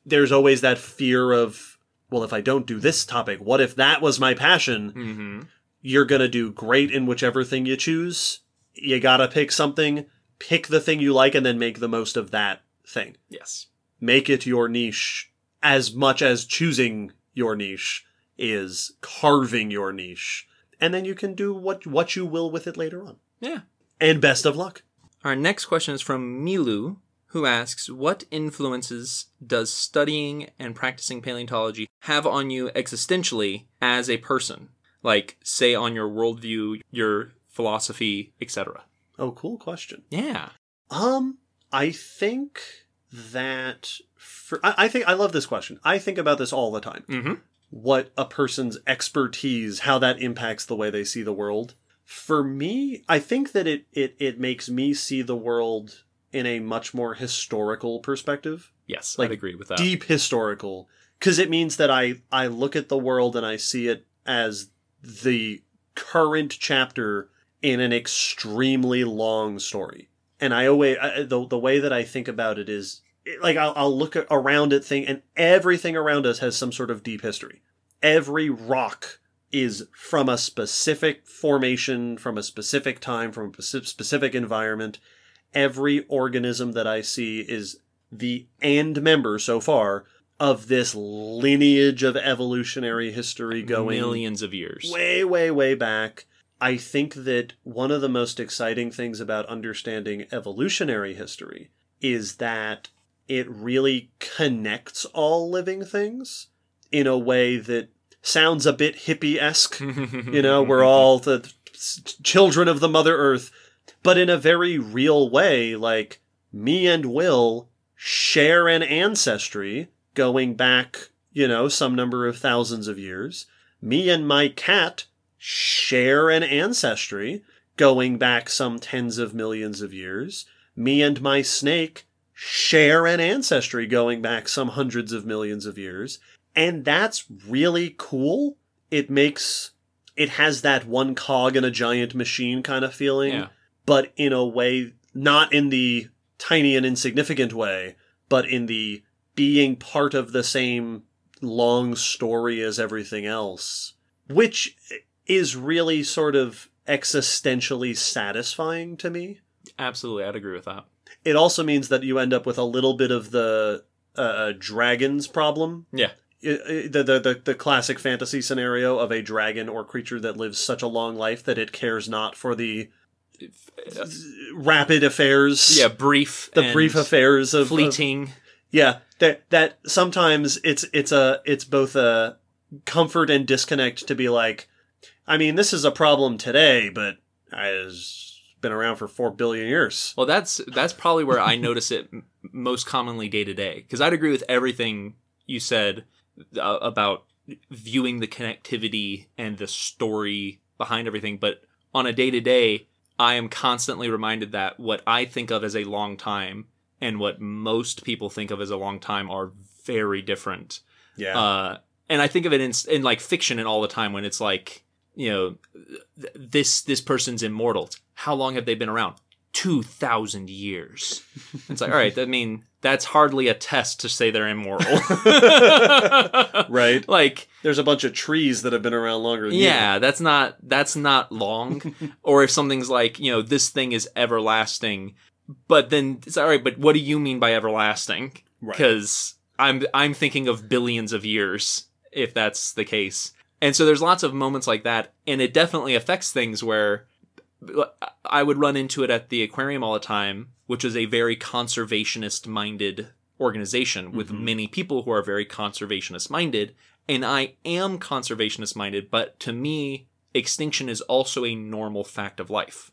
A: there's always that fear of, well, if I don't do this topic, what if that was my passion?
B: Mm-hmm.
A: You're going to do great in whichever thing you choose. You got to pick something, pick the thing you like, and then make the most of that thing.
B: Yes.
A: Make it your niche as much as choosing your niche is carving your niche. And then you can do what you will with it later on.
B: Yeah.
A: And best of luck.
B: Our next question is from Milu, who asks, what influences does studying and practicing paleontology have on you existentially as a person? Like, say, on your worldview, your philosophy, etc.
A: Oh, cool question.
B: Yeah.
A: I think that... I love this question. I think about this all the time.
B: Mm-hmm.
A: What a person's expertise, how that impacts the way they see the world. For me, I think that it makes me see the world in a much more historical perspective.
B: Yes,
A: Like,
B: I'd agree with that.
A: Deep historical. Because it means that I look at the world and I see it as the current chapter in an extremely long story. And the way that I think about it is, like, I'll look around at things, and everything around us has some sort of deep history. Every rock is from a specific formation, from a specific time, from a specific environment. Every organism that I see is the end member, so far, of this lineage of evolutionary history going
B: millions of years.
A: Way, way, way back. I think that one of the most exciting things about understanding evolutionary history is that it really connects all living things in a way that sounds a bit hippie-esque. You know, we're all the children of the Mother Earth. But in a very real way, like, me and Will share an ancestry going back, you know, some number of thousands of years. Me and my cat share an ancestry going back some tens of millions of years. Me and my snake share an ancestry going back some hundreds of millions of years. And that's really cool. It has that one cog in a giant machine kind of feeling,
B: Yeah.
A: but in a way, not in the tiny and insignificant way, but in the being part of the same long story as everything else, which is really sort of existentially satisfying to me.
B: Absolutely, I'd agree with that.
A: It also means that you end up with a little bit of the dragons problem.
B: Yeah.
A: The classic fantasy scenario of a dragon or creature that lives such a long life that it cares not for the rapid affairs.
B: Yeah, brief.
A: The brief affairs of
B: fleeting.
A: Yeah, that sometimes it's both a comfort and disconnect to be like, I mean, this is a problem today, but it's been around for 4 billion years.
B: Well, that's probably where I notice it most commonly day to day. Because I'd agree with everything you said about viewing the connectivity and the story behind everything. But on a day to day, I am constantly reminded that what I think of as a long time and what most people think of as a long time are very different.
A: Yeah.
B: And I think of it in like fiction and all the time when it's like, you know, this person's immortal. How long have they been around? 2,000 years. It's like, all right, I mean, that's hardly a test to say they're immortal.
A: Right.
B: Like,
A: there's a bunch of trees that have been around longer than
B: yeah, that's not long. Or if something's like, you know, this thing is everlasting, but then it's all right, but what do you mean by everlasting?
A: Right.
B: Because I'm thinking of billions of years, if that's the case. And so there's lots of moments like that, and it definitely affects things where I would run into it at the aquarium all the time, which is a very conservationist-minded organization with many people who are very conservationist minded, and I am conservationist minded, but to me, extinction is also a normal fact of life.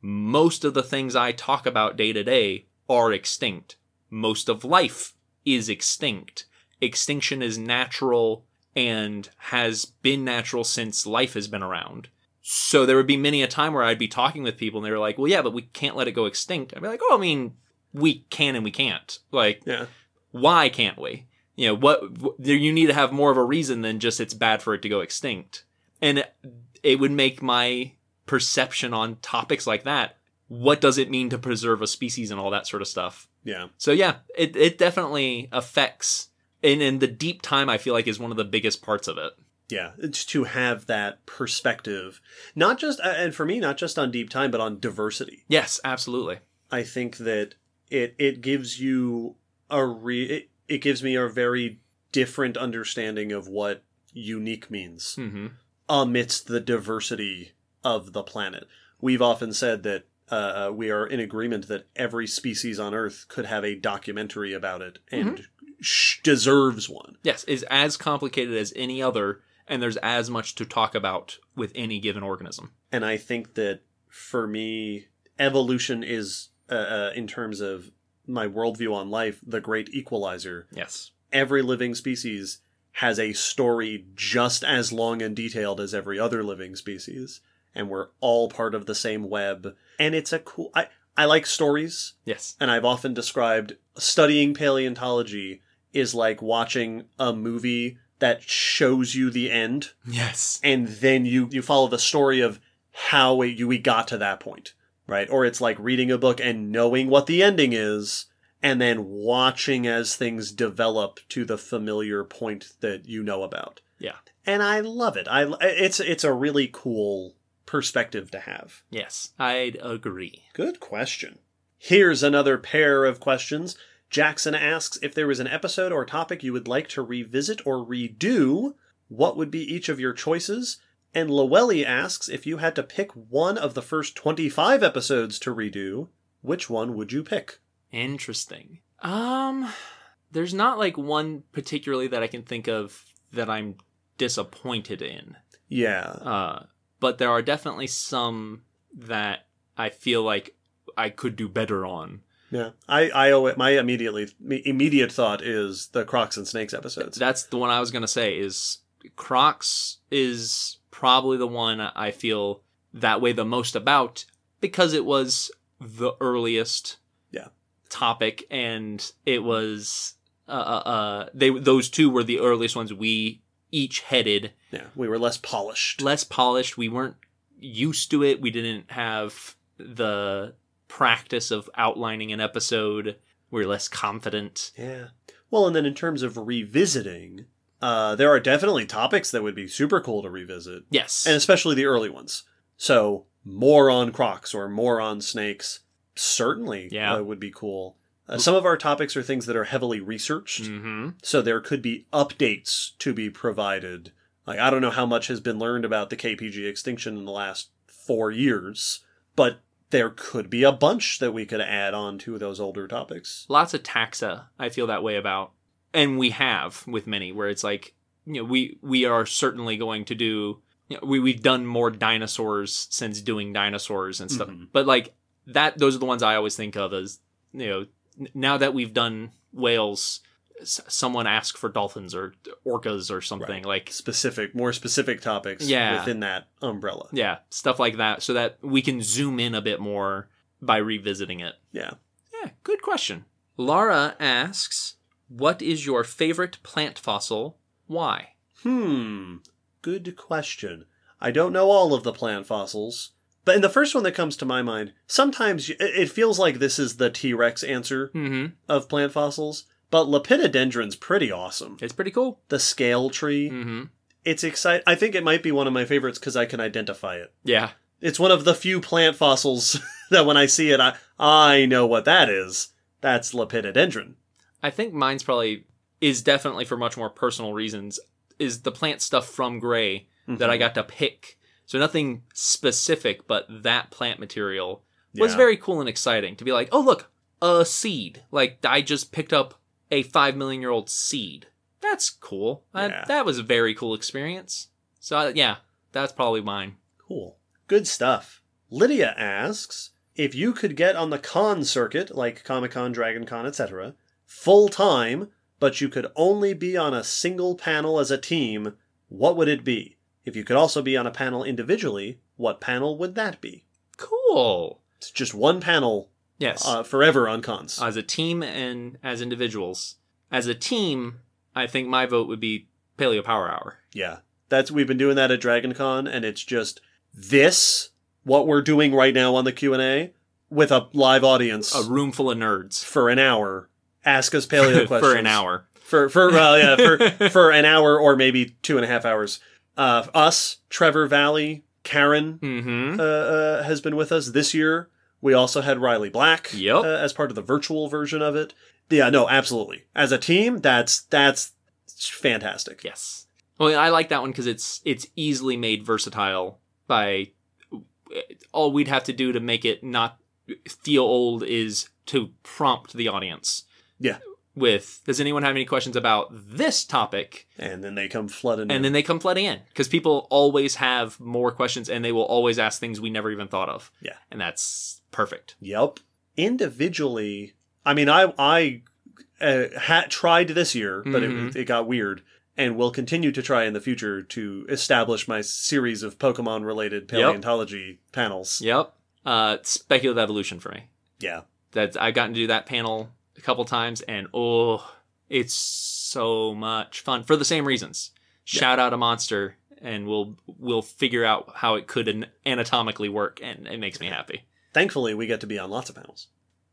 B: Most of the things I talk about day to day are extinct. Most of life is extinct. Extinction is natural and has been natural since life has been around. So there would be many a time where I'd be talking with people and they were like, well, yeah, but we can't let it go extinct. I'd be like, oh, I mean, we can and we can't. Like, why can't we? You know, you need to have more of a reason than just it's bad for it to go extinct. And it would make my perception on topics like that, what does it mean to preserve a species and all that sort of stuff. Yeah. So yeah, it definitely affects, and the deep time I feel like is one of the biggest parts of it.
A: Yeah, it's to have that perspective, not just, and for me, not just on deep time, but on diversity.
B: Yes, absolutely.
A: I think that it gives you it gives me a very different understanding of what unique means amidst the diversity of the planet. We've often said that we are in agreement that every species on Earth could have a documentary about it and deserves one.
B: Yes, is as complicated as any other, and there's as much to talk about with any given organism.
A: And I think that, for me, evolution is, in terms of my worldview on life, the great equalizer.
B: Yes.
A: Every living species has a story just as long and detailed as every other living species. And we're all part of the same web. And it's a cool... I like stories.
B: Yes.
A: And I've often described studying paleontology is like watching a movie that shows you the end.
B: Yes.
A: And then you follow the story of how we got to that point, right? Or it's like reading a book and knowing what the ending is, and then watching as things develop to the familiar point that you know about.
B: Yeah.
A: And I love it. It's a really cool perspective to have.
B: Yes, I'd agree.
A: Good question. Here's another pair of questions. Jackson asks, if there was an episode or topic you would like to revisit or redo, what would be each of your choices? And Llewellyn asks, if you had to pick one of the first 25 episodes to redo, which one would you pick?
B: Interesting. There's not like one particularly that I can think of that I'm disappointed in.
A: Yeah.
B: But there are definitely some that I feel like I could do better on.
A: Yeah, I owe it. My immediate thought is the Crocs and Snakes episodes.
B: That's the one I was going to say. Is Crocs is probably the one I feel that way the most about, because it was the earliest topic, and it was those two were the earliest ones we each headed.
A: Yeah, we were less polished.
B: We weren't used to it. We didn't have the practice of outlining an episode. We were less confident.
A: Yeah. Well, and then in terms of revisiting, there are definitely topics that would be super cool to revisit.
B: Yes.
A: And especially the early ones. So, more on Crocs or more on snakes certainly would be cool. Some of our topics are things that are heavily researched, so there could be updates to be provided. Like, I don't know how much has been learned about the KPG extinction in the last 4 years, but there could be a bunch that we could add on to those older topics.
B: Lots of taxa, I feel that way about. And we have with many, where it's like, you know, we are certainly going to do, you know, we've done more dinosaurs since doing dinosaurs and stuff. But like those are the ones I always think of as, you know, now that we've done whales, someone ask for dolphins or orcas or something. Like
A: more specific topics within that umbrella.
B: Yeah, stuff like that, so that we can zoom in a bit more by revisiting it.
A: Yeah,
B: good question. Laura asks, what is your favorite plant fossil? Why?
A: Good question. I don't know all of the plant fossils. But in the first one that comes to my mind, sometimes it feels like this is the T-Rex answer of plant fossils, but Lepidodendron's pretty awesome.
B: It's pretty cool.
A: The scale tree. It's exciting. I think it might be one of my favorites because I can identify it.
B: Yeah.
A: It's one of the few plant fossils that when I see it, I know what that is. That's Lepidodendron.
B: I think mine's is definitely for much more personal reasons, is the plant stuff from Gray that I got to pick. So nothing specific, but that plant material was very cool and exciting to be like, oh, look, a seed. Like, I just picked up a 5 million year old seed. That's cool.
A: Yeah.
B: That was a very cool experience. So, yeah, that's probably mine.
A: Cool. Good stuff. Lydia asks, if you could get on the con circuit, like Comic-Con, Dragon Con, etc., full time, but you could only be on a single panel as a team, what would it be? If you could also be on a panel individually, what panel would that be?
B: Cool.
A: It's just one panel.
B: Yes.
A: Forever on cons.
B: As a team and as individuals. As a team, I think my vote would be Paleo Power Hour.
A: Yeah. We've been doing that at Dragon Con, and it's just what we're doing right now on the Q&A, with a live audience.
B: A room full of nerds.
A: For an hour. Ask us paleo questions.
B: For an hour.
A: For an hour or maybe 2.5 hours. Us, Trevor Valley, Karen has been with us this year. We also had Riley Black as part of the virtual version of it. Yeah, no, absolutely. As a team, that's fantastic.
B: Yes. Well, I like that one because it's easily made versatile by all we'd have to do to make it not feel old is to prompt the audience.
A: Yeah.
B: Does anyone have any questions about this topic?
A: And then they come flooding in.
B: And then they come flooding in. Because people always have more questions and they will always ask things we never even thought of.
A: Yeah.
B: And that's perfect.
A: Yep. Individually, I mean, I tried this year, but it got weird. And will continue to try in the future to establish my series of Pokemon-related paleontology panels.
B: Yep. Speculative evolution for me.
A: Yeah.
B: I've gotten to do that panel a couple times, and it's so much fun for the same reasons. Shout out a monster, and we'll figure out how it could anatomically work, and it makes me happy.
A: Thankfully, we get to be on lots of panels.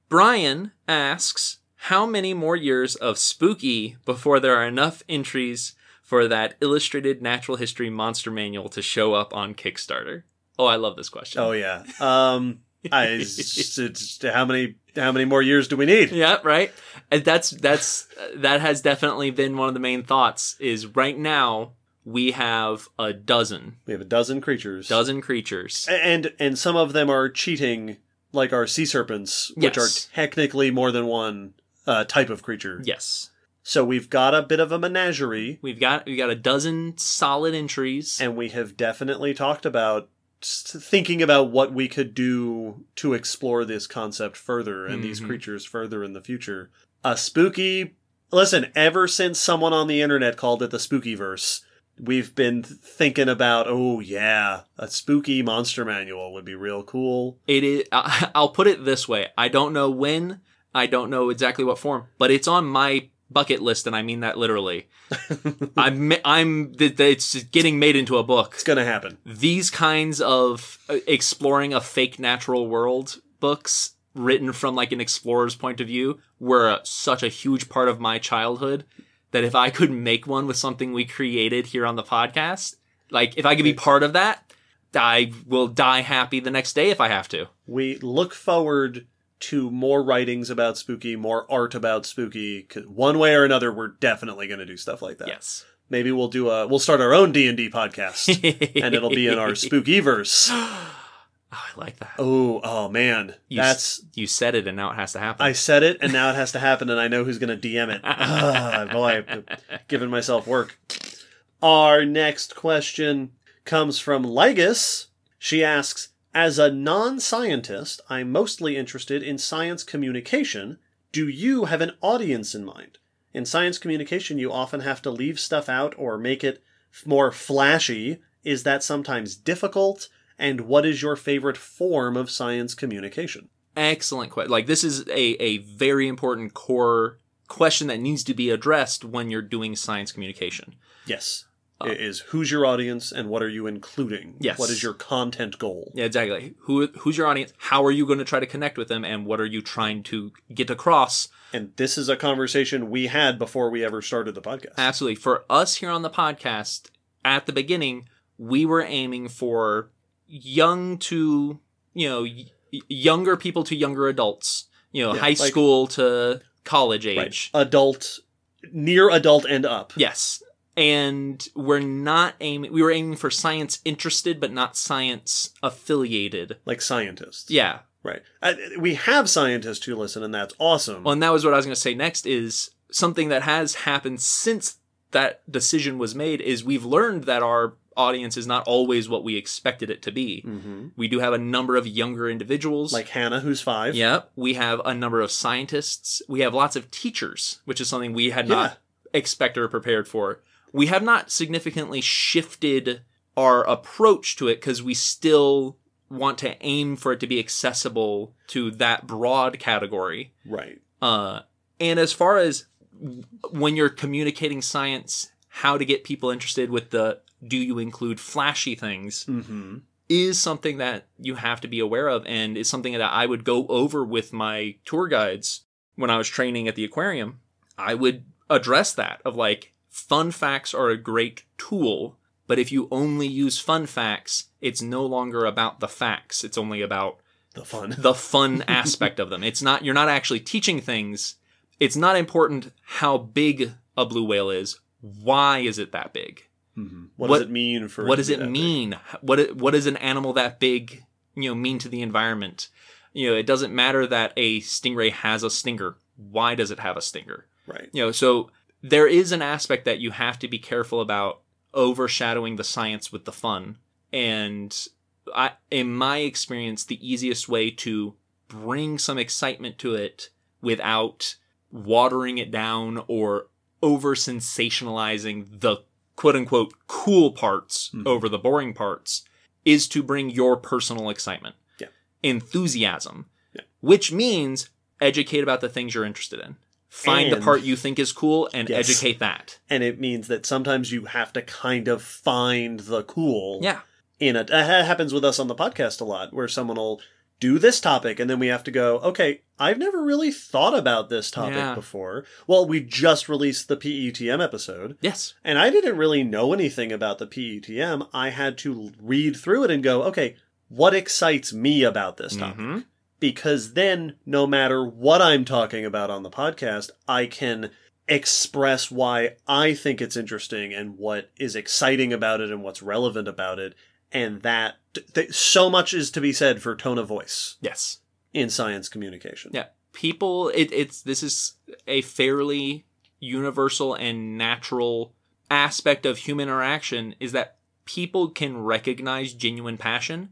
B: Brian asks, how many more years of Spooky before there are enough entries for that illustrated natural history monster manual to show up on Kickstarter? Oh, I love this question.
A: Oh yeah. How many more years do we need?
B: Yeah, right. And that has definitely been one of the main thoughts. Is right now we have a dozen.
A: We have a dozen creatures. And some of them are cheating, like our sea serpents, which are technically more than one type of creature.
B: Yes.
A: So we've got a bit of a menagerie.
B: We've got a dozen solid entries, and
A: we have definitely talked about thinking about what we could do to explore this concept further and these creatures further in the future. A spooky... Listen, ever since someone on the internet called it the Spookyverse, we've been thinking about, a spooky monster manual would be real cool.
B: It is. I'll put it this way. I don't know when, I don't know exactly what form, but it's on my bucket list, and I mean that literally. It's getting made into a book.
A: It's gonna happen.
B: These kinds of exploring a fake natural world books written from like an explorer's point of view were such a huge part of my childhood that if I could make one with something we created here on the podcast, like if I could be part of that, I will die happy the next day if I have to.
A: We look forward to more writings about Spooky, more art about Spooky. 'Cause one way or another, we're definitely going to do stuff like that.
B: Yes.
A: Maybe we'll start our own D&D podcast, and it'll be in our Spookyverse.
B: Oh, I like that.
A: Oh man.
B: You said it, and now it has to happen.
A: I said it, and now it has to happen, and I know who's going to DM it. Boy, I'm giving myself work. Our next question comes from Lygus. She asks, as a non-scientist, I'm mostly interested in science communication. Do you have an audience in mind? In science communication, you often have to leave stuff out or make it more flashy. Is that sometimes difficult? And what is your favorite form of science communication?
B: Excellent question. Like, this is a very important core question that needs to be addressed when you're doing science communication.
A: Yes. Is who's your audience and what are you including?
B: Yes.
A: What is your content goal?
B: Yeah, exactly. Who's your audience? How are you going to try to connect with them? And what are you trying to get across?
A: And this is a conversation we had before we ever started the podcast.
B: Absolutely. For us here on the podcast, at the beginning, we were aiming for younger people to younger adults. High school to college age.
A: Right. Adult, near adult and up.
B: Yes. And we were aiming for science interested, but not science affiliated.
A: Like scientists.
B: Yeah.
A: Right. We have scientists who listen, and that's awesome.
B: Well, and that was what I was going to say next, is something that has happened since that decision was made is we've learned that our audience is not always what we expected it to be.
A: Mm-hmm.
B: We do have a number of younger individuals.
A: Like Hannah, who's 5.
B: Yeah. We have a number of scientists. We have lots of teachers, which is something we had not expected or prepared for. We have not significantly shifted our approach to it because we still want to aim for it to be accessible to that broad category.
A: Right.
B: And as far as when you're communicating science, how to get people interested with the do you include flashy things is something that you have to be aware of, and is something that I would go over with my tour guides when I was training at the aquarium. I would address that of like, fun facts are a great tool, but if you only use fun facts, it's no longer about the facts. It's only about the fun aspect of them. You're not actually teaching things. It's not important how big a blue whale is. Why is it that big?
A: Mm-hmm. What does it mean for?
B: What does it mean? What does an animal that big, mean to the environment? It doesn't matter that a stingray has a stinger. Why does it have a stinger?
A: Right.
B: So there is an aspect that you have to be careful about overshadowing the science with the fun. And in my experience, the easiest way to bring some excitement to it without watering it down or over sensationalizing the quote unquote cool parts over the boring parts is to bring your personal excitement, enthusiasm, which means educate about the things you're interested in. Find the part you think is cool and educate that.
A: And it means that sometimes you have to kind of find the cool.
B: Yeah.
A: It happens with us on the podcast a lot, where someone will do this topic, and then we have to go, okay, I've never really thought about this topic before. Well, we just released the PETM episode.
B: Yes.
A: And I didn't really know anything about the PETM. I had to read through it and go, okay, what excites me about this topic? Mm-hmm. Because then, no matter what I'm talking about on the podcast, I can express why I think it's interesting and what is exciting about it and what's relevant about it. And that so much is to be said for tone of voice.
B: Yes.
A: In science communication.
B: Yeah. People, this is a fairly universal and natural aspect of human interaction, is that people can recognize genuine passion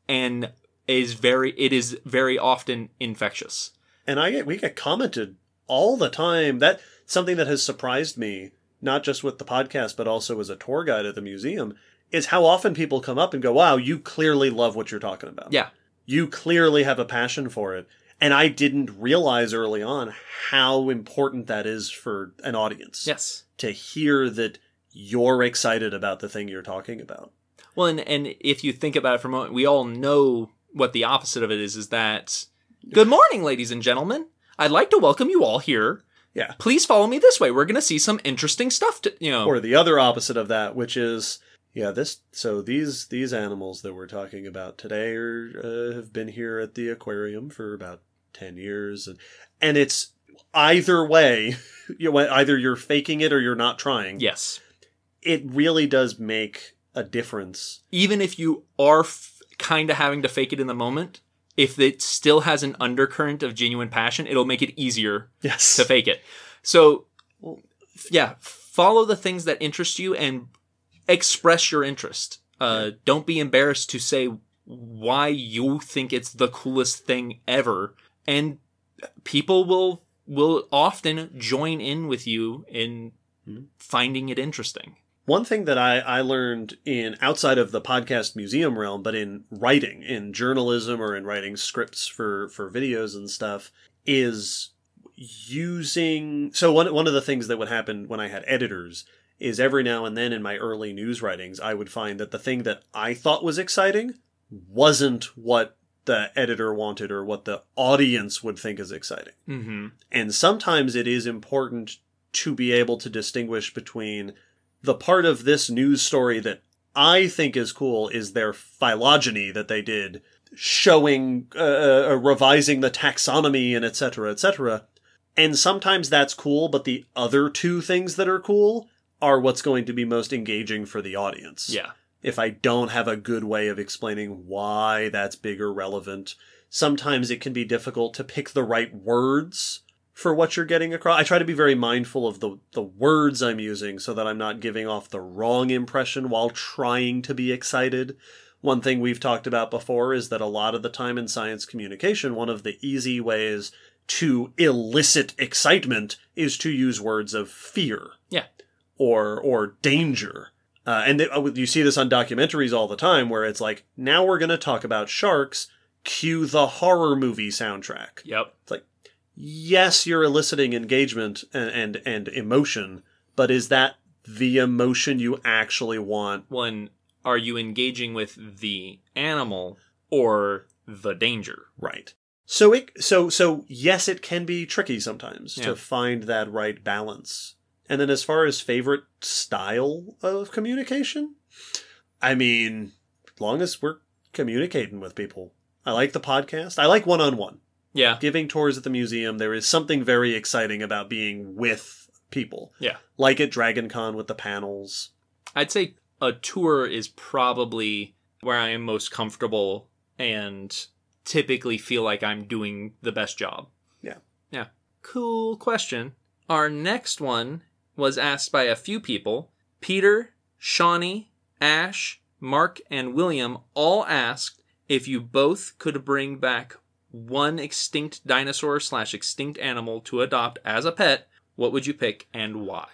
B: and it is very often infectious. And
A: we get commented all the time. That's something that has surprised me, not just with the podcast, but also as a tour guide at the museum, is how often people come up and go, wow, you clearly love what you're talking about.
B: Yeah.
A: You clearly have a passion for it. And I didn't realize early on how important that is for an audience.
B: Yes.
A: To hear that you're excited about the thing you're talking about.
B: Well, and if you think about it for a moment, we all know what the opposite of it is that, good morning, ladies and gentlemen. I'd like to welcome you all here.
A: Yeah.
B: Please follow me this way. We're going to see some interesting stuff.
A: Or the other opposite of that, which is, these animals that we're talking about today have been here at the aquarium for about 10 years. And it's either way, either you're faking it or you're not trying.
B: Yes.
A: It really does make a difference.
B: Even if you are kind of having to fake it in the moment, if it still has an undercurrent of genuine passion, it'll make it easier to fake it. So, follow the things that interest you and express your interest. Don't be embarrassed to say why you think it's the coolest thing ever. And people will often join in with you in finding it interesting.
A: One thing that I learned outside of the podcast museum realm, but in writing, in journalism or in writing scripts for videos and stuff, is using... So one of the things that would happen when I had editors is every now and then in my early news writings, I would find that the thing that I thought was exciting wasn't what the editor wanted or what the audience would think is exciting. Mm-hmm. And sometimes it is important to be able to distinguish between the part of this news story that I think is cool is their phylogeny that they did, showing, revising the taxonomy and et cetera, et cetera. And sometimes that's cool, but the other two things that are cool are what's going to be most engaging for the audience.
B: Yeah.
A: If I don't have a good way of explaining why that's big or relevant. sometimes it can be difficult to pick the right words for what you're getting across. I try to be very mindful of the words I'm using so that I'm not giving off the wrong impression while trying to be excited. One thing we've talked about before is that a lot of the time in science communication, one of the easy ways to elicit excitement is to use words of fear.
B: Yeah.
A: Or danger. And you see this on documentaries all the time where it's like, now we're going to talk about sharks, cue the horror movie soundtrack.
B: Yep.
A: It's like, yes, you're eliciting engagement and emotion, but is that the emotion you actually want?
B: One, are you engaging with the animal or the danger?
A: Right. So yes, it can be tricky sometimes to find that right balance. And then as far as favorite style of communication, I mean, as long as we're communicating with people. I like the podcast. I like one-on-one.
B: Yeah.
A: Giving tours at the museum, there is something very exciting about being with people.
B: Yeah.
A: Like at Dragon Con with the panels.
B: I'd say a tour is probably where I am most comfortable and typically feel like I'm doing the best job.
A: Yeah.
B: Yeah. Cool question. Our next one was asked by a few people. Peter, Shawnee, Ash, Mark, and William all asked if you both could bring back one extinct dinosaur/extinct animal to adopt as a pet, what would you pick and why?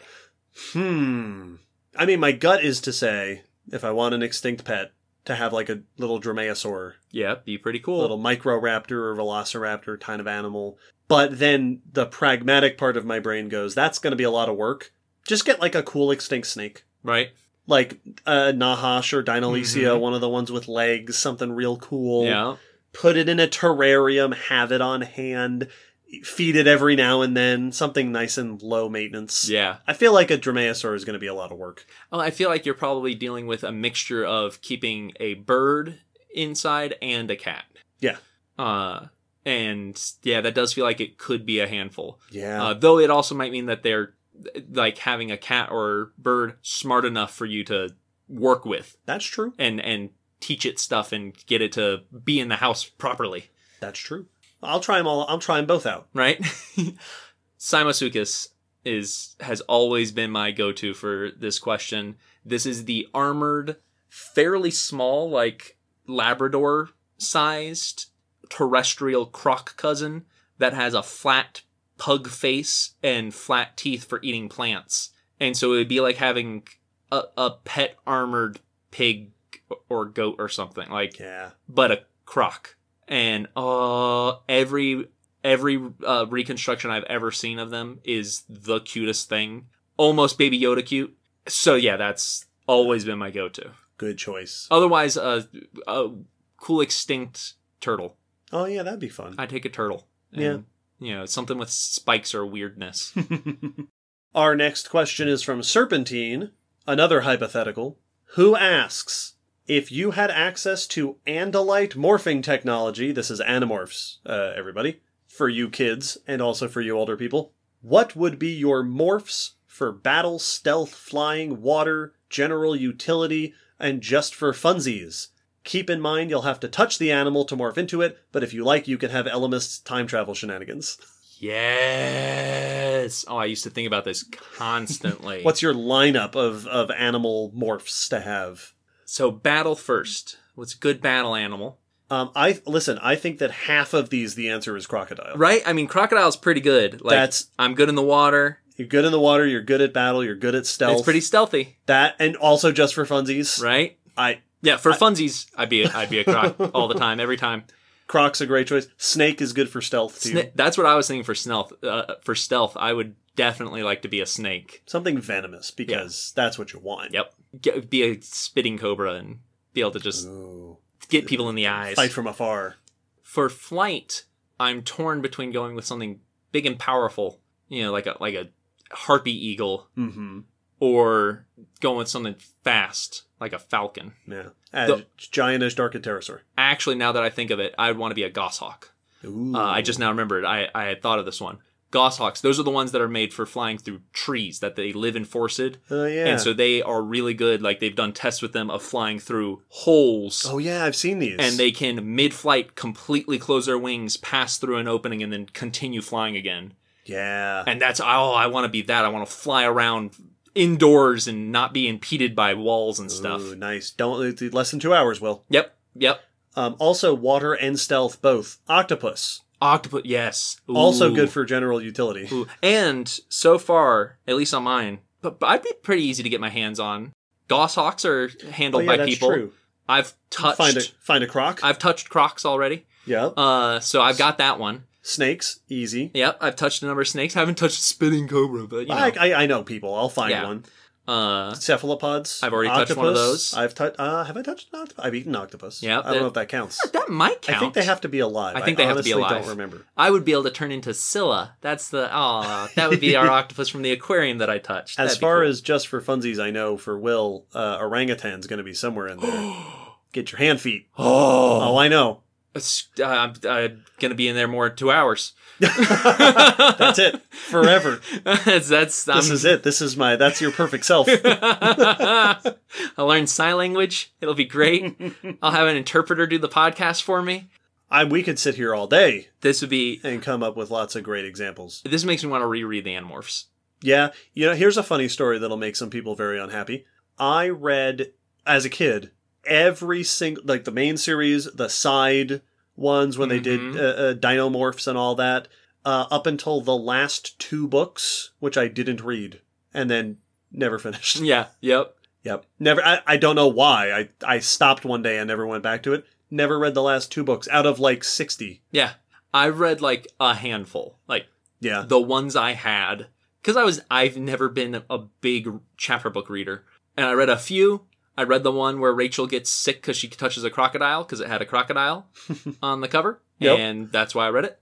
A: I mean, my gut is to say, if I want an extinct pet, to have like a little dromaeosaur.
B: Yeah, be pretty cool.
A: A little microraptor or velociraptor kind of animal. But then the pragmatic part of my brain goes, that's going to be a lot of work. Just get like a cool extinct snake.
B: Right.
A: Like Nahash or Deinonychia, one of the ones with legs, something real cool.
B: Yeah.
A: Put it in a terrarium, have it on hand, feed it every now and then, something nice and low maintenance.
B: Yeah.
A: I feel like a dromaeosaur is going to be a lot of work.
B: Oh, I feel like you're probably dealing with a mixture of keeping a bird inside and a cat.
A: Yeah.
B: And yeah, that does feel like it could be a handful.
A: Yeah.
B: Though it also might mean that they're like having a cat or bird smart enough for you to work with.
A: That's true.
B: And teach it stuff and get it to be in the house properly.
A: That's true. I'll try them all. I'll try them both out.
B: Right? Simosuchus has always been my go-to for this question. This is the armored, fairly small, like Labrador-sized terrestrial croc cousin that has a flat pug face and flat teeth for eating plants. And so it would be like having a pet armored pig or goat or something, like, but a croc. And every reconstruction I've ever seen of them is the cutest thing. Almost Baby Yoda cute. So yeah, that's always been my go-to.
A: Good choice.
B: Otherwise, a cool extinct turtle.
A: Oh yeah, that'd be fun.
B: I'd take a turtle. And, something with spikes or weirdness.
A: Our next question is from Serpentine, another hypothetical, who asks, if you had access to Andalite morphing technology, this is Animorphs, everybody, for you kids and also for you older people, what would be your morphs for battle, stealth, flying, water, general utility, and just for funsies? Keep in mind you'll have to touch the animal to morph into it, but if you like, you can have Ellimist's time travel shenanigans.
B: Yes! Oh, I used to think about this constantly.
A: What's your lineup of animal morphs to have?
B: So, battle first. What's a good battle animal?
A: I think that half of these, the answer is crocodile.
B: Right? I mean, crocodile's pretty good. Like, I'm good in the water.
A: You're good in the water, you're good at battle, you're good at stealth.
B: It's pretty stealthy.
A: That, and also just for funsies.
B: Right? Yeah, for funsies, I'd be a croc all the time, every time.
A: Croc's a great choice. Snake is good for stealth, too.
B: That's what I was thinking for stealth. I would definitely like to be a snake.
A: Something venomous, because that's what you want.
B: Yep. Be a spitting cobra and be able to just get people in the eyes.
A: Fight from afar.
B: For flight, I'm torn between going with something big and powerful, like a harpy eagle, or going with something fast, like a falcon.
A: Yeah. Giant as dark pterosaur.
B: Actually, now that I think of it, I'd want to be a goshawk. I just now remembered. I had thought of this one. Goshawks, those are the ones that are made for flying through trees, that they live in forested.
A: Oh, yeah.
B: And so they are really good. Like, they've done tests with them of flying through holes.
A: Oh, yeah, I've seen these.
B: And they can, mid-flight, completely close their wings, pass through an opening, and then continue flying again.
A: Yeah.
B: And that's, I want to be that. I want to fly around indoors and not be impeded by walls and stuff.
A: Ooh, nice. Less than 2 hours, Will.
B: Yep.
A: Also, water and stealth both. Octopus.
B: Octopus, yes. Ooh.
A: Also good for general utility.
B: Ooh. And so far, at least on mine, but I'd be pretty easy to get my hands on. Goshawks are handled by people.
A: True.
B: I've touched...
A: Find a croc.
B: I've touched crocs already.
A: Yep.
B: So I've got that one.
A: Snakes, easy.
B: Yep, I've touched a number of snakes. I haven't touched a spinning cobra, but you know.
A: I know people. I'll find one. Cephalopods.
B: I've already touched one of those.
A: Have I touched an octopus? I've eaten octopus.
B: Yeah,
A: I don't know if that counts.
B: That might count.
A: I think they have to be alive.
B: I think they have to be alive.
A: I don't remember.
B: I would be able to turn into Scylla. That's that would be our octopus from the aquarium that I touched.
A: As far as just for funsies, I know for Will, orangutan's going to be somewhere in there. Get your hand feet. Oh, I know.
B: I'm going to be in there more 2 hours.
A: That's it. Forever.
B: This is
A: it. That's your perfect self.
B: I'll learn sign language. It'll be great. I'll have an interpreter do the podcast for me.
A: We could sit here all day.
B: This would be...
A: And come up with lots of great examples.
B: This makes me want to reread the Animorphs.
A: Yeah. Here's a funny story that'll make some people very unhappy. I read, as a kid, every single, like the main series, the side ones when they did Dinomorphs and all that, up until the last 2 books, which I didn't read, and then never finished.
B: Yeah, yep.
A: Never. I don't know why. I stopped one day and never went back to it. Never read the last 2 books out of like 60.
B: Yeah. I read like a handful. Like,
A: yeah,
B: the ones I had, because I've never been a big chapter book reader, and I read a few. I read the one where Rachel gets sick because she touches a crocodile because it had a crocodile on the cover. Yep. And that's why I read it.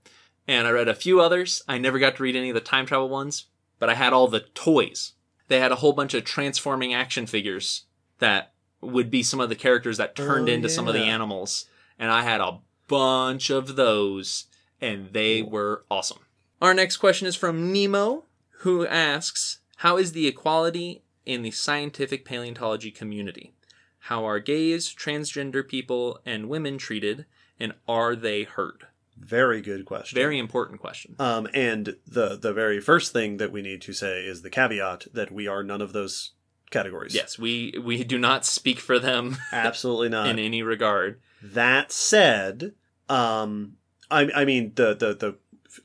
B: And I read a few others. I never got to read any of the time travel ones, but I had all the toys. They had a whole bunch of transforming action figures that would be some of the characters that turned into some of the animals. And I had a bunch of those, and they were awesome. Our next question is from Nemo, who asks, how is the equality in the scientific paleontology community? How are gays, transgender people, and women treated, and are they heard?
A: Very good question.
B: Very important question.
A: And the very first thing that we need to say is the caveat that we are none of those categories.
B: Yes, we do not speak for them.
A: Absolutely not.
B: In any regard.
A: That said, I mean, the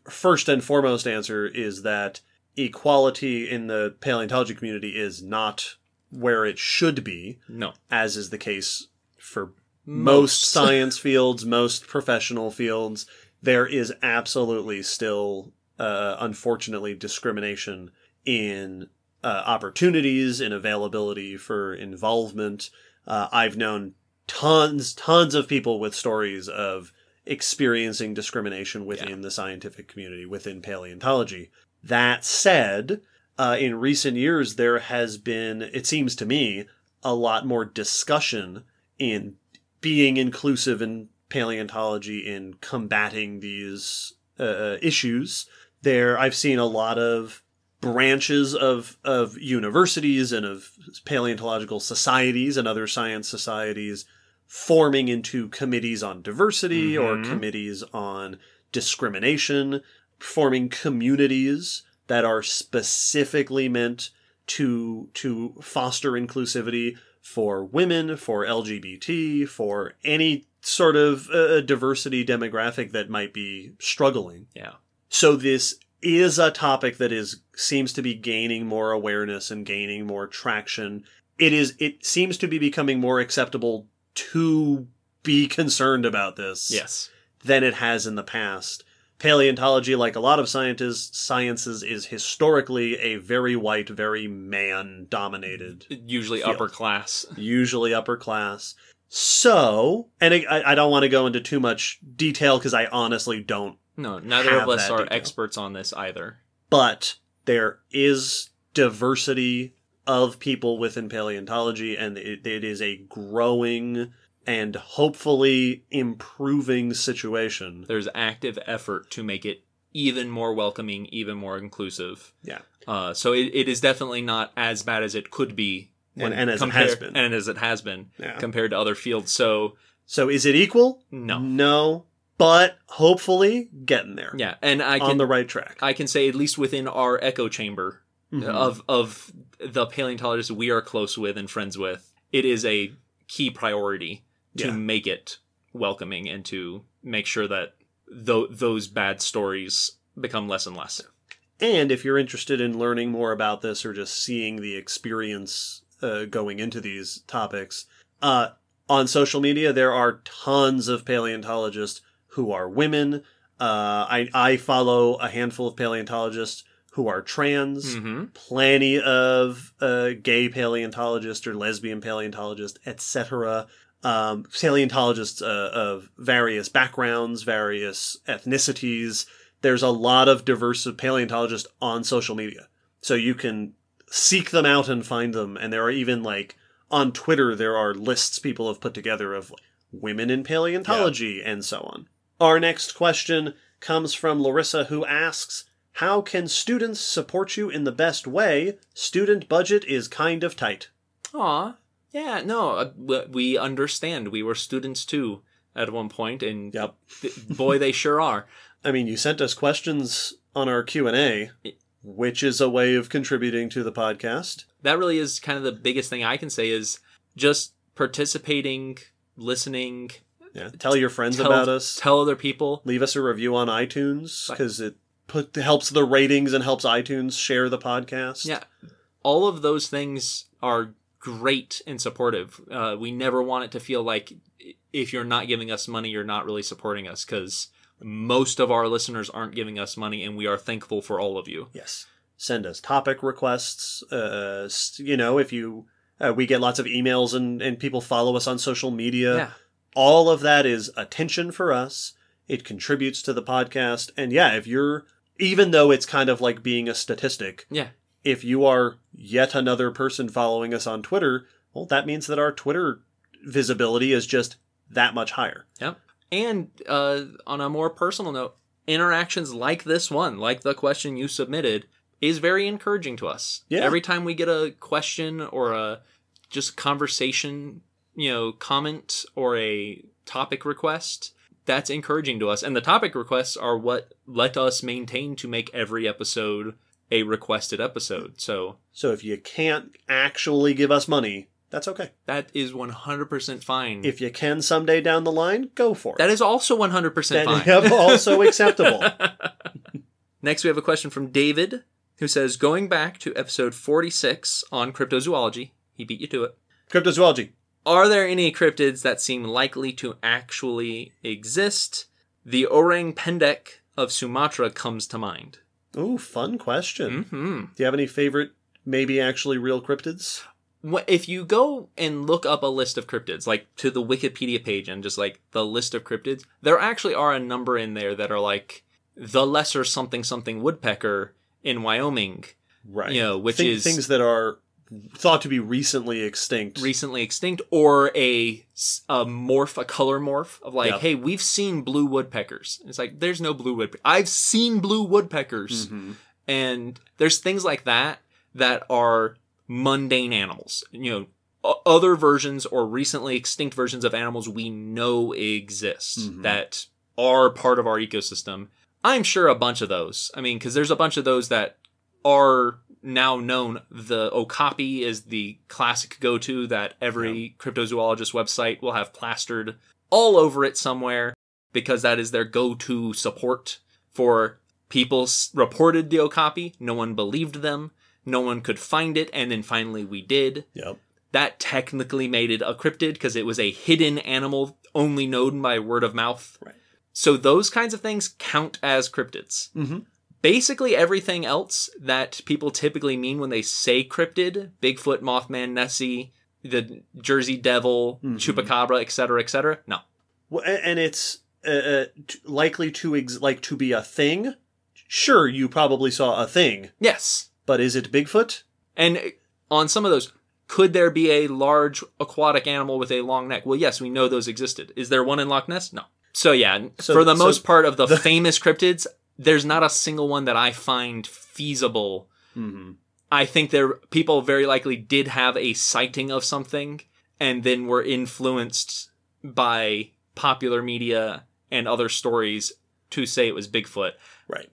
A: first and foremost answer is that equality in the paleontology community is not where it should be.
B: No.
A: As is the case for most science fields, most professional fields. There is absolutely still, unfortunately, discrimination in opportunities, in availability for involvement. I've known tons of people with stories of experiencing discrimination within the scientific community, within paleontology. That said, in recent years, there has been, it seems to me, a lot more discussion in being inclusive in paleontology, in combating these issues. I've seen a lot of branches of universities and of paleontological societies and other science societies forming into committees on diversity or committees on discrimination, forming communities that are specifically meant to foster inclusivity for women, for LGBT, for any sort of diversity demographic that might be struggling.
B: Yeah.
A: So this is a topic that seems to be gaining more awareness and gaining more traction. It seems to be becoming more acceptable to be concerned about this than it has in the past. Paleontology, like a lot of sciences, is historically a very white, very man-dominated
B: Usually
A: field.
B: upper class.
A: Usually upper class. So, and I don't want to go into too much detail because I honestly don't.
B: No, neither of us are
A: detail.
B: experts on this either.
A: But there is diversity of people within paleontology, and it is a growing and hopefully improving situation.
B: There's active effort to make it even more welcoming, even more inclusive.
A: Yeah.
B: So it is definitely not as bad as it could be.
A: And as it has been.
B: And as it has been compared to other fields. So
A: is it equal?
B: No.
A: No. But hopefully getting there.
B: Yeah. And
A: on the right track.
B: I can say, at least within our echo chamber of the paleontologists we are close with and friends with, it is a key priority to make it welcoming and to make sure that those bad stories become less and less.
A: And if you're interested in learning more about this or just seeing the experience going into these topics, on social media there are tons of paleontologists who are women. I follow a handful of paleontologists who are trans, plenty of gay paleontologists or lesbian paleontologists, etc. Paleontologists of various backgrounds, various ethnicities. There's a lot of diverse paleontologists on social media. So you can seek them out and find them. And there are even, like, on Twitter, there are lists people have put together of like, women in paleontology and so on. Our next question comes from Larissa, who asks, how can students support you in the best way? Student budget is kind of tight.
B: Aw. Yeah, no, we understand. We were students too at one point, and boy, they sure are.
A: I mean, you sent us questions on our Q&A, which is a way of contributing to the podcast.
B: That really is kind of the biggest thing I can say is just participating, listening.
A: Yeah, tell your friends about us.
B: Tell other people.
A: Leave us a review on iTunes, because it helps the ratings and helps iTunes share the podcast.
B: Yeah, all of those things are great and supportive. We never want it to feel like if you're not giving us money, you're not really supporting us, because most of our listeners aren't giving us money, and we are thankful for all of you.
A: Yes. Send us topic requests. If you... we get lots of emails and people follow us on social media.
B: Yeah.
A: All of that is attention for us. It contributes to the podcast. And if you're... Even though it's kind of like being a statistic...
B: Yeah.
A: If you are yet another person following us on Twitter, well, that means that our Twitter visibility is just that much higher.
B: Yep. And on a more personal note, interactions like this one, like the question you submitted, is very encouraging to us.
A: Yeah.
B: Every time we get a question or a just conversation, comment or a topic request, that's encouraging to us. And the topic requests are what let us maintain to make every episode a requested episode. So
A: if you can't actually give us money, that's okay.
B: That is 100% fine.
A: If you can someday down the line, go for it.
B: That is also 100% fine.
A: That also acceptable.
B: Next, we have a question from David, who says, going back to episode 46 on cryptozoology, he beat you to it.
A: Cryptozoology.
B: Are there any cryptids that seem likely to actually exist? The orang pendek of Sumatra comes to mind.
A: Ooh, fun question.
B: Mm-hmm.
A: Do you have any favorite, maybe actually real cryptids?
B: If you go and look up a list of cryptids, like to the Wikipedia page and just like the list of cryptids, there actually are a number in there that are like the lesser something something woodpecker in Wyoming.
A: Right.
B: Which is
A: things that are thought to be recently extinct.
B: Or a color morph of like, hey, we've seen blue woodpeckers. It's like, there's no blue woodpeckers. I've seen blue woodpeckers. Mm-hmm. And there's things like that are mundane animals. Other versions or recently extinct versions of animals we know exist that are part of our ecosystem. I'm sure a bunch of those. I mean, because there's a bunch of those that are now known. The okapi is the classic go-to that every cryptozoologist website will have plastered all over it somewhere, because that is their go-to support for people reported the okapi. No one believed them. No one could find it. And then finally we did.
A: Yep.
B: That technically made it a cryptid because it was a hidden animal only known by word of mouth.
A: Right.
B: So those kinds of things count as cryptids. Mm-hmm. Basically everything else that people typically mean when they say cryptid, Bigfoot, Mothman, Nessie, the Jersey Devil, Chupacabra, etc., no.
A: Well, and it's likely to be a thing. Sure, you probably saw a thing.
B: Yes.
A: But is it Bigfoot?
B: And on some of those, could there be a large aquatic animal with a long neck? Well, yes, we know those existed. Is there one in Loch Ness? No. So yeah, for the most part of the famous cryptids, there's not a single one that I find feasible.
A: Mm-hmm.
B: I think people very likely did have a sighting of something and then were influenced by popular media and other stories to say it was Bigfoot.
A: Right.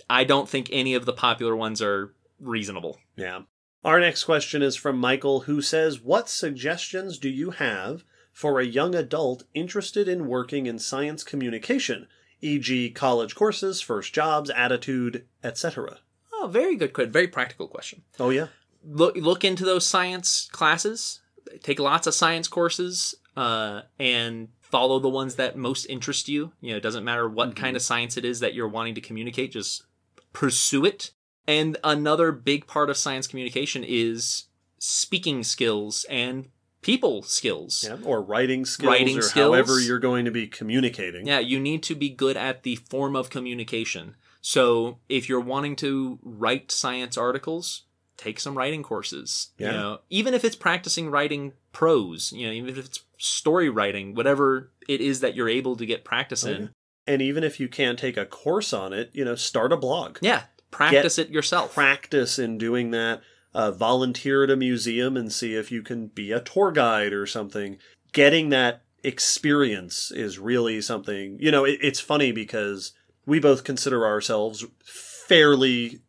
B: I don't think any of the popular ones are reasonable.
A: Yeah. Our next question is from Michael, who says, what suggestions do you have for a young adult interested in working in science communication, e.g. college courses, first jobs, attitude, etc.?
B: Oh, very good question. Very practical question.
A: Oh, yeah?
B: Look into those science classes. Take lots of science courses and follow the ones that most interest you. You know, it doesn't matter what kind of science it is that you're wanting to communicate. Just pursue it. And another big part of science communication is speaking skills and people skills.
A: Yeah, or writing skills, however you're going to be communicating.
B: Yeah, you need to be good at the form of communication. So if you're wanting to write science articles, take some writing courses.
A: Yeah.
B: You know, even if it's practicing writing prose, you know, even if it's story writing, whatever it is that you're able to get practice in.
A: And even if you can't take a course on it, you know, start a blog.
B: Yeah, practice it yourself.
A: Practice in doing that. Volunteer at a museum and see if you can be a tour guide or something. Getting that experience is really something, you know, it's funny because we both consider ourselves fairly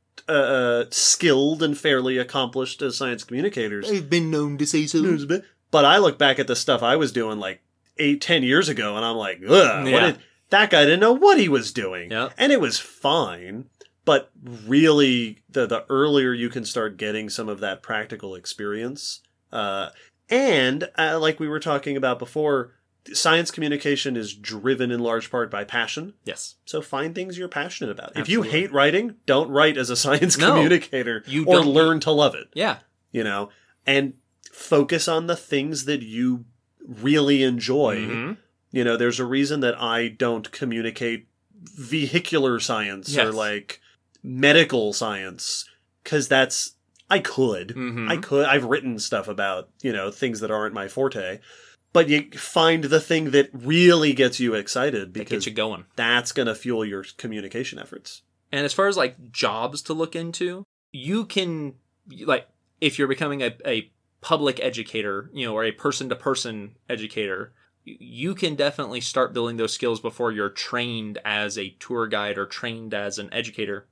A: skilled and fairly accomplished as science communicators.
B: I've been known to say so.
A: But I look back at the stuff I was doing like 8-10 years ago and I'm like, ugh, that guy didn't know what he was doing.
B: Yeah.
A: And it was fine. But really, the earlier you can start getting some of that practical experience, and like we were talking about before, science communication is driven in large part by passion.
B: Yes.
A: So find things you're passionate about.
B: Absolutely.
A: If you hate writing, don't write as a science communicator, or learn to love it.
B: Yeah.
A: You know, and focus on the things that you really enjoy. Mm-hmm. You know, there's a reason that I don't communicate vehicular science or like medical science, because I could. I've written stuff about, you know, things that aren't my forte, but you find the thing that really gets you excited, because
B: that gets you going. That's
A: going to fuel your communication efforts.
B: And as far as like jobs to look into, you can, like, if you're becoming a public educator, you know, or a person-to-person educator, you can definitely start building those skills before you're trained as a tour guide or trained as an educator.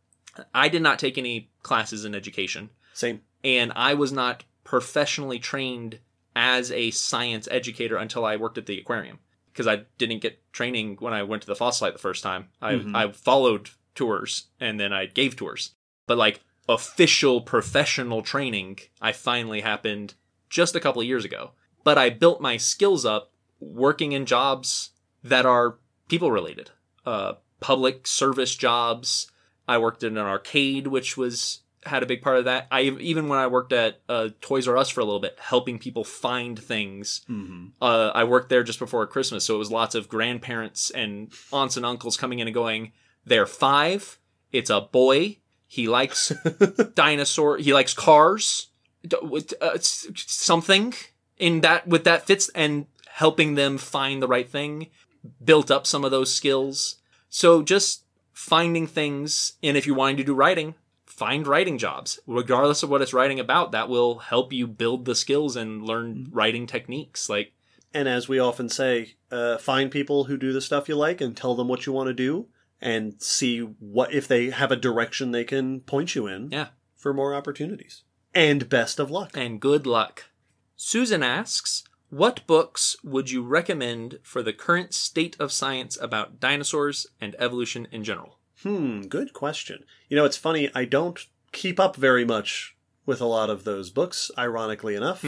B: I did not take any classes in education.
A: Same.
B: And I was not professionally trained as a science educator until I worked at the aquarium, because I didn't get training when I went to the fossil site the first time. I followed tours and then I gave tours. But like official professional training, I finally happened just a couple of years ago. But I built my skills up working in jobs that are people related, public service jobs. I worked in an arcade, which had a big part of that. Even when I worked at Toys R Us for a little bit, helping people find things. I worked there just before Christmas, so it was lots of grandparents and aunts and uncles coming in and going, they're 5, it's a boy, he likes dinosaur, he likes cars, something in that with that fits, and helping them find the right thing, built up some of those skills. So just finding things, and if you're wanting to do writing, find writing jobs. Regardless of what it's writing about, that will help you build the skills and learn writing techniques.
A: And as we often say, find people who do the stuff you like and tell them what you want to do, and see what if they have a direction they can point you in for more opportunities. And best of luck.
B: And good luck. Susan asks, what books would you recommend for the current state of science about dinosaurs and evolution in general?
A: Good question. You know, it's funny, I don't keep up very much with a lot of those books, ironically enough.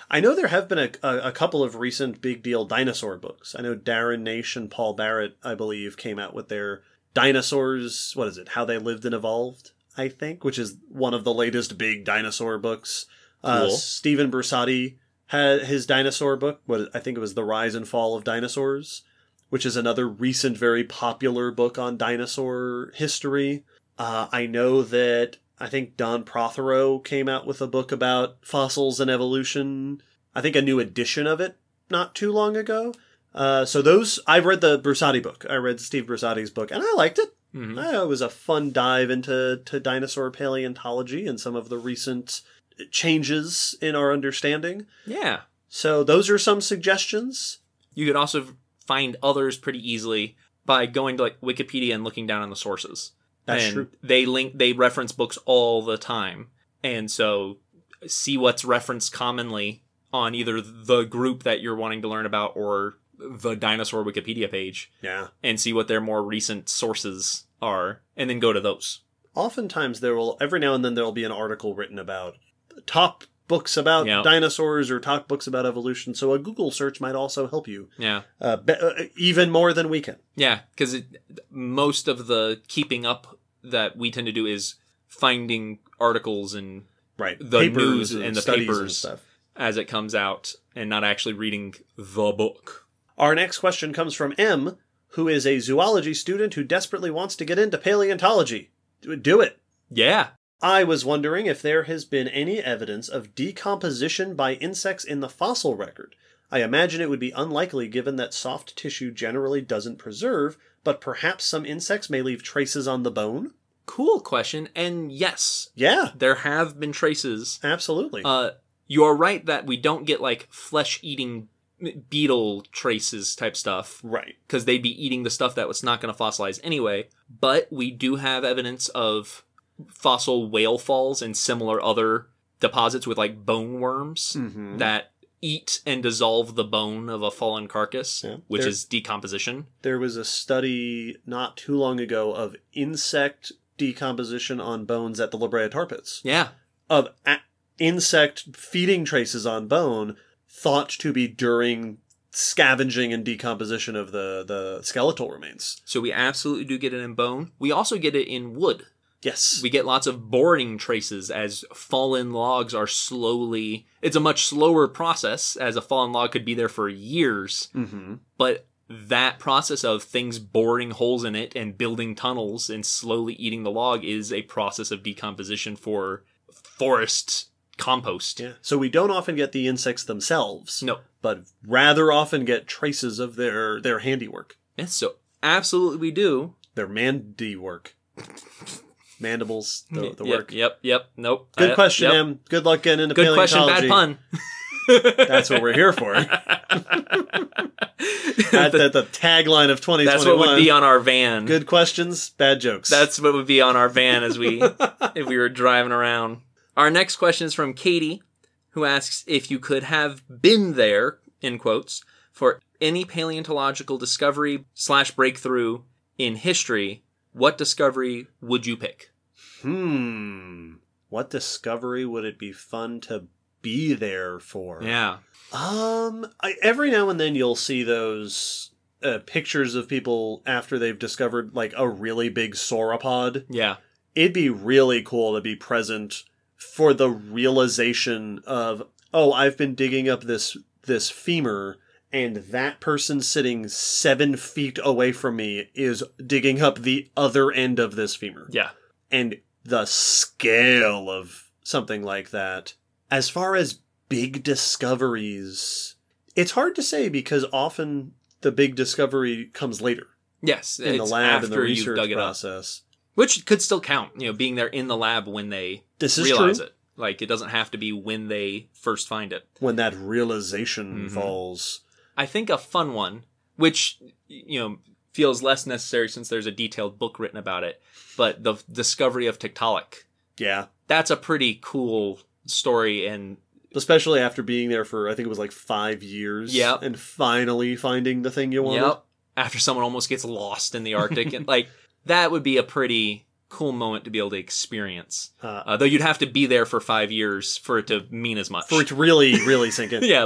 A: I know there have been a couple of recent big deal dinosaur books. I know Darren Naish and Paul Barrett, I believe, came out with their Dinosaurs, what is it, How They Lived and Evolved, I think, which is one of the latest big dinosaur books.
B: Cool.
A: Stephen Bersati had his dinosaur book, I think it was The Rise and Fall of Dinosaurs, which is another recent, very popular book on dinosaur history. I know that I think Don Prothero came out with a book about fossils and evolution. I think a new edition of it not too long ago. So those, I've read the Bersati book. I read Steve Bersati's book, and I liked it. It was a fun dive into dinosaur paleontology and some of the recent changes in our understanding.
B: Yeah.
A: So those are some suggestions.
B: You could also find others pretty easily by going to like Wikipedia and looking down on the sources.
A: That's
B: and
A: true.
B: They reference books all the time. And so see what's referenced commonly on either the group that you're wanting to learn about or the dinosaur Wikipedia page.
A: Yeah.
B: And see what their more recent sources are, and then go to those.
A: Oftentimes every now and then there will be an article written about top books about dinosaurs or top books about evolution. So a Google search might also help you.
B: Yeah.
A: Even more than we can.
B: Yeah, because most of the keeping up that we tend to do is finding articles and the
A: papers
B: news and the
A: studies
B: papers
A: and stuff
B: as it comes out, and not actually reading the book.
A: Our next question comes from M, who is a zoology student who desperately wants to get into paleontology. Do it.
B: Yeah.
A: I was wondering if there has been any evidence of decomposition by insects in the fossil record. I imagine it would be unlikely given that soft tissue generally doesn't preserve, but perhaps some insects may leave traces on the bone?
B: Cool question, and yes.
A: Yeah.
B: There have been traces.
A: Absolutely.
B: You're right that we don't get, like, flesh-eating beetle traces type stuff.
A: Right.
B: Because they'd be eating the stuff that was not going to fossilize anyway. But we do have evidence of fossil whale falls and similar other deposits with, like, bone worms that eat and dissolve the bone of a fallen carcass, which is decomposition. There
A: was a study not too long ago of insect decomposition on bones at the La Brea tar pits.
B: Yeah.
A: Of insect feeding traces on bone thought to be during scavenging and decomposition of the skeletal remains.
B: So we absolutely do get it in bone. We also get it in wood.
A: Yes.
B: We get lots of boring traces as fallen logs are slowly... It's a much slower process, as a fallen log could be there for years. But that process of things boring holes in it and building tunnels and slowly eating the log is a process of decomposition for forest compost.
A: Yeah. So we don't often get the insects themselves.
B: No.
A: But rather often get traces of their handiwork.
B: Yes, so absolutely we do.
A: Their mandiwork. Mandibles, the work.
B: Yep. Nope.
A: Good question, Em. Good luck getting into paleontology.
B: Good question, bad pun.
A: That's what we're here for. the tagline of 2021.
B: That's what would be on our van.
A: Good questions, bad jokes.
B: That's what would be on our van if we were driving around. Our next question is from Katie, who asks if you could have been there, in quotes, for any paleontological discovery / breakthrough in history, what discovery would you pick?
A: What discovery would it be fun to be there for?
B: Yeah.
A: Every now and then you'll see those pictures of people after they've discovered like a really big sauropod.
B: Yeah.
A: It'd be really cool to be present for the realization of, oh, I've been digging up this femur, and that person sitting 7 feet away from me is digging up the other end of this femur.
B: Yeah.
A: And the scale of something like that. As far as big discoveries, it's hard to say because often the big discovery comes later.
B: Yes.
A: In the lab and the research process.
B: Which could still count, being there in the lab when they realize it. Like, it doesn't have to be when they first find it.
A: When that realization falls.
B: I think a fun one, which, feels less necessary since there's a detailed book written about it, but the discovery of Tiktaalik.
A: Yeah.
B: That's a pretty cool story, and
A: especially after being there for, I think it was like 5 years.
B: Yep.
A: And finally finding the thing you wanted.
B: Yep. After someone almost gets lost in the Arctic. And that would be a pretty cool moment to be able to experience. Though you'd have to be there for 5 years for it to mean as much.
A: For it to really, really sink in.
B: Yeah,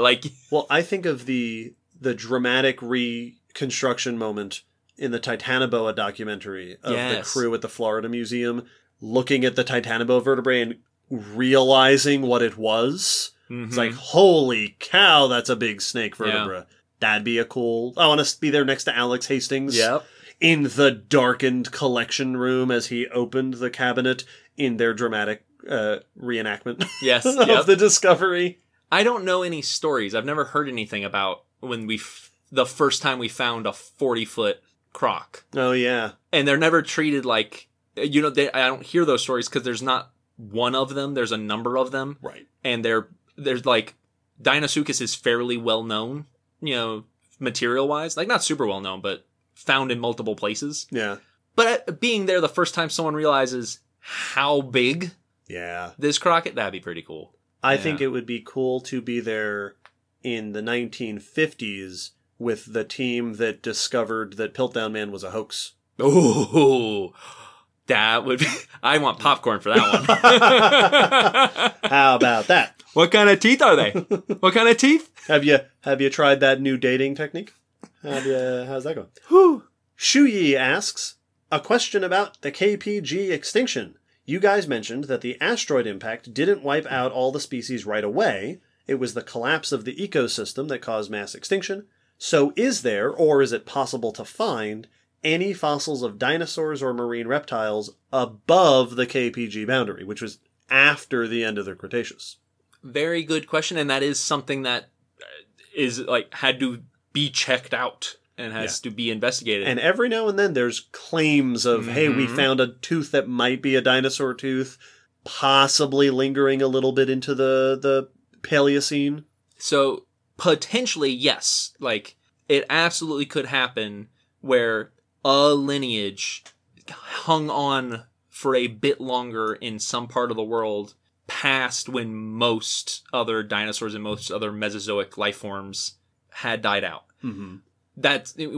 A: Well, I think of the dramatic reconstruction moment in the Titanoboa documentary of the crew at the Florida Museum looking at the Titanoboa vertebrae and realizing what it was. It's like, holy cow, that's a big snake vertebra. Yeah. That'd be a cool... I want to be there next to Alex Hastings.
B: Yep.
A: In the darkened collection room as he opened the cabinet in their dramatic reenactment of the discovery.
B: I don't know any stories. I've never heard anything about when the first time we found a 40-foot croc.
A: Oh, yeah.
B: And they're never treated like, I don't hear those stories because there's not one of them. There's a number of them.
A: Right.
B: And there's like, Deinosuchus is fairly well known, material wise. Like, not super well known, but found in multiple places.
A: Yeah.
B: But being there the first time someone realizes how big this croc, that'd be pretty cool.
A: I think it would be cool to be there in the 1950s with the team that discovered that Piltdown Man was a hoax.
B: Oh, that would be... I want popcorn for that
A: one. How about that?
B: What kind of teeth are they? What kind of teeth?
A: Have you tried that new dating technique? How's that going? Whew. Shuyi asks, a question about the KPG extinction. You guys mentioned that the asteroid impact didn't wipe out all the species right away. It was the collapse of the ecosystem that caused mass extinction. So is there, or is it possible to find, any fossils of dinosaurs or marine reptiles above the KPG boundary, which was after the end of the Cretaceous?
B: Very good question, and that is something that is had to be checked out and has to be investigated.
A: And every now and then there's claims of, hey, we found a tooth that might be a dinosaur tooth, possibly lingering a little bit into the Paleocene.
B: So potentially, yes. It absolutely could happen where a lineage hung on for a bit longer in some part of the world past when most other dinosaurs and most other Mesozoic life forms had died out. Mm-hmm.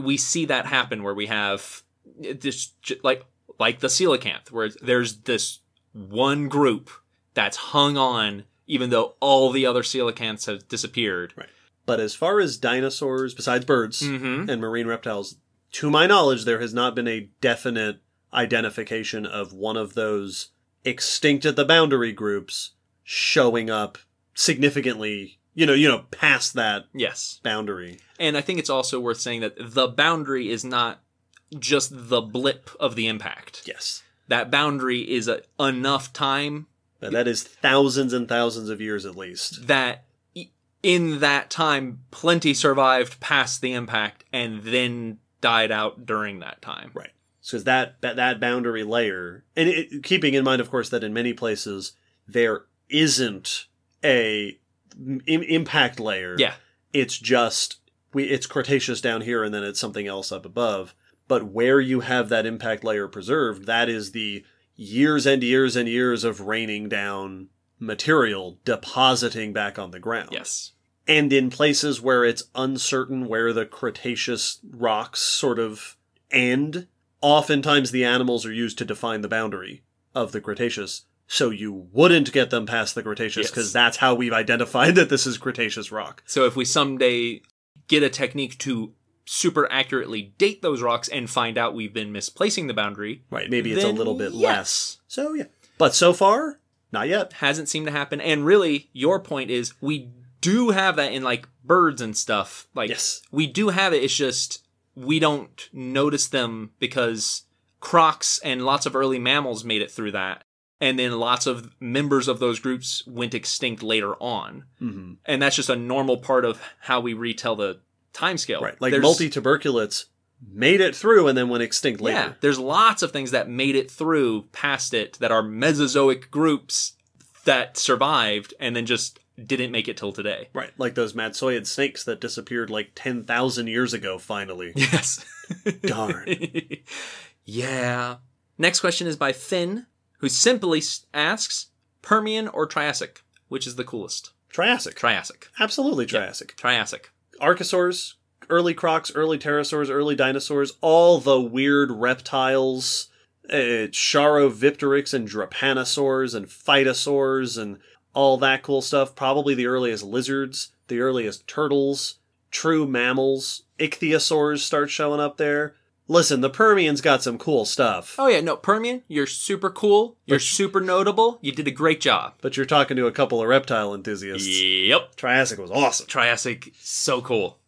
B: We see that happen where we have this, like the coelacanth, where there's this one group that's hung on even though all the other coelacanths have disappeared.
A: Right. But as far as dinosaurs, besides birds and marine reptiles, to my knowledge, there has not been a definite identification of one of those extinct at the boundary groups showing up significantly, past that boundary.
B: And I think it's also worth saying that the boundary is not just the blip of the impact.
A: Yes.
B: That boundary is enough time.
A: But that is thousands and thousands of years at least.
B: That in that time, plenty survived past the impact and then died out during that time.
A: Right. Because that boundary layer, and keeping in mind, of course, that in many places there isn't a impact layer.
B: Yeah.
A: It's just, it's Cretaceous down here and then it's something else up above. But where you have that impact layer preserved, that is the years and years and years of raining down material depositing back on the ground.
B: Yes.
A: And in places where it's uncertain where the Cretaceous rocks sort of end, oftentimes the animals are used to define the boundary of the Cretaceous, so you wouldn't get them past the Cretaceous, because that's how we've identified that this is Cretaceous rock.
B: So if we someday get a technique to super accurately date those rocks and find out we've been misplacing the boundary...
A: Right, maybe it's a little bit less. So, yeah. But so far, not yet.
B: Hasn't seemed to happen. And really, your point is, we do have that in, birds and stuff.
A: Yes.
B: We do have it, it's just... we don't notice them because crocs and lots of early mammals made it through that. And then lots of members of those groups went extinct later on. Mm-hmm. And that's just a normal part of how we retell the timescale.
A: Right. Multituberculates made it through and then went extinct later. Yeah.
B: There's lots of things that made it through past it that are Mesozoic groups that survived and then just didn't make it till today.
A: Right, like those Matsoid snakes that disappeared 10,000 years ago, finally.
B: Yes.
A: Darn.
B: Yeah. Next question is by Finn, who simply asks, Permian or Triassic? Which is the coolest?
A: Triassic.
B: Triassic.
A: Absolutely Triassic.
B: Yeah, Triassic.
A: Archosaurs, early crocs, early pterosaurs, early dinosaurs, all the weird reptiles, Charovipteryx and Drepanosaurs and Phytosaurs and all that cool stuff. Probably the earliest lizards, the earliest turtles, true mammals. Ichthyosaurs start showing up there. Listen, the Permian's got some cool stuff.
B: Oh yeah, no, Permian, you're super cool. You're super notable. You did a great job.
A: But you're talking to a couple of reptile enthusiasts.
B: Yep.
A: Triassic was awesome.
B: Triassic, so cool.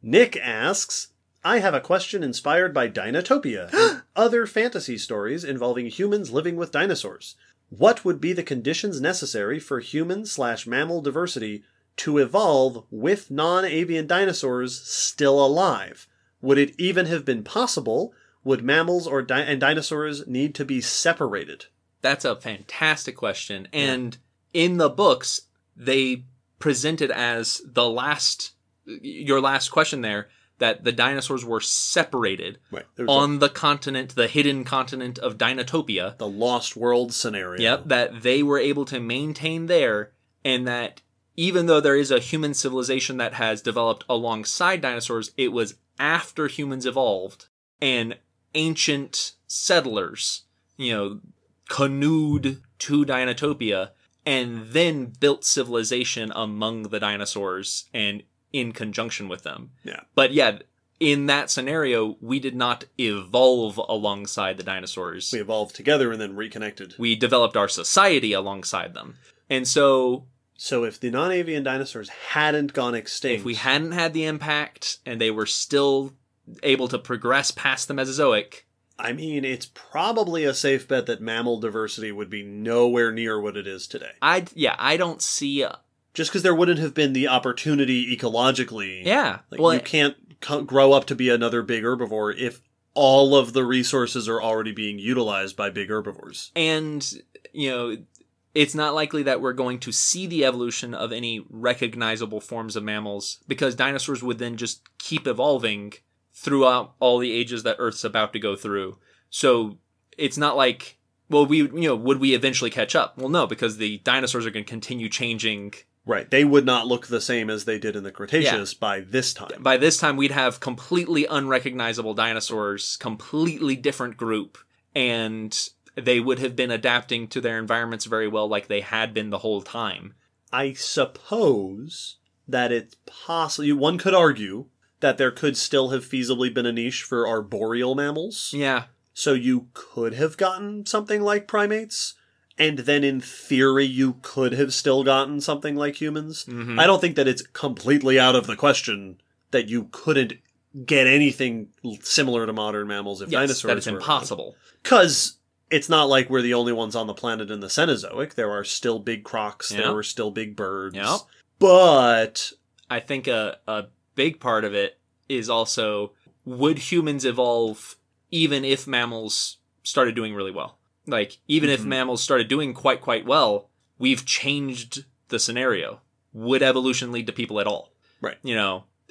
A: Nick asks, I have a question inspired by Dinotopia and other fantasy stories involving humans living with dinosaurs. What would be the conditions necessary for human/mammal diversity to evolve with non-avian dinosaurs still alive? Would it even have been possible would mammals and dinosaurs need to be separated?
B: That's a fantastic question. And in the books, they present it as your last question there, that the dinosaurs were separated on the continent, the hidden continent of Dinotopia.
A: The Lost World scenario.
B: Yep, that they were able to maintain there, and that even though there is a human civilization that has developed alongside dinosaurs, it was after humans evolved, and ancient settlers, canoed to Dinotopia, and then built civilization among the dinosaurs and in conjunction with them.
A: Yeah.
B: But yeah, in that scenario, we did not evolve alongside the dinosaurs.
A: We evolved together and then reconnected.
B: We developed our society alongside them. And so
A: if the non-avian dinosaurs hadn't gone extinct...
B: If we hadn't had the impact and they were still able to progress past the Mesozoic...
A: I mean, it's probably a safe bet that mammal diversity would be nowhere near what it is today.
B: I don't see...
A: Just because there wouldn't have been the opportunity ecologically.
B: Yeah.
A: You can't grow up to be another big herbivore if all of the resources are already being utilized by big herbivores.
B: And, it's not likely that we're going to see the evolution of any recognizable forms of mammals, because dinosaurs would then just keep evolving throughout all the ages that Earth's about to go through. So it's not like, would we eventually catch up? Well, no, because the dinosaurs are going to continue changing.
A: Right. They would not look the same as they did in the Cretaceous by this time.
B: By this time, we'd have completely unrecognizable dinosaurs, completely different group, and they would have been adapting to their environments very well like they had been the whole time.
A: I suppose that it's possible... One could argue that there could still have feasibly been a niche for arboreal mammals.
B: Yeah.
A: So you could have gotten something like primates... And then, in theory, you could have still gotten something like humans. Mm-hmm. I don't think that it's completely out of the question that you couldn't get anything similar to modern mammals if dinosaurs were
B: that it's impossible.
A: Because it's not like we're the only ones on the planet in the Cenozoic. There are still big crocs. There were still big birds.
B: Yep.
A: But...
B: I think a big part of it is also, would humans evolve even if mammals started doing really well? Even if mammals started doing quite well, we've changed the scenario. Would evolution lead to people at all?
A: Right.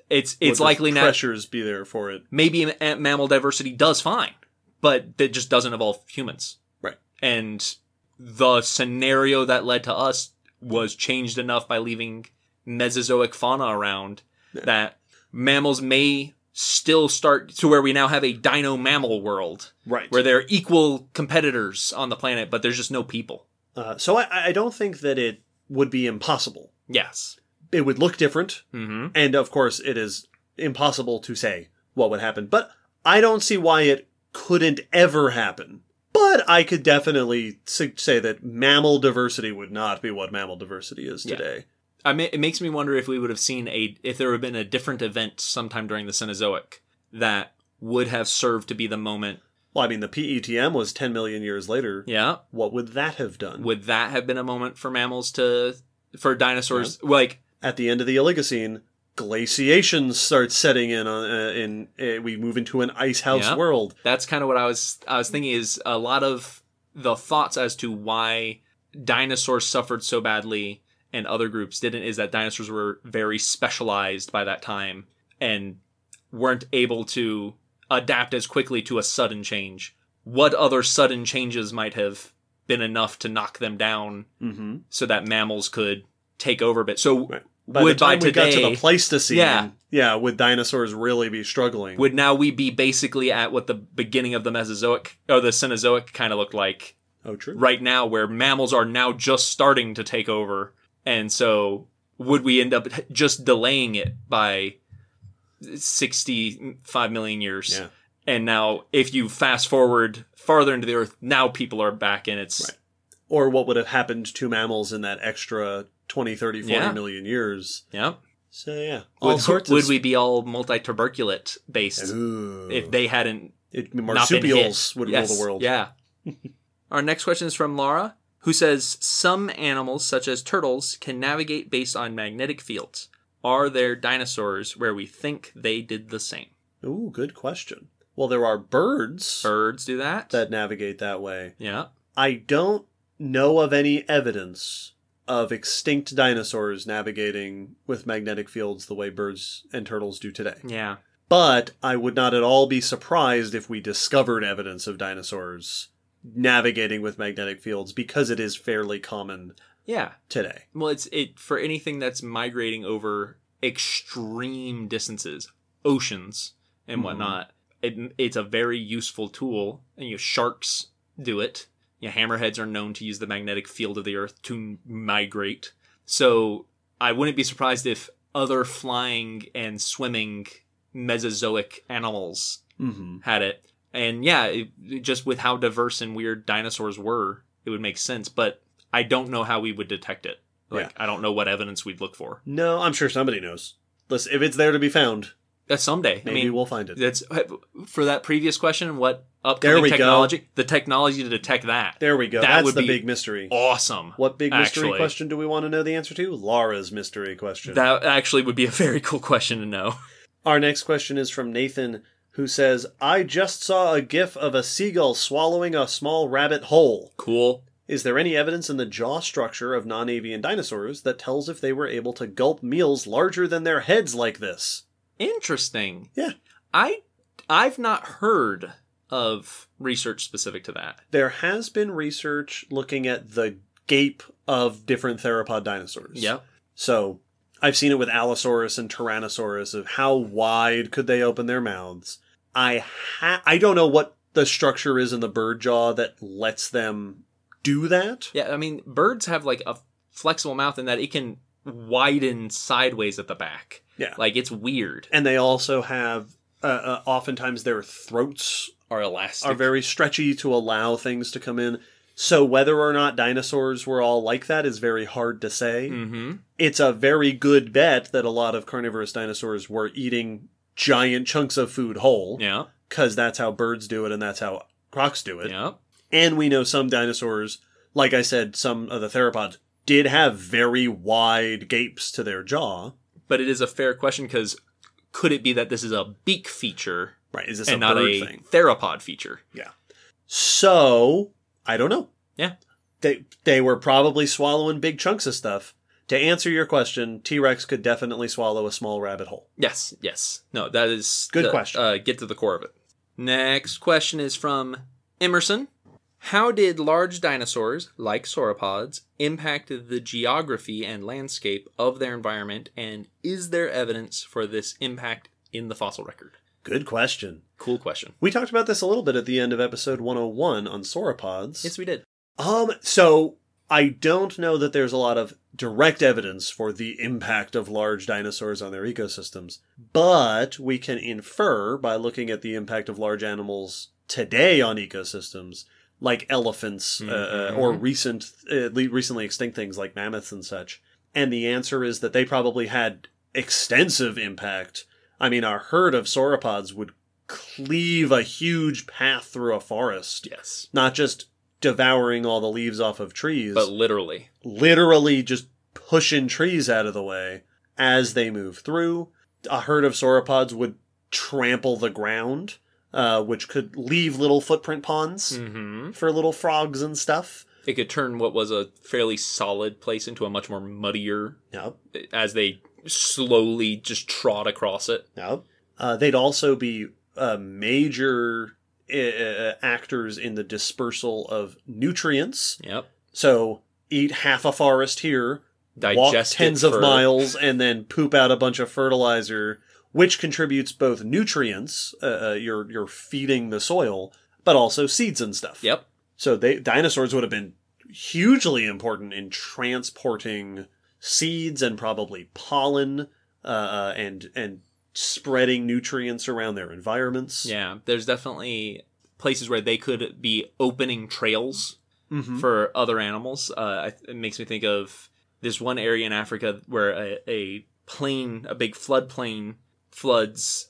B: It's likely now...
A: pressures be there for it.
B: Maybe mammal diversity does fine, but it just doesn't evolve humans.
A: Right.
B: And the scenario that led to us was changed enough by leaving Mesozoic fauna around that mammals may... still start to where we now have a dino-mammal world.
A: Right.
B: Where they're equal competitors on the planet, but there's just no people.
A: So I don't think that it would be impossible.
B: Yes.
A: It would look different.
B: Mm-hmm.
A: And, of course, it is impossible to say what would happen. But I don't see why it couldn't ever happen. But I could definitely say that mammal diversity would not be what mammal diversity is today.
B: It makes me wonder if we would have seen if there would have been a different event sometime during the Cenozoic that would have served to be the moment.
A: Well, I mean, the PETM was 10 million years later.
B: Yeah.
A: What would that have done?
B: Would that have been a moment for for dinosaurs? Yeah.
A: At the end of the Oligocene, glaciation starts setting in. We move into an icehouse world.
B: That's kind of what I was thinking. Is a lot of the thoughts as to why dinosaurs suffered so badly and other groups didn't, is that dinosaurs were very specialized by that time and weren't able to adapt as quickly to a sudden change. What other sudden changes might have been enough to knock them down so that mammals could take over a bit? So
A: by the time we got to the Pleistocene, would dinosaurs really be struggling?
B: Would now we be basically at what the beginning of the Mesozoic or the Cenozoic kind of looked like?
A: Oh, true.
B: Right now, where mammals are now just starting to take over. And so would we end up just delaying it by 65 million years?
A: Yeah.
B: And now if you fast forward farther into the Earth, now people are back and it's...
A: Right. Or what would have happened to mammals in that extra 20, 30, 40 million years.
B: Yeah.
A: So, yeah.
B: Would we be all multi-tuberculate based if they hadn't
A: marsupials would rule the world.
B: Yeah. Our next question is from Laura, who says, some animals, such as turtles, can navigate based on magnetic fields. Are there dinosaurs where we think they did the same?
A: Ooh, good question. Well, there are birds
B: Birds do that.
A: that navigate that way.
B: Yeah.
A: I don't know of any evidence of extinct dinosaurs navigating with magnetic fields the way birds and turtles do today.
B: Yeah.
A: But I would not at all be surprised if we discovered evidence of dinosaurs navigating with magnetic fields, because it is fairly common today.
B: Well, it for anything that's migrating over extreme distances, oceans and whatnot, it's a very useful tool. And sharks do it. Hammerheads are known to use the magnetic field of the Earth to migrate. So I wouldn't be surprised if other flying and swimming Mesozoic animals had it. And just with how diverse and weird dinosaurs were, it would make sense. But I don't know how we would detect it. I don't know what evidence we'd look for.
A: No, I'm sure somebody knows. Listen, if it's there to be found,
B: that's someday.
A: Maybe we'll find it.
B: That's for that previous question. What upcoming technology? Go. The technology to detect that.
A: There we go. That's the big mystery.
B: Awesome.
A: What big mystery question do we want to know the answer to? Laura's mystery question.
B: That actually would be a very cool question to know.
A: Our next question is from Nathan, who says, I just saw a gif of a seagull swallowing a small rabbit whole.
B: Cool.
A: Is there any evidence in the jaw structure of non-avian dinosaurs that tells if they were able to gulp meals larger than their heads like this?
B: Interesting.
A: Yeah.
B: I've not heard of research specific to that.
A: There has been research looking at the gape of different theropod dinosaurs.
B: Yep.
A: So I've seen it with Allosaurus and Tyrannosaurus of how wide could they open their mouths. I don't know what the structure is in the bird jaw that lets them do that.
B: Yeah, I mean, birds have like a flexible mouth in that it can widen sideways at the back.
A: Yeah.
B: Like, it's weird.
A: And they also have, oftentimes their throats
B: are elastic.
A: Are very stretchy to allow things to come in. So whether or not dinosaurs were all like that is very hard to say.
B: Mm-hmm.
A: It's a very good bet that a lot of carnivorous dinosaurs were eating giant chunks of food whole.
B: Yeah.
A: Because that's how birds do it and that's how crocs do it.
B: Yeah.
A: And we know some dinosaurs, like I said, some of the theropods, did have very wide gapes to their jaw.
B: But it is a fair question, because could it be that this is a beak feature?
A: Right, is this
B: and
A: a
B: not
A: bird
B: a
A: thing?
B: theropod feature?
A: Yeah. So, I don't know.
B: Yeah.
A: They were probably swallowing big chunks of stuff. To answer your question, T-Rex could definitely swallow a small rabbit hole.
B: Yes, yes. No, that is...
A: Good question.
B: Get to the core of it. Next question is from Emerson. How did large dinosaurs, like sauropods, impact the geography and landscape of their environment, and is there evidence for this impact in the fossil record?
A: Good question.
B: Cool question.
A: We talked about this a little bit at the end of episode 101 on sauropods.
B: Yes, we did.
A: So I don't know that there's a lot of direct evidence for the impact of large dinosaurs on their ecosystems, but we can infer by looking at the impact of large animals today on ecosystems, like elephants, or recently extinct things like mammoths and such. And the answer is that they probably had extensive impact. I mean, a herd of sauropods would cleave a huge path through a forest.
B: Yes.
A: Not just devouring all the leaves off of trees.
B: But literally.
A: Literally just pushing trees out of the way as they move through. A herd of sauropods would trample the ground, which could leave little footprint ponds for little frogs and stuff.
B: It could turn what was a fairly solid place into a much more muddier, as they slowly just trot across it.
A: Yep. They'd also be major actors in the dispersal of nutrients.
B: Yep.
A: So eat half a forest here,
B: digest
A: walk tens of miles, and then poop out a bunch of fertilizer, which contributes both nutrients, you're feeding the soil, but also seeds and stuff.
B: Yep.
A: So dinosaurs would have been hugely important in transporting seeds and probably pollen, and spreading nutrients around their environments.
B: Yeah, there's definitely places where they could be opening trails for other animals. It makes me think of this one area in Africa where a big floodplain floods.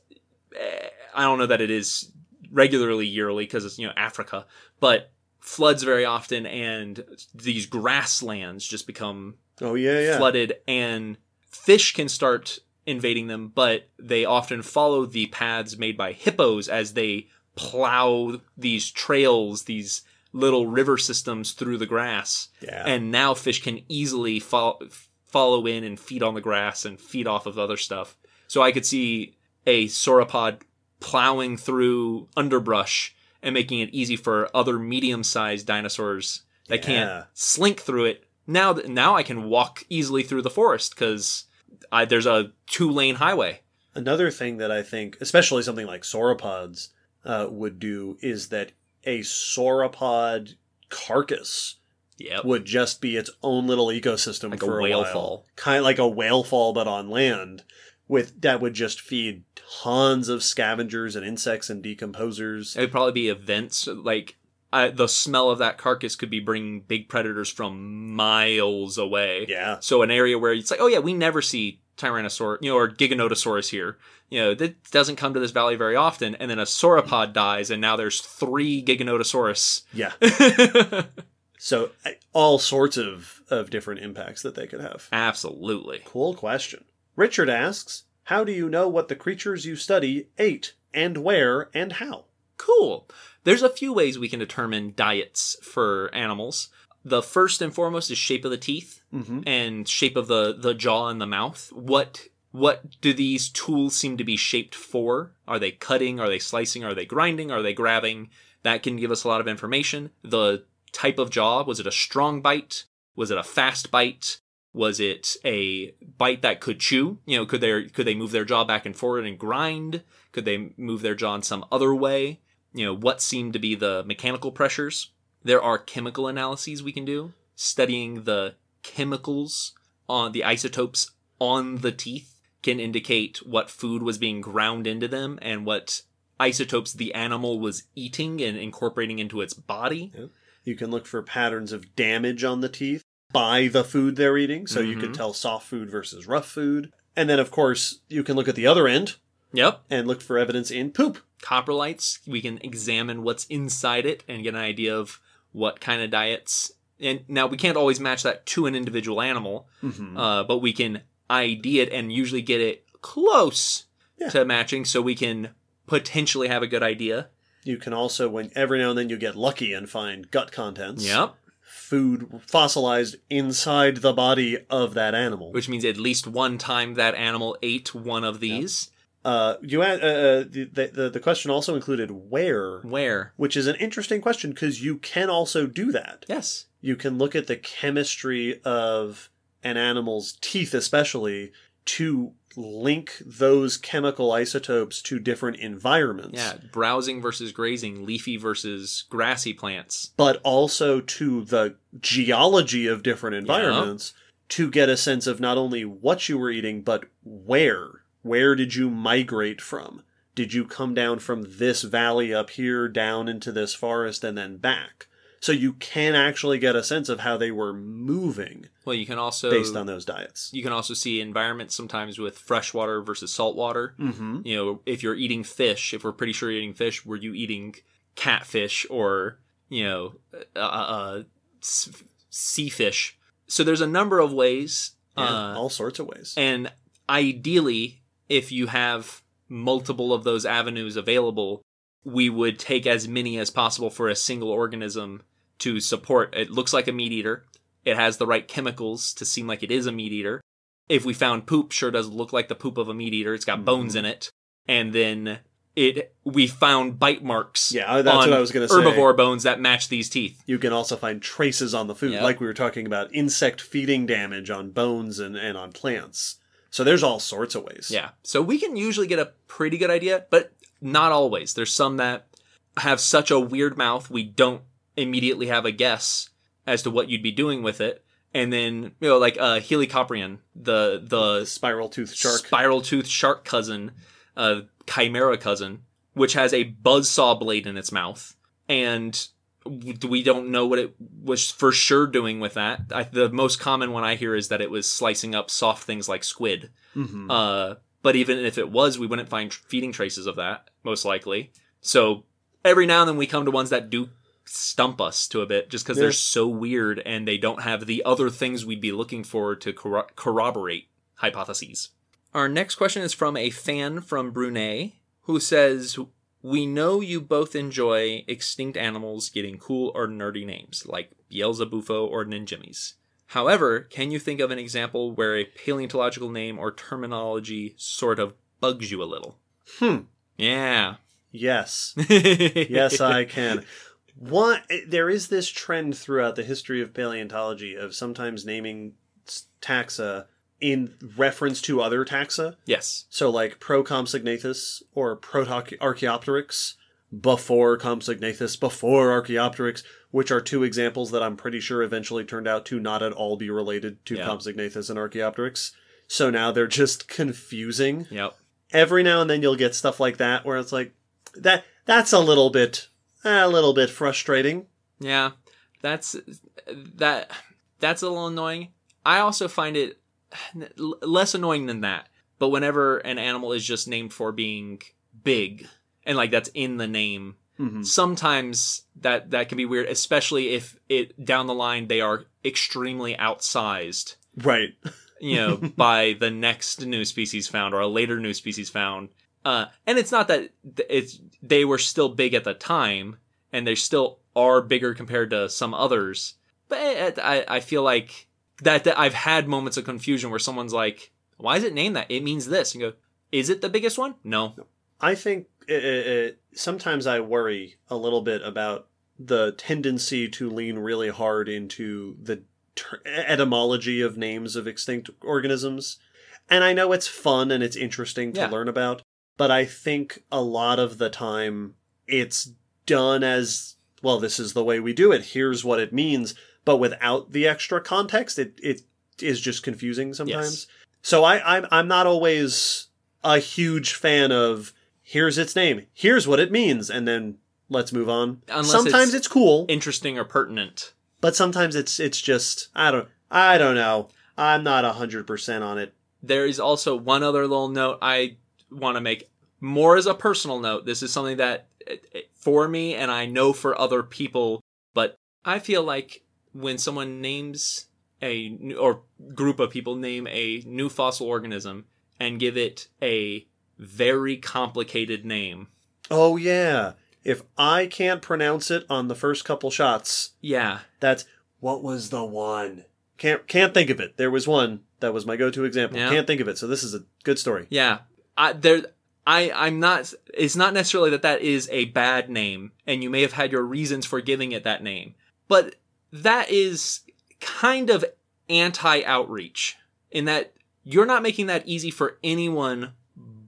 B: I don't know that it is regularly yearly because it's Africa, but floods very often, and these grasslands just become flooded, and fish can start invading them, but they often follow the paths made by hippos as they plow these trails, these little river systems through the grass.
A: Yeah.
B: And now fish can easily follow in and feed on the grass and feed off of other stuff. So I could see a sauropod plowing through underbrush and making it easy for other medium-sized dinosaurs that can't slink through it. Now I can walk easily through the forest because there's a 2-lane highway.
A: Another thing that I think, especially something like sauropods would do, is that a sauropod carcass would just be its own little ecosystem
B: like
A: for
B: a whale
A: while.
B: fall.
A: Kind of like a whale fall, but on land. That would just feed tons of scavengers and insects and decomposers.
B: It would probably be events like the smell of that carcass could be bringing big predators from miles away.
A: Yeah.
B: So an area where it's like, oh yeah, we never see Tyrannosaurus, or Giganotosaurus here. That doesn't come to this valley very often. And then a sauropod dies, and now there's 3 Giganotosaurus.
A: Yeah. So all sorts of different impacts that they could have.
B: Absolutely.
A: Cool question. Richard asks, how do you know what the creatures you study ate, and where, and how?
B: Cool. There's a few ways we can determine diets for animals. The first and foremost is shape of the teeth and shape of the jaw and the mouth. What do these tools seem to be shaped for? Are they cutting? Are they slicing? Are they grinding? Are they grabbing? That can give us a lot of information. The type of jaw, was it a strong bite? Was it a fast bite? Was it a bite that could chew? Could they move their jaw back and forward and grind? Could they move their jaw in some other way? What seemed to be the mechanical pressures? There are chemical analyses we can do, studying the chemicals on the isotopes on the teeth can indicate what food was being ground into them and what isotopes the animal was eating and incorporating into its body.
A: Yep. You can look for patterns of damage on the teeth by the food they're eating, so you can tell soft food versus rough food. And then, of course, you can look at the other end.
B: Yep.
A: And look for evidence in poop.
B: Coprolites, we can examine what's inside it and get an idea of what kind of diets. And now we can't always match that to an individual animal, but we can ID it and usually get it close to matching so we can potentially have a good idea.
A: You can also, when every now and then you get lucky and find gut contents.
B: Yep.
A: Food fossilized inside the body of that animal.
B: Which means at least one time that animal ate one of these.
A: You had the question also included where.
B: Where?
A: Which is an interesting question because you can also do that.
B: Yes.
A: You can look at the chemistry of an animal's teeth especially to link those chemical isotopes to different environments.
B: Yeah, browsing versus grazing, leafy versus grassy plants.
A: But also to the geology of different environments to get a sense of not only what you were eating, but where. Where did you migrate from? Did you come down from this valley up here, down into this forest, and then back? So you can actually get a sense of how they were moving.
B: Well, you can also,
A: based on those diets.
B: You can also see environments sometimes with freshwater versus saltwater. If you're eating fish, if we're pretty sure you're eating fish, were you eating catfish or, sea fish? So there's a number of ways.
A: All sorts of ways.
B: And ideally, if you have multiple of those avenues available, we would take as many as possible for a single organism to support. It looks like a meat eater. It has the right chemicals to seem like it is a meat eater. If we found poop, sure does look like the poop of a meat eater. It's got bones in it. And then we found bite marks
A: that's what I was going to say.
B: Herbivore bones that match these teeth.
A: You can also find traces on the food, like we were talking about insect feeding damage on bones and on plants. So there's all sorts of ways.
B: Yeah. So we can usually get a pretty good idea, but not always. There's some that have such a weird mouth, we don't immediately have a guess as to what you'd be doing with it. And then, like Helicoprion, the spiral-toothed shark cousin, chimera cousin, which has a buzzsaw blade in its mouth. And we don't know what it was for sure doing with that. The most common one I hear is that it was slicing up soft things like squid. But even if it was, we wouldn't find feeding traces of that, most likely. So every now and then we come to ones that do stump us to a bit, just because they're so weird and they don't have the other things we'd be looking for to corroborate hypotheses. Our next question is from a fan from Brunei, who says, We know you both enjoy extinct animals getting cool or nerdy names, like Beelzebufo or Ninjimmies. However, can you think of an example where a paleontological name or terminology sort of bugs you a little? Yeah.
A: Yes. Yes, I can. There is this trend throughout the history of paleontology of sometimes naming taxa in reference to other taxa.
B: Yes.
A: So like Procompsognathus or Proto-Archaeopteryx before Compsognathus, before Archaeopteryx, which are two examples that I'm pretty sure eventually turned out to not at all be related to Compsognathus and Archaeopteryx. So now they're just confusing.
B: Yep.
A: Every now and then you'll get stuff like that where it's like, that's a little bit frustrating.
B: Yeah. That's a little annoying. I also find it less annoying than that. But whenever an animal is just named for being big, and like that's in the name, sometimes that can be weird, especially if it down the line they are extremely outsized.
A: Right.
B: By the next new species found or a later new species found. And it's not that they were still big at the time, and they still are bigger compared to some others. But I feel like that I've had moments of confusion where someone's like, why is it named that? It means this. And you go, is it the biggest one? No.
A: I think sometimes I worry a little bit about the tendency to lean really hard into the etymology of names of extinct organisms. And I know it's fun and it's interesting to learn about, but I think a lot of the time it's done as, well, this is the way we do it. Here's what it means. But without the extra context, it is just confusing sometimes. Yes. So I'm not always a huge fan of, here's its name, here's what it means, and then let's move on.
B: Unless
A: sometimes it's cool,
B: interesting or pertinent.
A: But sometimes it's just, I don't know. I'm not 100% on it.
B: There is also one other little note I want to make, more as a personal note. This is something that, for me, and I know for other people, but I feel like when someone names or group of people name a new fossil organism and give it a very complicated name.
A: Oh, yeah. If I can't pronounce it on the first couple shots.
B: Yeah.
A: That's, what was the one? Can't think of it. There was one that was my go-to example. Yeah. Can't think of it. So this is a good story.
B: Yeah. I'm not, it's not necessarily that is a bad name, and you may have had your reasons for giving it that name, but that is kind of anti-outreach in that you're not making that easy for anyone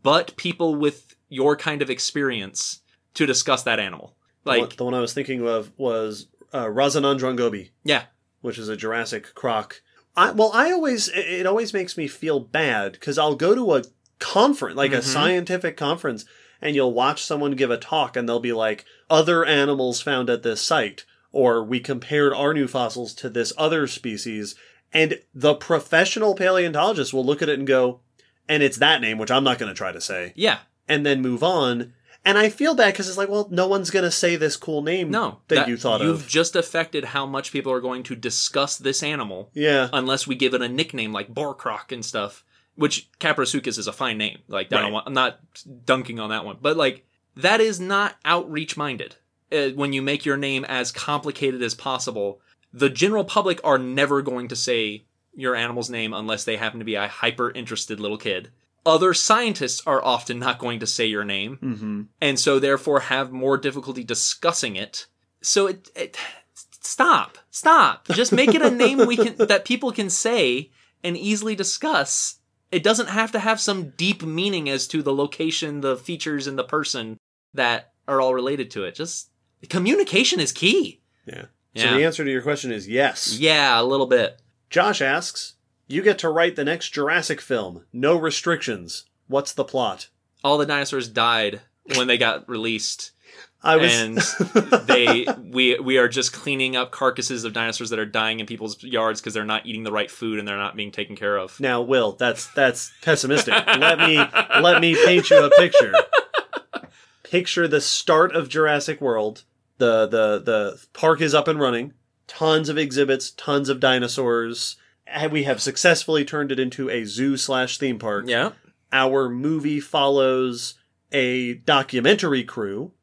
B: but people with your kind of experience to discuss that animal. Like
A: the one I was thinking of was Razanandrongobi.
B: Yeah.
A: Which is a Jurassic croc. It always makes me feel bad because I'll go to a conference, like a scientific conference, and you'll watch someone give a talk and they'll be like, other animals found at this site, or we compared our new fossils to this other species, and the professional paleontologist will look at it and go, and it's that name, which I'm not going to try to say.
B: Yeah.
A: And then move on. And I feel bad because it's like, well, no one's going to say this cool name that you thought of.
B: You've just affected how much people are going to discuss this animal.
A: Yeah.
B: Unless we give it a nickname like Boarcroc and stuff, which Caprosuchus is a fine name. Like, right. I'm not dunking on that one. But, like, that is not outreach-minded. When you make your name as complicated as possible, the general public are never going to say your animal's name unless they happen to be a hyper-interested little kid. Other scientists are often not going to say your name, and so therefore have more difficulty discussing it. So stop. Just make it a name that people can say and easily discuss. It doesn't have to have some deep meaning as to the location, the features, and the person that are all related to it. Just communication is key.
A: Yeah. So the answer to your question is yes.
B: Yeah, a little bit.
A: Josh asks, you get to write the next Jurassic film. No restrictions. What's the plot?
B: All the dinosaurs died when they got released. And we are just cleaning up carcasses of dinosaurs that are dying in people's yards because they're not eating the right food and they're not being taken care of.
A: Now, Will, that's pessimistic. let me paint you a picture. Picture the start of Jurassic World. The park is up and running. Tons of exhibits, tons of dinosaurs. We have successfully turned it into a zoo/theme park.
B: Yeah.
A: Our movie follows a documentary crew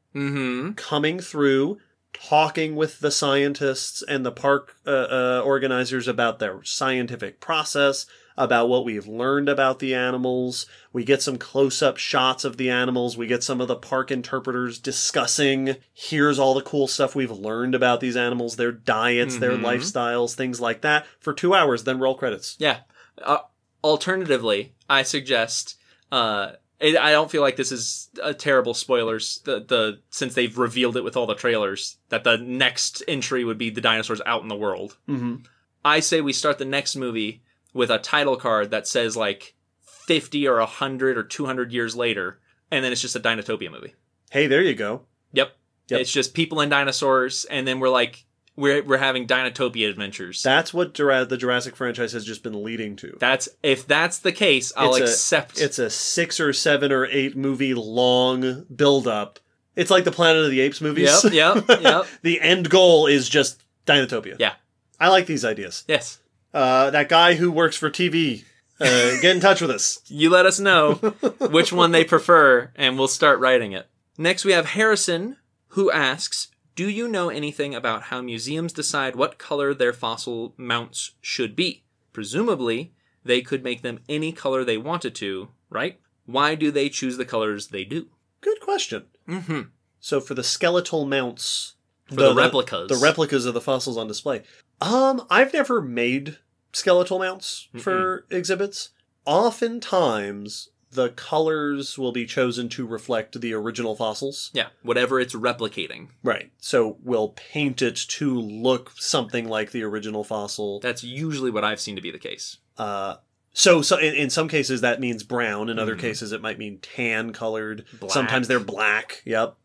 A: coming through, talking with the scientists and the park organizers about their scientific process, about what we've learned about the animals. We get some close-up shots of the animals. We get some of the park interpreters discussing, here's all the cool stuff we've learned about these animals, their diets, their lifestyles, things like that, for 2 hours, then roll credits.
B: Yeah. Alternatively, I suggest... I don't feel like this is a terrible spoilers, since they've revealed it with all the trailers, that the next entry would be the dinosaurs out in the world. I say we start the next movie with a title card that says like 50 or 100 or 200 years later, and then it's just a Dinotopia movie.
A: Hey, there you go.
B: Yep. It's just people and dinosaurs, and then we're having Dinotopia adventures.
A: That's what the Jurassic franchise has just been leading to.
B: If that's the case, I'll accept.
A: It's a 6 or 7 or 8 movie long build-up. It's like the Planet of the Apes movies.
B: Yep.
A: The end goal is just Dinotopia.
B: Yeah.
A: I like these ideas.
B: Yes.
A: That guy who works for TV, get in touch with us.
B: You let us know which one they prefer, and we'll start writing it. Next, we have Harrison, who asks, do you know anything about how museums decide what color their fossil mounts should be? Presumably, they could make them any color they wanted to, right? Why do they choose the colors they do?
A: Good question. So for the skeletal mounts...
B: the replicas.
A: The replicas of the fossils on display. I've never made skeletal mounts for exhibits. Oftentimes, the colors will be chosen to reflect the original fossils.
B: Yeah, whatever it's replicating.
A: Right. So we'll paint it to look something like the original fossil.
B: That's usually what I've seen to be the case.
A: So in some cases that means brown. In other cases it might mean tan colored.
B: Black.
A: Sometimes they're black. Yep.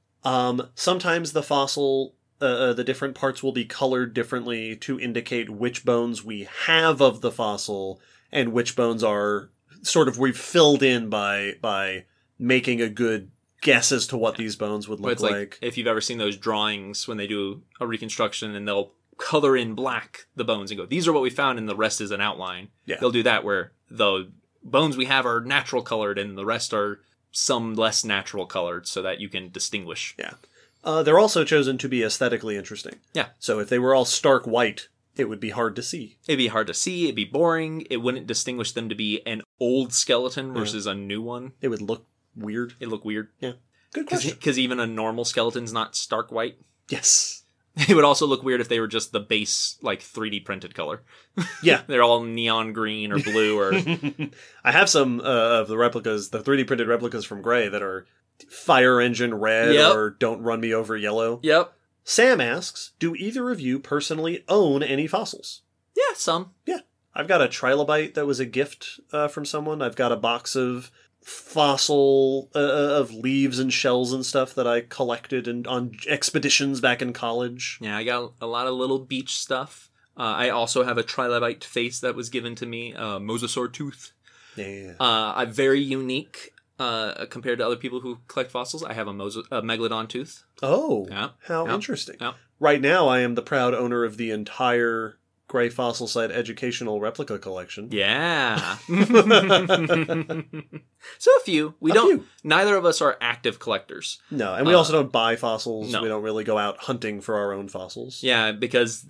A: Sometimes the fossil... the different parts will be colored differently to indicate which bones we have of the fossil and which bones are sort of we've filled in by making a good guess as to what these bones would look like.
B: If you've ever seen those drawings when they do a reconstruction and they'll color in black the bones and go, these are what we found and the rest is an outline.
A: Yeah.
B: They'll do that where the bones we have are natural colored and the rest are some less natural colored so that you can distinguish.
A: Yeah. They're also chosen to be aesthetically interesting.
B: Yeah.
A: So if they were all stark white, it would be hard to see.
B: It'd be hard to see. It'd be boring. It wouldn't distinguish them to be an old skeleton versus a new one.
A: It would look weird.
B: It'd look weird.
A: Yeah. Good question.
B: Because even a normal skeleton's not stark white.
A: Yes.
B: It would also look weird if they were just the base, like, 3D printed color.
A: Yeah.
B: They're all neon green or blue or...
A: I have some of the replicas, the 3D printed replicas from Gray that are fire engine red or don't run me over yellow.
B: Yep.
A: Sam asks, do either of you personally own any fossils?
B: Yeah, some.
A: Yeah. I've got a trilobite that was a gift from someone. I've got a box of fossil of leaves and shells and stuff that I collected on expeditions back in college.
B: Yeah, I got a lot of little beach stuff. I also have a trilobite face that was given to me, mosasaur tooth.
A: Yeah.
B: I'm very unique compared to other people who collect fossils. I have a megalodon tooth.
A: Oh,
B: yeah.
A: How interesting.
B: Yeah.
A: Right now, I am the proud owner of the entire Gray Fossil Site Educational Replica Collection.
B: Yeah. So a few. Neither of us are active collectors.
A: No, and we also don't buy fossils.
B: No.
A: We don't really go out hunting for our own fossils.
B: Yeah, because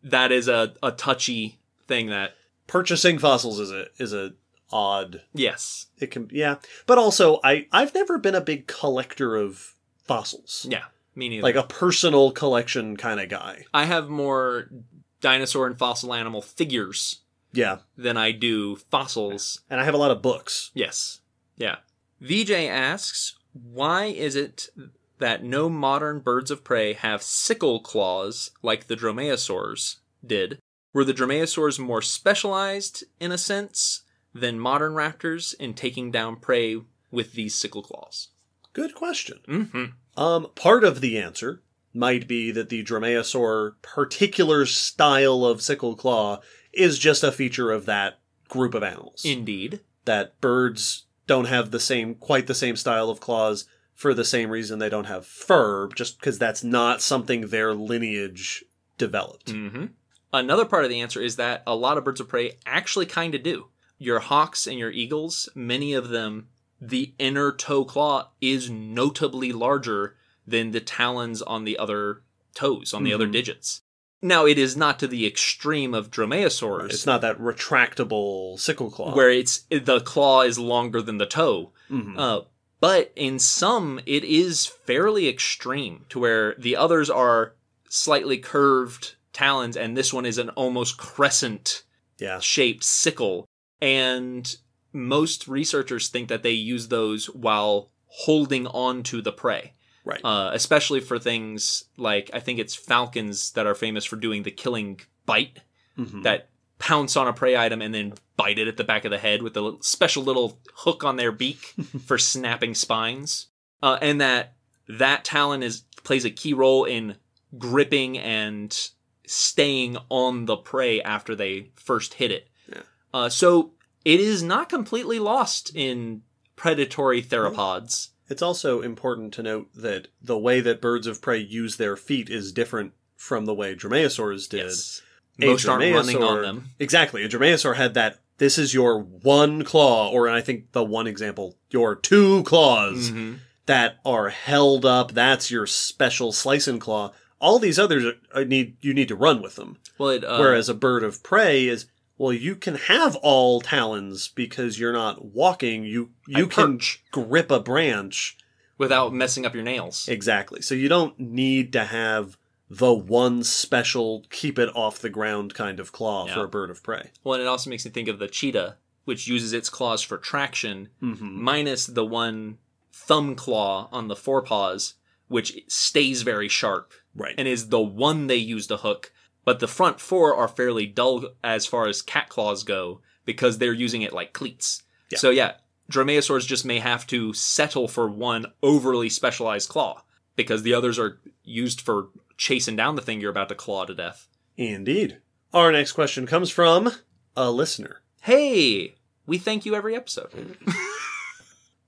B: that is a touchy thing that...
A: Purchasing fossils is a odd...
B: Yes.
A: It can, yeah. But also, I've never been a big collector of fossils.
B: Yeah, me neither.
A: Like a personal collection kind of guy.
B: I have more dinosaur and fossil animal figures than I do fossils.
A: And I have a lot of books.
B: Yes. Yeah. VJ asks, why is it that no modern birds of prey have sickle claws like the dromaeosaurs did? Were the dromaeosaurs more specialized, in a sense, than modern raptors in taking down prey with these sickle claws?
A: Good question.
B: Mm-hmm.
A: Part of the answer might be that the dromaeosaur particular style of sickle claw is just a feature of that group of animals.
B: Indeed.
A: That birds don't have quite the same style of claws for the same reason they don't have fur, just because that's not something their lineage developed.
B: Mm-hmm. Another part of the answer is that a lot of birds of prey actually kind of do. Your hawks and your eagles, many of them the inner toe claw is notably larger than the talons on the other toes, on the other digits. Now, it is not to the extreme of dromaeosaurs.
A: It's not that retractable sickle claw.
B: Where the claw is longer than the toe. But in some, it is fairly extreme to where the others are slightly curved talons, and this one is an almost crescent-shaped sickle. And most researchers think that they use those while holding on to the prey.
A: Right.
B: Especially for things like, I think it's falcons that are famous for doing the killing bite, that pounce on a prey item and then bite it at the back of the head with a special little hook on their beak for snapping spines. And that talon plays a key role in gripping and staying on the prey after they first hit it. Yeah. So it is not completely lost in predatory theropods.
A: It's also important to note that the way that birds of prey use their feet is different from the way dromaeosaurs did.
B: Yes. Most aren't running on them.
A: Exactly. A dromaeosaur had that, this is your one claw, or I think the one example, your two claws that are held up. That's your special slicing claw. All these others, you need to run with them. Well, whereas a bird of prey is, well, you can have all talons because you're not walking. You can grip a branch.
B: Without messing up your nails.
A: Exactly. So you don't need to have the one special keep it off the ground kind of claw for a bird of prey.
B: Well, and it also makes me think of the cheetah, which uses its claws for traction, minus the one thumb claw on the forepaws, which stays very sharp.
A: Right.
B: And is the one they use to hook. But the front four are fairly dull as far as cat claws go, because they're using it like cleats. Yeah. So yeah, dromaeosaurs just may have to settle for one overly specialized claw, because the others are used for chasing down the thing you're about to claw to death.
A: Indeed. Our next question comes from a listener.
B: Hey! We thank you every episode.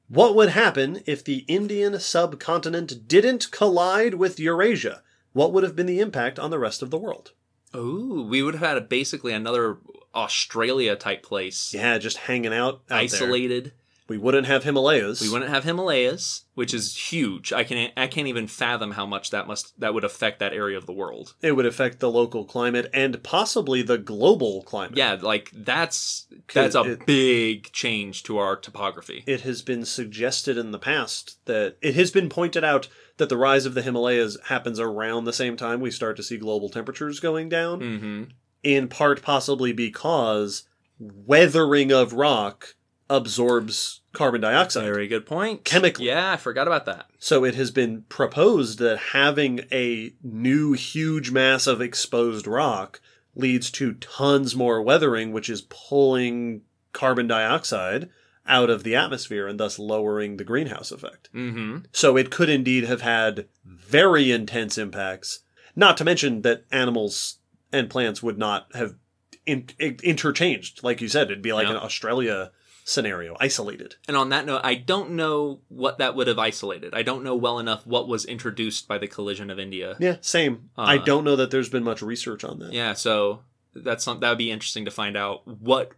A: What would happen if the Indian subcontinent didn't collide with Eurasia? What would have been the impact on the rest of the world?
B: Ooh, we would have had basically another Australia-type place.
A: Yeah, just hanging out
B: isolated.
A: There. We wouldn't have Himalayas.
B: We wouldn't have Himalayas, which is huge. I can't even fathom how much that would affect that area of the world.
A: It would affect the local climate and possibly the global climate.
B: Yeah, like that's a big change to our topography.
A: It has been suggested in the past that it has been pointed out that the rise of the Himalayas happens around the same time we start to see global temperatures going down.
B: Mm-hmm.
A: In part possibly because weathering of rock absorbs carbon dioxide.
B: Very good point.
A: Chemically.
B: Yeah, I forgot about that.
A: So it has been proposed that having a new huge mass of exposed rock leads to tons more weathering, which is pulling carbon dioxide out of the atmosphere and thus lowering the greenhouse effect.
B: Mm-hmm.
A: So it could indeed have had very intense impacts, not to mention that animals and plants would not have interchanged. Like you said, it'd be like an Australia scenario, isolated.
B: And on that note, I don't know what that would have isolated. I don't know well enough what was introduced by the collision of India.
A: Yeah, same. I don't know that there's been much research on that.
B: Yeah, so that would be interesting to find out what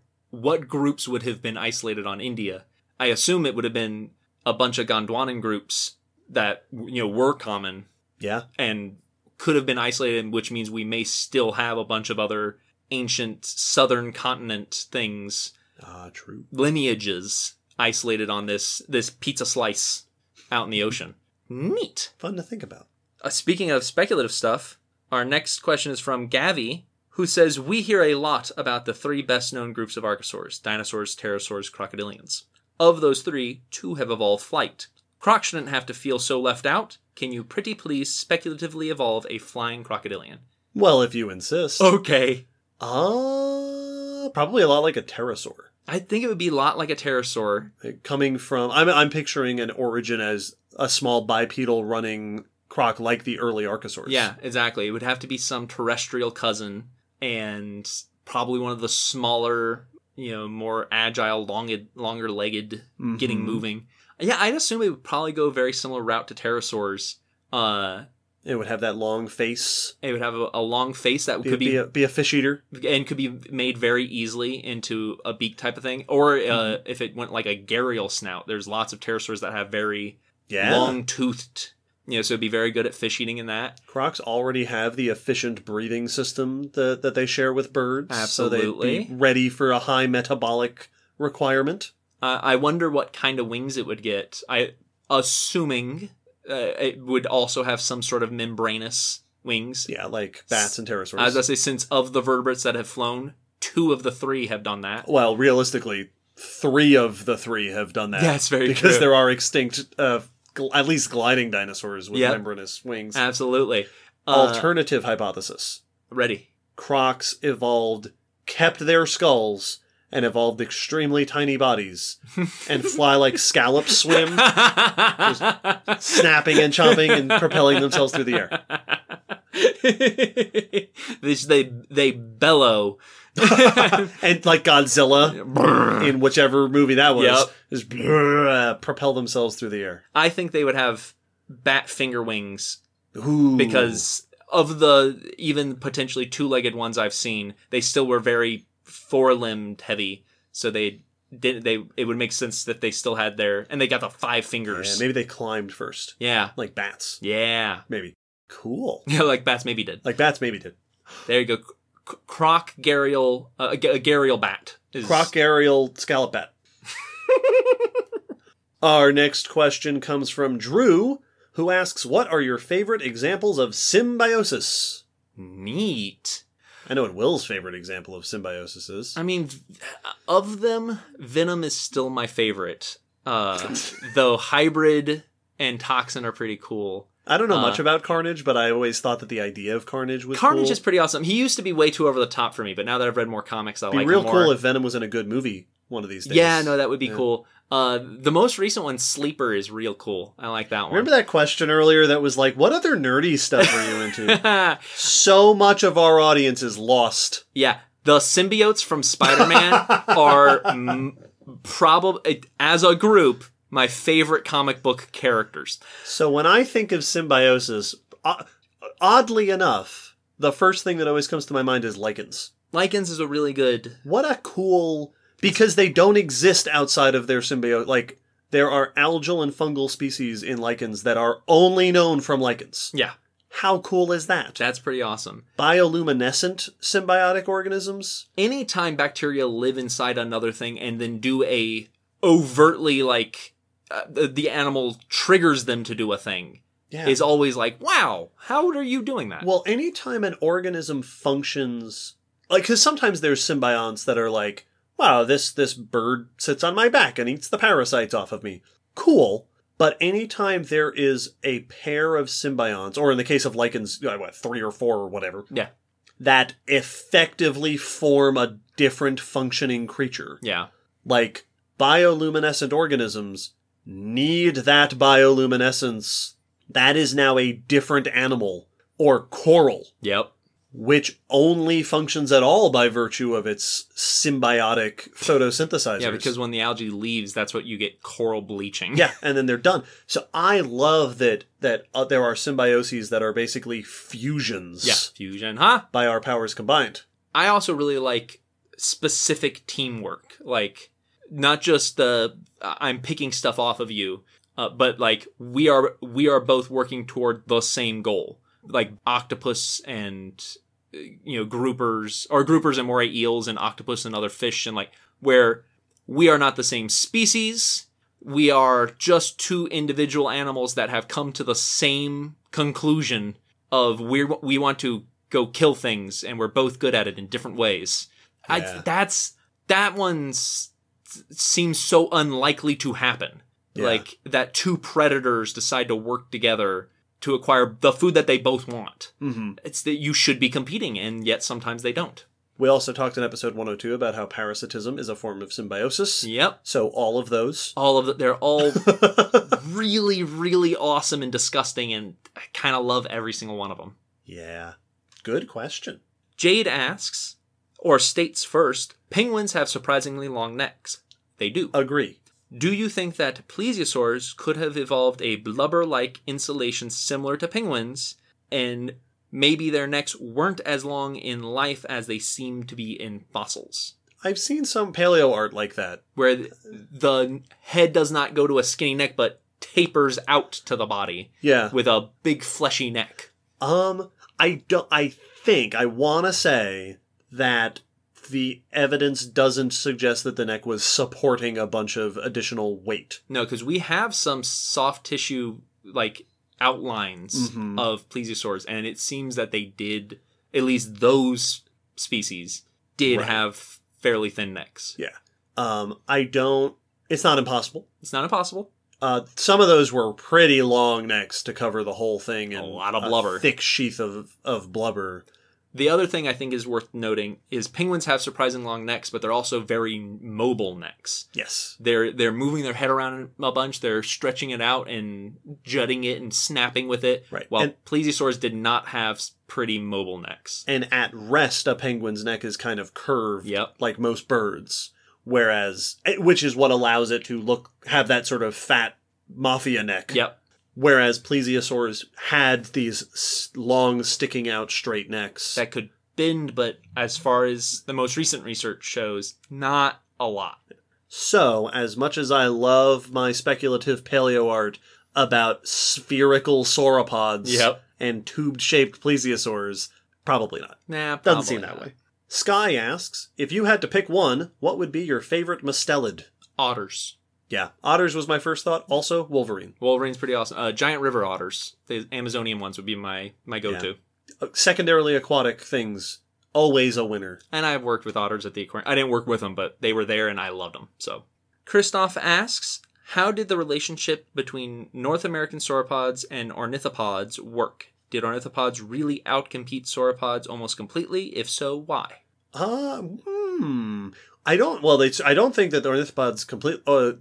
B: groups would have been isolated on India. I assume it would have been a bunch of Gondwanan groups that were common.
A: Yeah.
B: And could have been isolated, which means we may still have a bunch of other ancient southern continent things.
A: True.
B: Lineages isolated on this pizza slice out in the ocean. Neat.
A: Fun to think about.
B: Speaking of speculative stuff, our next question is from Gavi, who says, we hear a lot about the three best-known groups of archosaurs, dinosaurs, pterosaurs, crocodilians. Of those three, 2 have evolved flight. Croc shouldn't have to feel so left out. Can you pretty please speculatively evolve a flying crocodilian?
A: Well, if you insist.
B: Okay.
A: Probably a lot like a pterosaur.
B: I think it would be a lot like a pterosaur.
A: Coming from, I'm picturing an origin as a small bipedal running croc like the early archosaurs.
B: Yeah, exactly. It would have to be some terrestrial cousin and probably one of the smaller, more agile, longer-legged, getting moving. Yeah, I'd assume it would probably go a very similar route to pterosaurs.
A: It would have that long face.
B: It would have a long face that could
A: be a fish eater.
B: And could be made very easily into a beak type of thing. Or if it went like a gharial snout. There's lots of pterosaurs that have very long-toothed... You know, so it'd be very good at fish eating in that. Crocs
A: already have the efficient breathing system that they share with birds.
B: Absolutely.
A: So they'd be ready for a high metabolic requirement.
B: I wonder what kind of wings it would get. Assuming it would also have some sort of membranous wings.
A: Yeah, like bats and pterosaurs.
B: As I say, since of the vertebrates that have flown, 2 of the 3 have done that.
A: Well, realistically, 3 of the 3 have done that.
B: That's very true.
A: Because there are extinct... at least gliding dinosaurs with membranous wings.
B: Absolutely.
A: Alternative hypothesis.
B: Ready.
A: Crocs kept their skulls, and evolved extremely tiny bodies, and fly like scallops swim, just snapping and chopping and propelling themselves through the air.
B: They bellow.
A: And like Godzilla in whichever movie that was, just propel themselves through the air.
B: I think they would have bat finger wings.
A: Ooh.
B: Because of the even potentially 2-legged ones I've seen, they still were very 4-limbed heavy. So it would make sense that they still had and they got the 5 fingers.
A: Yeah, maybe they climbed first.
B: Yeah.
A: Like bats.
B: Yeah.
A: Maybe. Cool.
B: Yeah, like bats maybe did.
A: There
B: you go. Croc gharial, a gharial bat.
A: Croc gharial scallop bat. Our next question comes from Drew, who asks, what are your favorite examples of symbiosis?
B: Neat.
A: I know what Will's favorite example of symbiosis is.
B: I mean, of them, Venom is still my favorite. Though Hybrid and Toxin are pretty cool.
A: I don't know much about Carnage, but I always thought that the idea of Carnage was
B: Carnage
A: cool.
B: is pretty awesome. He used to be way too over the top for me, but now that I've read more comics, I like him more.
A: It'd be real cool if Venom was in a good movie one of these days.
B: Yeah, no, that would be cool. The most recent one, Sleeper, is real cool. I like that one.
A: Remember that question earlier that was like, what other nerdy stuff are you into? So much of our audience is lost.
B: Yeah, the symbiotes from Spider-Man are probably, as a group, my favorite comic book characters.
A: So when I think of symbiosis, oddly enough, the first thing that always comes to my mind is lichens.
B: Lichens is a really good...
A: What a cool... Because they don't exist outside of their symbiote. Like, there are algal and fungal species in lichens that are only known from lichens.
B: Yeah.
A: How cool is that?
B: That's pretty awesome.
A: Bioluminescent symbiotic organisms?
B: Anytime bacteria live inside another thing and then do a overtly, like... the animal triggers them to do a thing is always like, wow, how are you doing that?
A: Well, anytime an organism functions... Like, because sometimes there's symbionts that are like, wow, this bird sits on my back and eats the parasites off of me. Cool. But anytime there is a pair of symbionts, or in the case of lichens, 3 or 4 or whatever, that effectively form a different functioning creature.
B: Yeah.
A: Like, bioluminescent organisms need that bioluminescence. That is now a different animal, or coral.
B: Yep.
A: Which only functions at all by virtue of its symbiotic photosynthesizers.
B: Yeah, because when the algae leaves, that's what you get, coral bleaching.
A: Yeah, and then they're done. So I love that there are symbioses that are basically fusions.
B: Yeah, fusion, huh?
A: By our powers combined.
B: I also really like specific teamwork. Like, not just I'm picking stuff off of you, but like we are both working toward the same goal. Like octopus and groupers and moray eels and octopus and other fish, and like where we are not the same species. We are just 2 individual animals that have come to the same conclusion of we want to go kill things, and we're both good at it in different ways.
A: Yeah.
B: That one's seems so unlikely to happen. Yeah. Like that 2 predators decide to work together to acquire the food that they both want. Mm-hmm. It's that you should be competing, and yet sometimes they don't.
A: We also talked in episode 102 about how parasitism is a form of symbiosis.
B: Yep.
A: So all of those.
B: They're all really, really awesome and disgusting, and I kind of love every single one of them.
A: Yeah. Good question.
B: Jade asks, or states first, penguins have surprisingly long necks. They do.
A: Agree.
B: Do you think that plesiosaurs could have evolved a blubber-like insulation similar to penguins and maybe their necks weren't as long in life as they seem to be in fossils.
A: I've seen some paleo art like that.
B: Where the head does not go to a skinny neck, but tapers out to the body.
A: Yeah.
B: With a big fleshy neck.
A: I want to say that the evidence doesn't suggest that the neck was supporting a bunch of additional weight.
B: No, because we have some soft tissue, like, outlines of plesiosaurs, and it seems that they did, at least those species, did have fairly thin necks.
A: Yeah. It's not impossible.
B: It's not impossible.
A: Some of those were pretty long necks to cover the whole thing. And
B: a lot of blubber.
A: A thick sheath of blubber.
B: The other thing I think is worth noting is penguins have surprising long necks, but they're also very mobile necks.
A: Yes.
B: They're moving their head around a bunch. They're stretching it out and jutting it and snapping with it.
A: Right.
B: While plesiosaurs did not have pretty mobile necks.
A: And at rest, a penguin's neck is kind of curved, like most birds. Which is what allows it to have that sort of fat mafia neck.
B: Yep.
A: Whereas plesiosaurs had these long, sticking out straight necks.
B: That could bend, but as far as the most recent research shows, not a lot.
A: So, as much as I love my speculative paleo art about spherical sauropods and tube-shaped plesiosaurs, probably not.
B: Nah,
A: doesn't seem that way. Sky asks, if you had to pick one, what would be your favorite mustelid?
B: Otters.
A: Yeah, otters was my first thought. Also, Wolverine.
B: Wolverine's pretty awesome. Giant river otters. The Amazonian ones would be my go-to.
A: Yeah. Secondarily aquatic things, always a winner.
B: And I've worked with otters at the aquarium. I didn't work with them, but they were there and I loved them. So, Christoph asks, how did the relationship between North American sauropods and ornithopods work? Did ornithopods really outcompete sauropods almost completely? If so, why?
A: I don't think that the ornithopods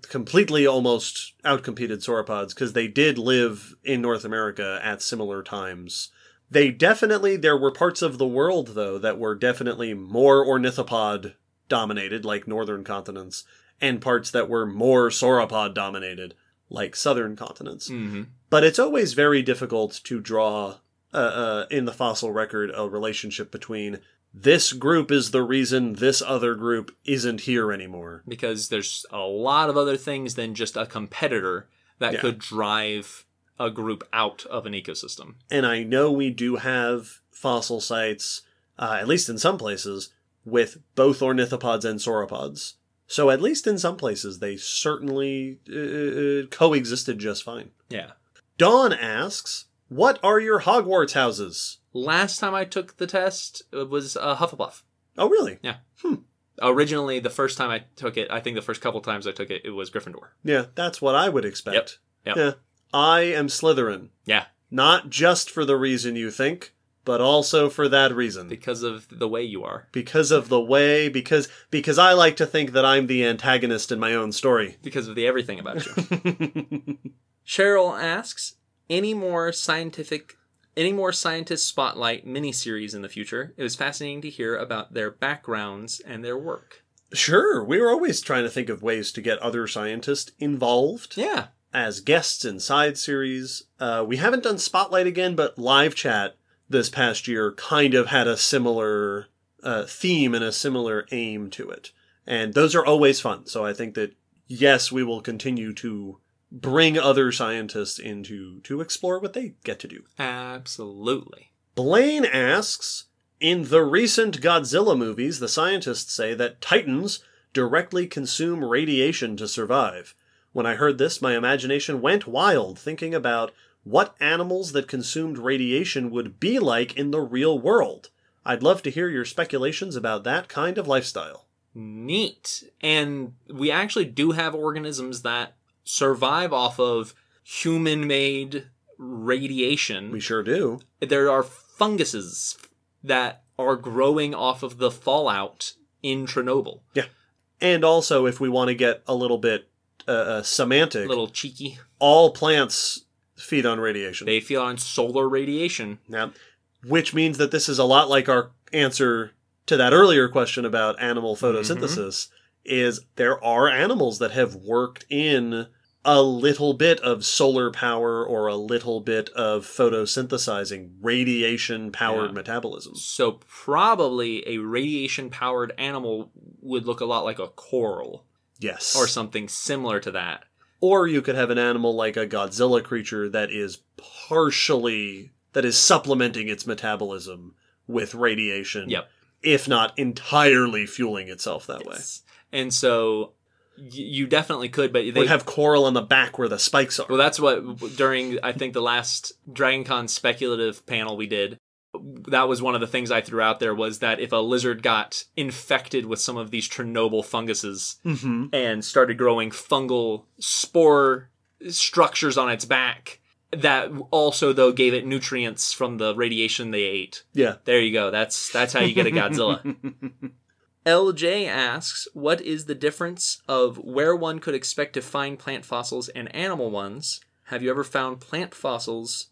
A: completely almost outcompeted sauropods, because they did live in North America at similar times. There were parts of the world, though, that were definitely more ornithopod dominated, like northern continents, and parts that were more sauropod dominated, like southern continents.
B: Mm-hmm.
A: But it's always very difficult to draw, in the fossil record, a relationship between this group is the reason this other group isn't here anymore.
B: Because there's a lot of other things than just a competitor that could drive a group out of an ecosystem.
A: And I know we do have fossil sites, at least in some places, with both ornithopods and sauropods. So at least in some places, they certainly coexisted just fine.
B: Yeah.
A: Dawn asks, what are your Hogwarts houses?
B: Last time I took the test, it was Hufflepuff.
A: Oh, really?
B: Yeah. Originally, the first time I took it, I think the first couple times I took it, it was Gryffindor.
A: Yeah, that's what I would expect.
B: Yep.
A: Yeah. I am Slytherin.
B: Yeah.
A: Not just for the reason you think, but also for that reason.
B: Because of the way you are.
A: Because of the way, because I like to think that I'm the antagonist in my own story.
B: Because of the everything about you. Cheryl asks, any more scientist spotlight miniseries in the future? It was fascinating to hear about their backgrounds and their work.
A: Sure. We were always trying to think of ways to get other scientists involved.
B: Yeah.
A: As guests in side series. We haven't done Spotlight again, but Live Chat this past year kind of had a similar theme and a similar aim to it. And those are always fun. So I think that, yes, we will continue to bring other scientists in to explore what they get to do.
B: Absolutely.
A: Blaine asks, in the recent Godzilla movies, the scientists say that titans directly consume radiation to survive. When I heard this, my imagination went wild, thinking about what animals that consumed radiation would be like in the real world. I'd love to hear your speculations about that kind of lifestyle.
B: Neat. And we actually do have organisms that survive off of human-made radiation.
A: We sure do.
B: There are funguses that are growing off of the fallout in Chernobyl.
A: Yeah. And also, if we want to get a little bit semantic,
B: A little cheeky.
A: All plants feed on radiation.
B: They feed on solar radiation.
A: Yeah. Which means that this is a lot like our answer to that earlier question about animal photosynthesis, is there are animals that have worked in a little bit of solar power or a little bit of photosynthesizing, radiation-powered metabolism.
B: So probably a radiation-powered animal would look a lot like a coral.
A: Yes.
B: Or something similar to that.
A: Or you could have an animal like a Godzilla creature that is supplementing its metabolism with radiation.
B: Yep.
A: If not entirely fueling itself that way.
B: And so you definitely could, but they
A: would have coral on the back where the spikes are.
B: Well, that's what during I think the last DragonCon speculative panel we did. That was one of the things I threw out there was that if a lizard got infected with some of these Chernobyl funguses and started growing fungal spore structures on its back, that also though gave it nutrients from the radiation they ate.
A: Yeah,
B: there you go. That's how you get a Godzilla. LJ asks, what is the difference of where one could expect to find plant fossils and animal ones? Have you ever found plant fossils?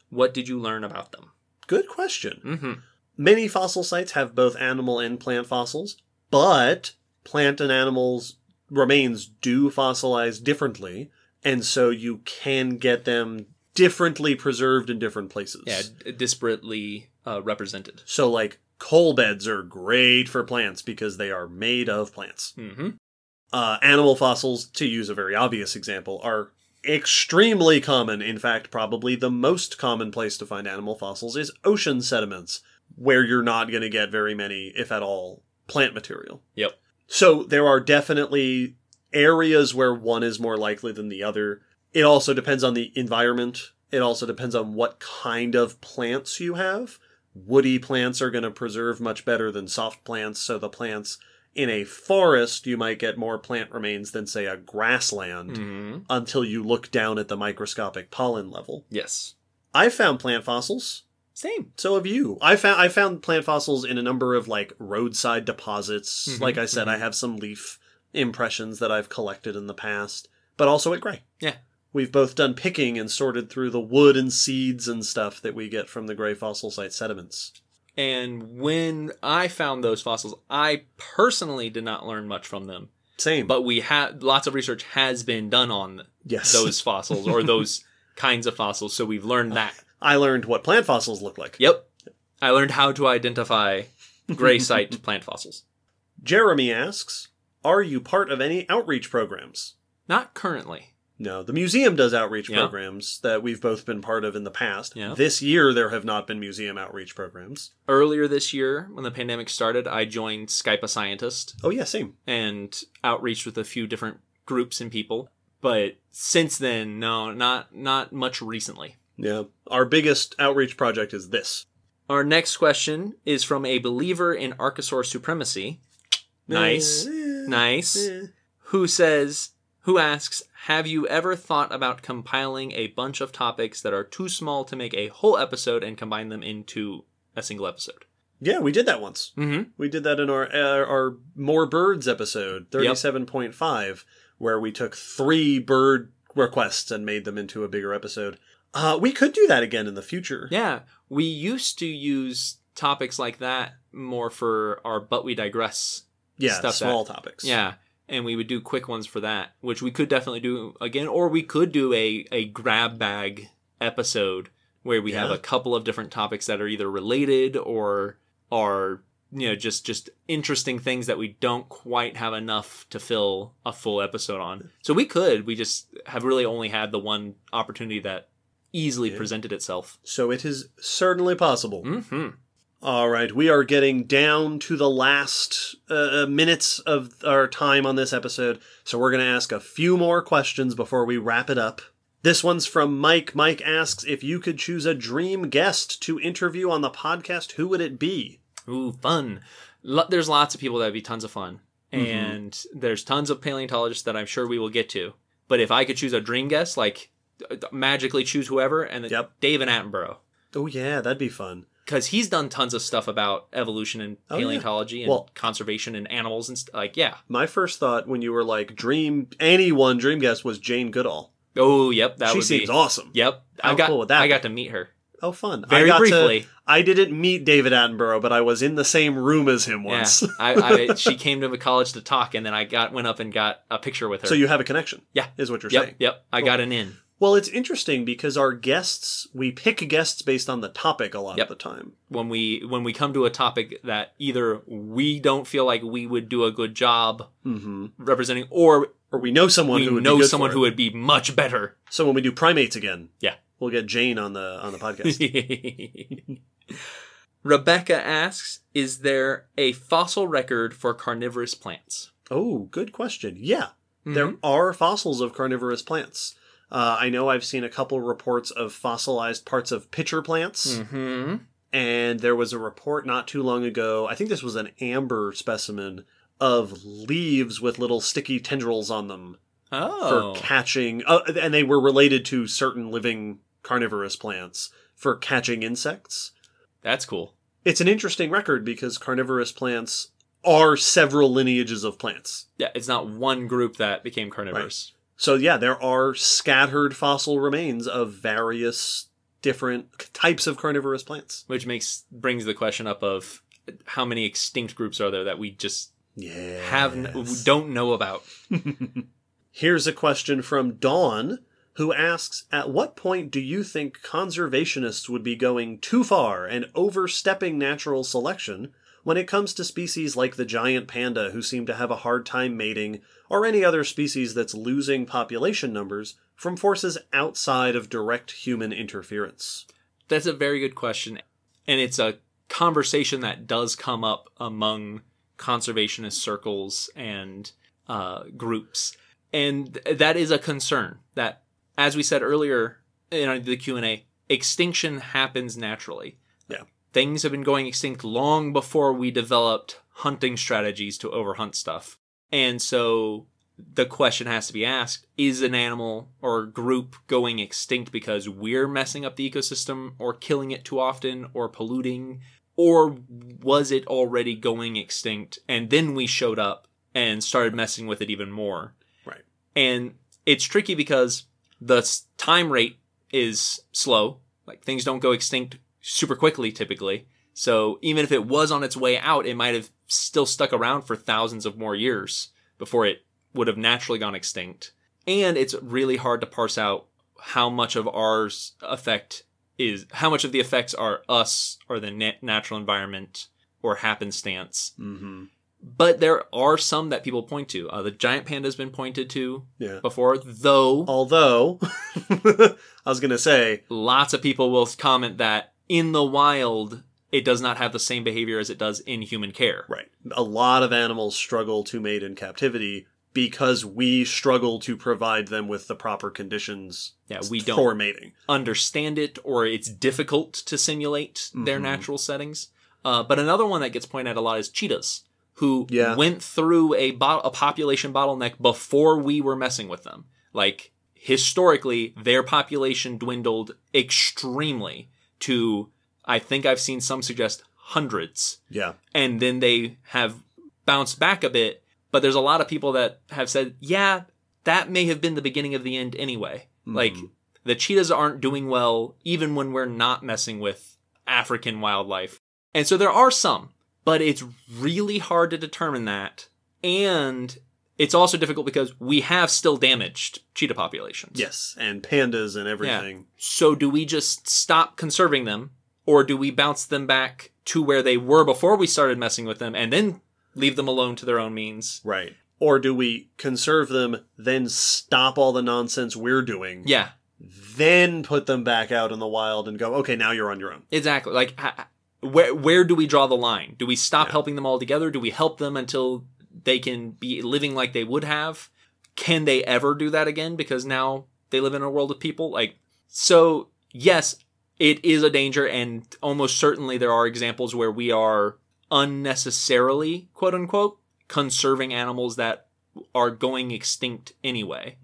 B: What did you learn about them?
A: Good question. Many fossil sites have both animal and plant fossils, but plant and animals remains do fossilize differently, and so you can get them differently preserved in different places.
B: Yeah, disparately represented.
A: So, like, coal beds are great for plants because they are made of plants. Animal fossils, to use a very obvious example, are extremely common. In fact, probably the most common place to find animal fossils is ocean sediments, where you're not going to get very many, if at all, plant material.
B: Yep.
A: So there are definitely areas where one is more likely than the other. It also depends on the environment. It also depends on what kind of plants you have. Woody plants are going to preserve much better than soft plants, so the plants in a forest, you might get more plant remains than, say, a grassland until you look down at the microscopic pollen level.
B: Yes.
A: I found plant fossils.
B: Same.
A: So have you. I found plant fossils in a number of, like, roadside deposits. Like I said, I have some leaf impressions that I've collected in the past, but also at Gray.
B: Yeah.
A: We've both done picking and sorted through the wood and seeds and stuff that we get from the Gray fossil site sediments.
B: And when I found those fossils, I personally did not learn much from them.
A: Same.
B: But we had lots of research has been done on those fossils or those kinds of fossils, so we've learned that.
A: I learned what plant fossils look like.
B: Yep. I learned how to identify Gray site plant fossils.
A: Jeremy asks, are you part of any outreach programs?
B: Not currently.
A: No, the museum does outreach programs that we've both been part of in the past.
B: Yeah.
A: This year, there have not been museum outreach programs.
B: Earlier this year, when the pandemic started, I joined Skype a Scientist.
A: Oh, yeah, same.
B: And outreached with a few different groups and people. But since then, no, not much recently.
A: Yeah, our biggest outreach project is this.
B: Our next question is from a believer in Archosaur supremacy. Nice. Nice. Who asks, have you ever thought about compiling a bunch of topics that are too small to make a whole episode and combine them into a single episode?
A: Yeah, we did that once. We did that in our More Birds episode, 37.5, where we took 3 bird requests and made them into a bigger episode. We could do that again in the future.
B: Yeah, we used to use topics like that more for our But We Digress stuff.
A: Small topics.
B: Yeah. And we would do quick ones for that, which we could definitely do again. Or we could do a grab bag episode where we have a couple of different topics that are either related or are, just interesting things that we don't quite have enough to fill a full episode on. So we just have really only had the one opportunity that easily presented itself.
A: So it is certainly possible. All right, we are getting down to the last minutes of our time on this episode, so we're going to ask a few more questions before we wrap it up. This one's from Mike. Mike asks, if you could choose a dream guest to interview on the podcast, who would it be?
B: Ooh, fun. There's lots of people that would be tons of fun, and there's tons of paleontologists that I'm sure we will get to. But if I could choose a dream guest, like magically choose whoever, and then David Attenborough.
A: Oh yeah, that'd be fun.
B: Because he's done tons of stuff about evolution and paleontology and conservation and animals and
A: My first thought when you were like dream guest was Jane Goodall.
B: Oh, yep,
A: she seems awesome.
B: Yep,
A: How cool would that be?
B: I got to meet her.
A: Oh, fun.
B: Very briefly.
A: I didn't meet David Attenborough, but I was in the same room as him once.
B: Yeah. She came to the college to talk, and then I went up and got a picture with her.
A: So you have a connection.
B: Yeah.
A: Is what you're saying.
B: Yep. I got an in.
A: Well, it's interesting because our guests, we pick guests based on the topic a lot of the time.
B: When we come to a topic that either we don't feel like we would do a good job representing, or
A: we know someone who
B: would be much better.
A: So when we do primates again,
B: yeah,
A: we'll get Jane on the podcast.
B: Rebecca asks, is there a fossil record for carnivorous plants?
A: Oh, good question. Yeah, there are fossils of carnivorous plants. I know I've seen a couple reports of fossilized parts of pitcher plants. And there was a report not too long ago, I think this was an amber specimen, of leaves with little sticky tendrils on them for catching, and they were related to certain living carnivorous plants for catching insects.
B: That's cool.
A: It's an interesting record because carnivorous plants are several lineages of plants.
B: Yeah, it's not one group that became carnivorous.
A: Right. So yeah, there are scattered fossil remains of various different types of carnivorous plants.
B: Which brings the question up of how many extinct groups are there that we just don't know about.
A: Here's a question from Dawn, who asks, at what point do you think conservationists would be going too far and overstepping natural selection when it comes to species like the giant panda who seem to have a hard time mating, or any other species that's losing population numbers from forces outside of direct human interference?
B: That's a very good question. And it's a conversation that does come up among conservationist circles and groups. And that is a concern that, as we said earlier in the Q&A, extinction happens naturally.
A: Yeah.
B: Things have been going extinct long before we developed hunting strategies to overhunt stuff. And so the question has to be asked, is an animal or group going extinct because we're messing up the ecosystem or killing it too often or polluting? Or was it already going extinct and then we showed up and started messing with it even more?
A: Right.
B: And it's tricky because the time rate is slow. Like, things don't go extinct super quickly typically. So even if it was on its way out, it might have still stuck around for thousands of more years before it would have naturally gone extinct. And it's really hard to parse out how much of how much of the effects are us or the natural environment or happenstance. But there are some that people point to. The giant panda has been pointed to before, though.
A: Although, I was going to say,
B: lots of people will comment that in the wild, it does not have the same behavior as it does in human care.
A: Right. A lot of animals struggle to mate in captivity because we struggle to provide them with the proper conditions
B: we don't
A: for mating.
B: Understand it, or it's difficult to simulate their natural settings. But another one that gets pointed out a lot is cheetahs, who went through a population bottleneck before we were messing with them. Like, historically, their population dwindled extremely to, I think I've seen some suggest, hundreds.
A: Yeah. And
B: then they have bounced back a bit. But there's a lot of people that have said, yeah, that may have been the beginning of the end anyway. Like, the cheetahs aren't doing well even when we're not messing with African wildlife. And so there are some, but it's really hard to determine that. And it's also difficult because we have still damaged cheetah populations.
A: Yes, and pandas and everything.
B: Yeah. So do we just stop conserving them, or do we bounce them back to where they were before we started messing with them and then leave them alone to their own means?
A: Right. Or do we conserve them, then stop all the nonsense we're doing?
B: Yeah.
A: Then put them back out in the wild and go, okay, now you're on your own.
B: Exactly. Like, where do we draw the line? Do we stop helping them altogether? Do we help them until they can be living like they would have? Can they ever do that again? Because now they live in a world of people. Like, so yes, it is a danger, and almost certainly there are examples where we are unnecessarily, quote unquote, conserving animals that are going extinct anyway.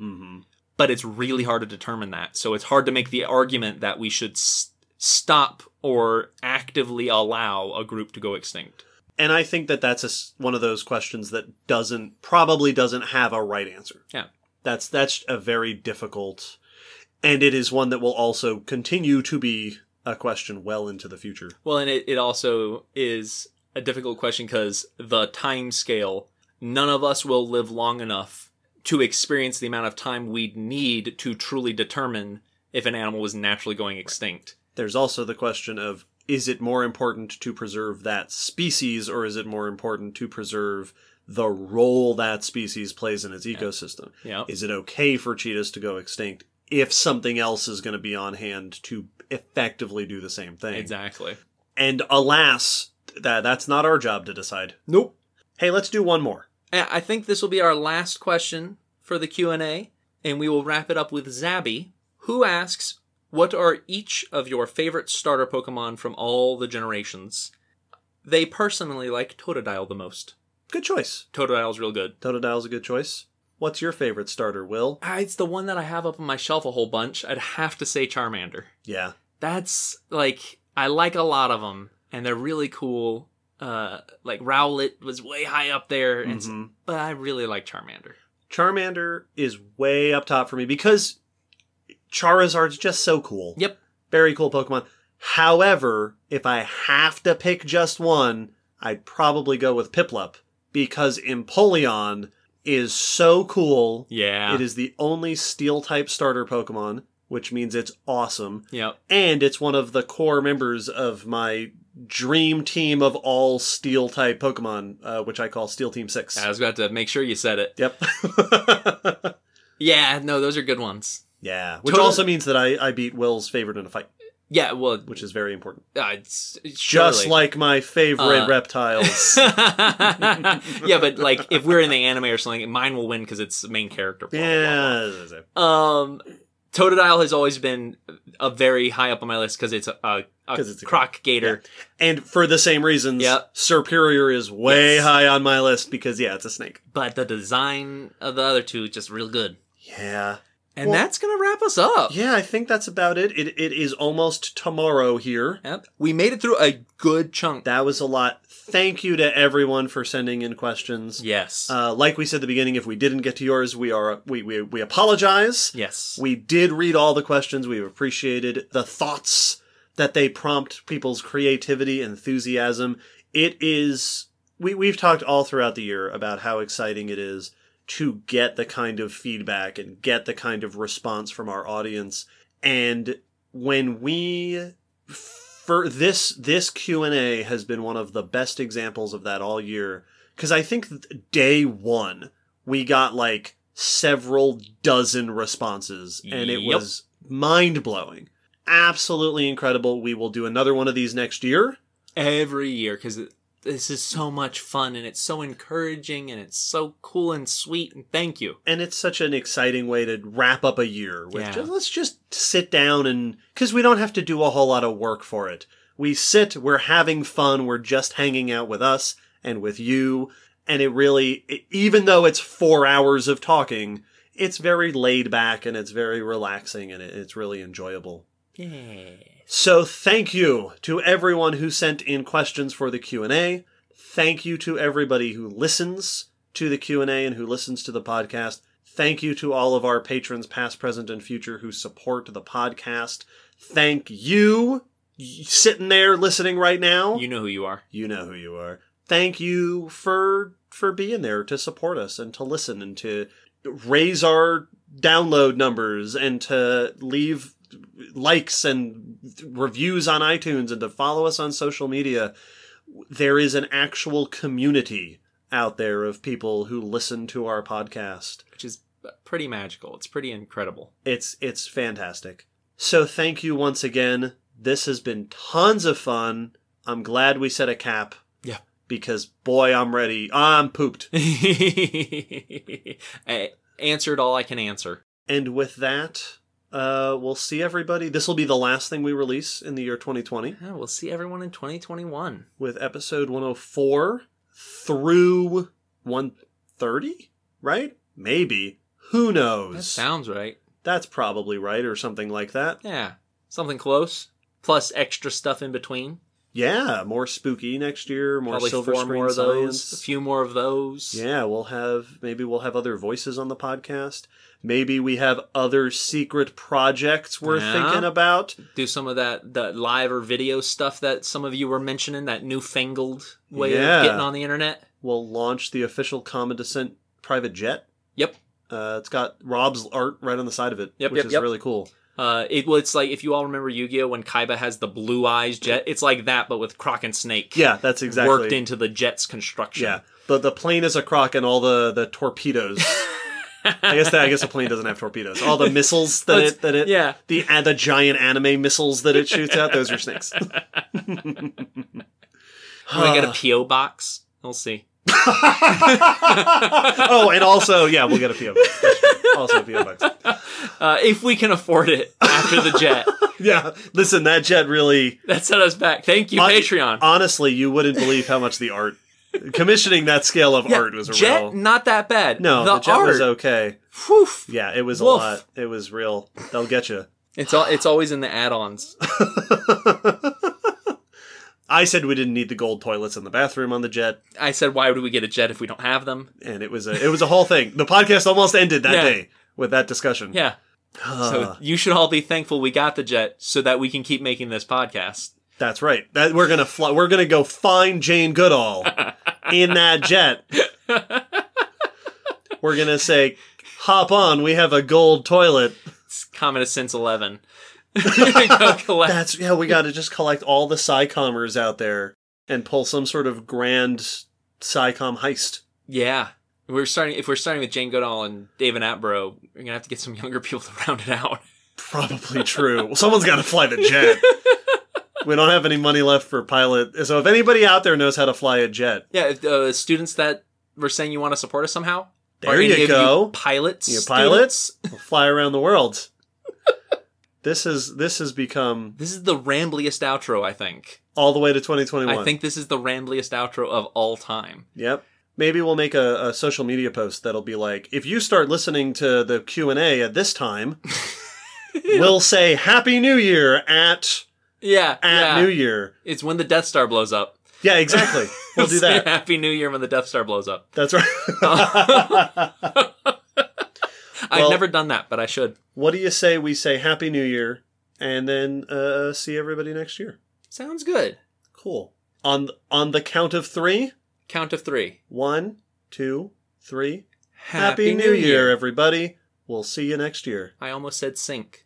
B: But it's really hard to determine that. So it's hard to make the argument that we should stop or actively allow a group to go extinct.
A: And I think that that's one of those questions that probably doesn't have a right answer.
B: Yeah.
A: That's a very difficult, and it is one that will also continue to be a question well into the future.
B: Well, and it also is a difficult question because the time scale, none of us will live long enough to experience the amount of time we'd need to truly determine if an animal was naturally going extinct.
A: There's also the question of, is it more important to preserve that species, or is it more important to preserve the role that species plays in its ecosystem?
B: Yeah.
A: Is it okay for cheetahs to go extinct if something else is going to be on hand to effectively do the same thing?
B: Exactly.
A: And alas, that's not our job to decide.
B: Nope.
A: Hey, let's do one more.
B: I think this will be our last question for the Q&A, and we will wrap it up with Zabby, who asks, what are each of your favorite starter Pokemon from all the generations? They personally like Totodile the most.
A: Good choice.
B: Totodile's real good.
A: Totodile's a good choice. What's your favorite starter, Will?
B: It's the one that I have up on my shelf a whole bunch. I'd have to say Charmander.
A: Yeah.
B: That's, I like a lot of them, and they're really cool. Rowlet was way high up there, but I really like Charmander.
A: Charmander is way up top for me because Charizard's just so cool.
B: Yep.
A: Very cool Pokemon. However, if I have to pick just one, I'd probably go with Piplup because Empoleon is so cool.
B: Yeah.
A: It is the only Steel-type starter Pokemon, which means it's awesome.
B: Yep.
A: And it's one of the core members of my dream team of all Steel-type Pokemon, which I call Steel Team 6.
B: I was about to make sure you said it.
A: Yep.
B: Yeah, no, those are good ones.
A: Yeah, which also means that I beat Will's favorite in a fight.
B: Yeah, well...
A: Which is very important.
B: It's
A: just like my favorite reptiles.
B: Yeah, but if we're in the anime or something, mine will win because it's the main character.
A: Yeah.
B: Totodile has always been a very high up on my list because it's a croc gator.
A: Yeah. And for the same reasons, Serperior is way high on my list because, it's a snake.
B: But the design of the other two is just real good.
A: Yeah.
B: And that's going to wrap us up.
A: Yeah, I think that's about it. It is almost tomorrow here.
B: Yep. We made it through a good chunk.
A: That was a lot. Thank you to everyone for sending in questions.
B: Yes.
A: Like we said at the beginning, if we didn't get to yours, we apologize.
B: Yes.
A: We did read all the questions. We've appreciated the thoughts that they prompt people's creativity, enthusiasm. It is... We've talked all throughout the year about how exciting it is to get the kind of feedback and get the kind of response from our audience. And when this Q&A has been one of the best examples of that all year. Because I think day one, we got several dozen responses. And it was mind-blowing. Absolutely incredible. We will do another one of these next year.
B: Every year, because this is so much fun, and it's so encouraging, and it's so cool and sweet, and thank you.
A: And it's such an exciting way to wrap up a year. Let's just sit down and... Because we don't have to do a whole lot of work for it. We sit, we're having fun, we're just hanging out with us and with you, and it really... Even though it's 4 hours of talking, it's very laid back, and it's very relaxing, and it's really enjoyable.
B: Yeah.
A: So thank you to everyone who sent in questions for the Q&A. Thank you to everybody who listens to the Q&A and who listens to the podcast. Thank you to all of our patrons, past, present, and future, who support the podcast. Thank you, sitting there listening right now.
B: You know who you are.
A: You know who you are. Thank you for being there to support us and to listen and to raise our download numbers and to leave likes and reviews on iTunes and to follow us on social media. There is an actual community out there of people who listen to our podcast,
B: which is pretty magical. It's pretty incredible.
A: It's fantastic. So thank you once again. This has been tons of fun. I'm glad we set a cap.
B: Yeah.
A: Because boy, I'm ready. I'm pooped.
B: I answered all I can answer.
A: And with that, we'll see everybody. This will be the last thing we release in the year 2020.
B: Yeah, we'll see everyone in 2021.
A: With episode 104 through 130, right? Maybe. Who knows?
B: That sounds right.
A: That's probably right, or something like that.
B: Yeah, something close. Plus extra stuff in between.
A: Yeah, more spooky next year, more
B: Probably
A: silver
B: 4
A: screen
B: more of
A: science.
B: those. A few more of those.
A: Yeah, maybe we'll have other voices on the podcast. Maybe we have other secret projects we're thinking about.
B: Do some of that live or video stuff that some of you were mentioning, that newfangled way of getting on the internet.
A: We'll launch the official Common Descent private jet.
B: Yep.
A: It's got Rob's art right on the side of it, which is really cool.
B: It's like, if you all remember Yu-Gi-Oh! When Kaiba has the blue eyes jet, it's like that, but with Croc and Snake.
A: Yeah, that's exactly
B: worked into the jet's construction.
A: Yeah, the plane is a croc and all the torpedoes. I guess a plane doesn't have torpedoes. All the missiles the giant anime missiles that it shoots out, those are snakes.
B: When we get a P.O. box, we'll see.
A: Oh, and also, we'll get a P.O. box. Also a P.O. box.
B: If we can afford it after the jet.
A: Yeah, listen, that jet really...
B: That set us back. Thank you, Patreon.
A: Honestly, you wouldn't believe how much the art... Commissioning that scale of art was a
B: jet, not that bad.
A: No, the jet was okay.
B: Whew.
A: Yeah, it was a lot. It was real. They'll get you.
B: It's always in the add-ons.
A: I said we didn't need the gold toilets in the bathroom on the jet.
B: I said, why would we get a jet if we don't have them?
A: And it was a whole thing. The podcast almost ended that day with that discussion.
B: Yeah. So you should all be thankful we got the jet so that we can keep making this podcast.
A: That's right. We're gonna go find Jane Goodall in that jet. We're gonna say, hop on, we have a gold toilet.
B: It's Common Sense 11. Go collect.
A: We gotta just collect all the SciCommers out there and pull some sort of grand SciComm heist.
B: Yeah. If we're starting with Jane Goodall and David Attenborough, we're gonna have to get some younger people to round it out.
A: Probably true. Well, someone's gotta fly the jet. We don't have any money left for pilot. So if anybody out there knows how to fly a jet.
B: Yeah, if, students that were saying you want to support us somehow.
A: There you go.
B: Pilots.
A: You pilots? We'll fly around the world. This has become...
B: This is the rambliest outro, I think.
A: All the way to 2021.
B: I think this is the rambliest outro of all time.
A: Yep. Maybe we'll make a social media post that'll be like, if you start listening to the Q&A at this time, we'll say Happy New Year at New Year.
B: It's when the Death Star blows up.
A: Yeah, exactly. We'll do that.
B: Happy New Year when the Death Star blows up.
A: That's right.
B: I've never done that, but I should.
A: What do you say we say Happy New Year and then see everybody next year?
B: Sounds good.
A: Cool. On the count of 3?
B: Count of 3.
A: 1, 2, 3. Happy New Year, everybody. We'll see you next year.
B: I almost said sink.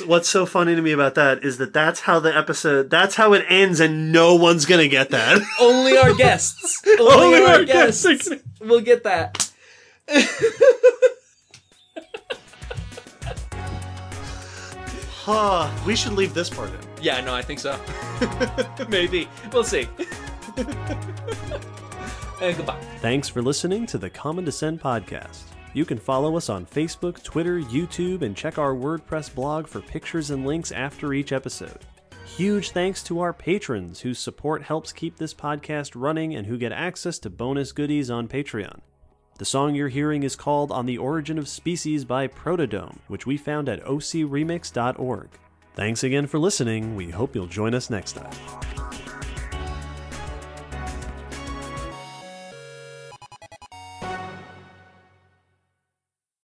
A: What's so funny to me about that is that's how it ends and no one's gonna get that.
B: Only our guests. Only our guests will get that.
A: We should leave this part in.
B: Yeah, no, I think so. Maybe. We'll see. And goodbye.
A: Thanks for listening to the Common Descent podcast. You can follow us on Facebook, Twitter, YouTube, and check our WordPress blog for pictures and links after each episode. Huge thanks to our patrons whose support helps keep this podcast running and who get access to bonus goodies on Patreon. The song you're hearing is called On the Origin of Species by Protodome, which we found at ocremix.org. Thanks again for listening. We hope you'll join us next time.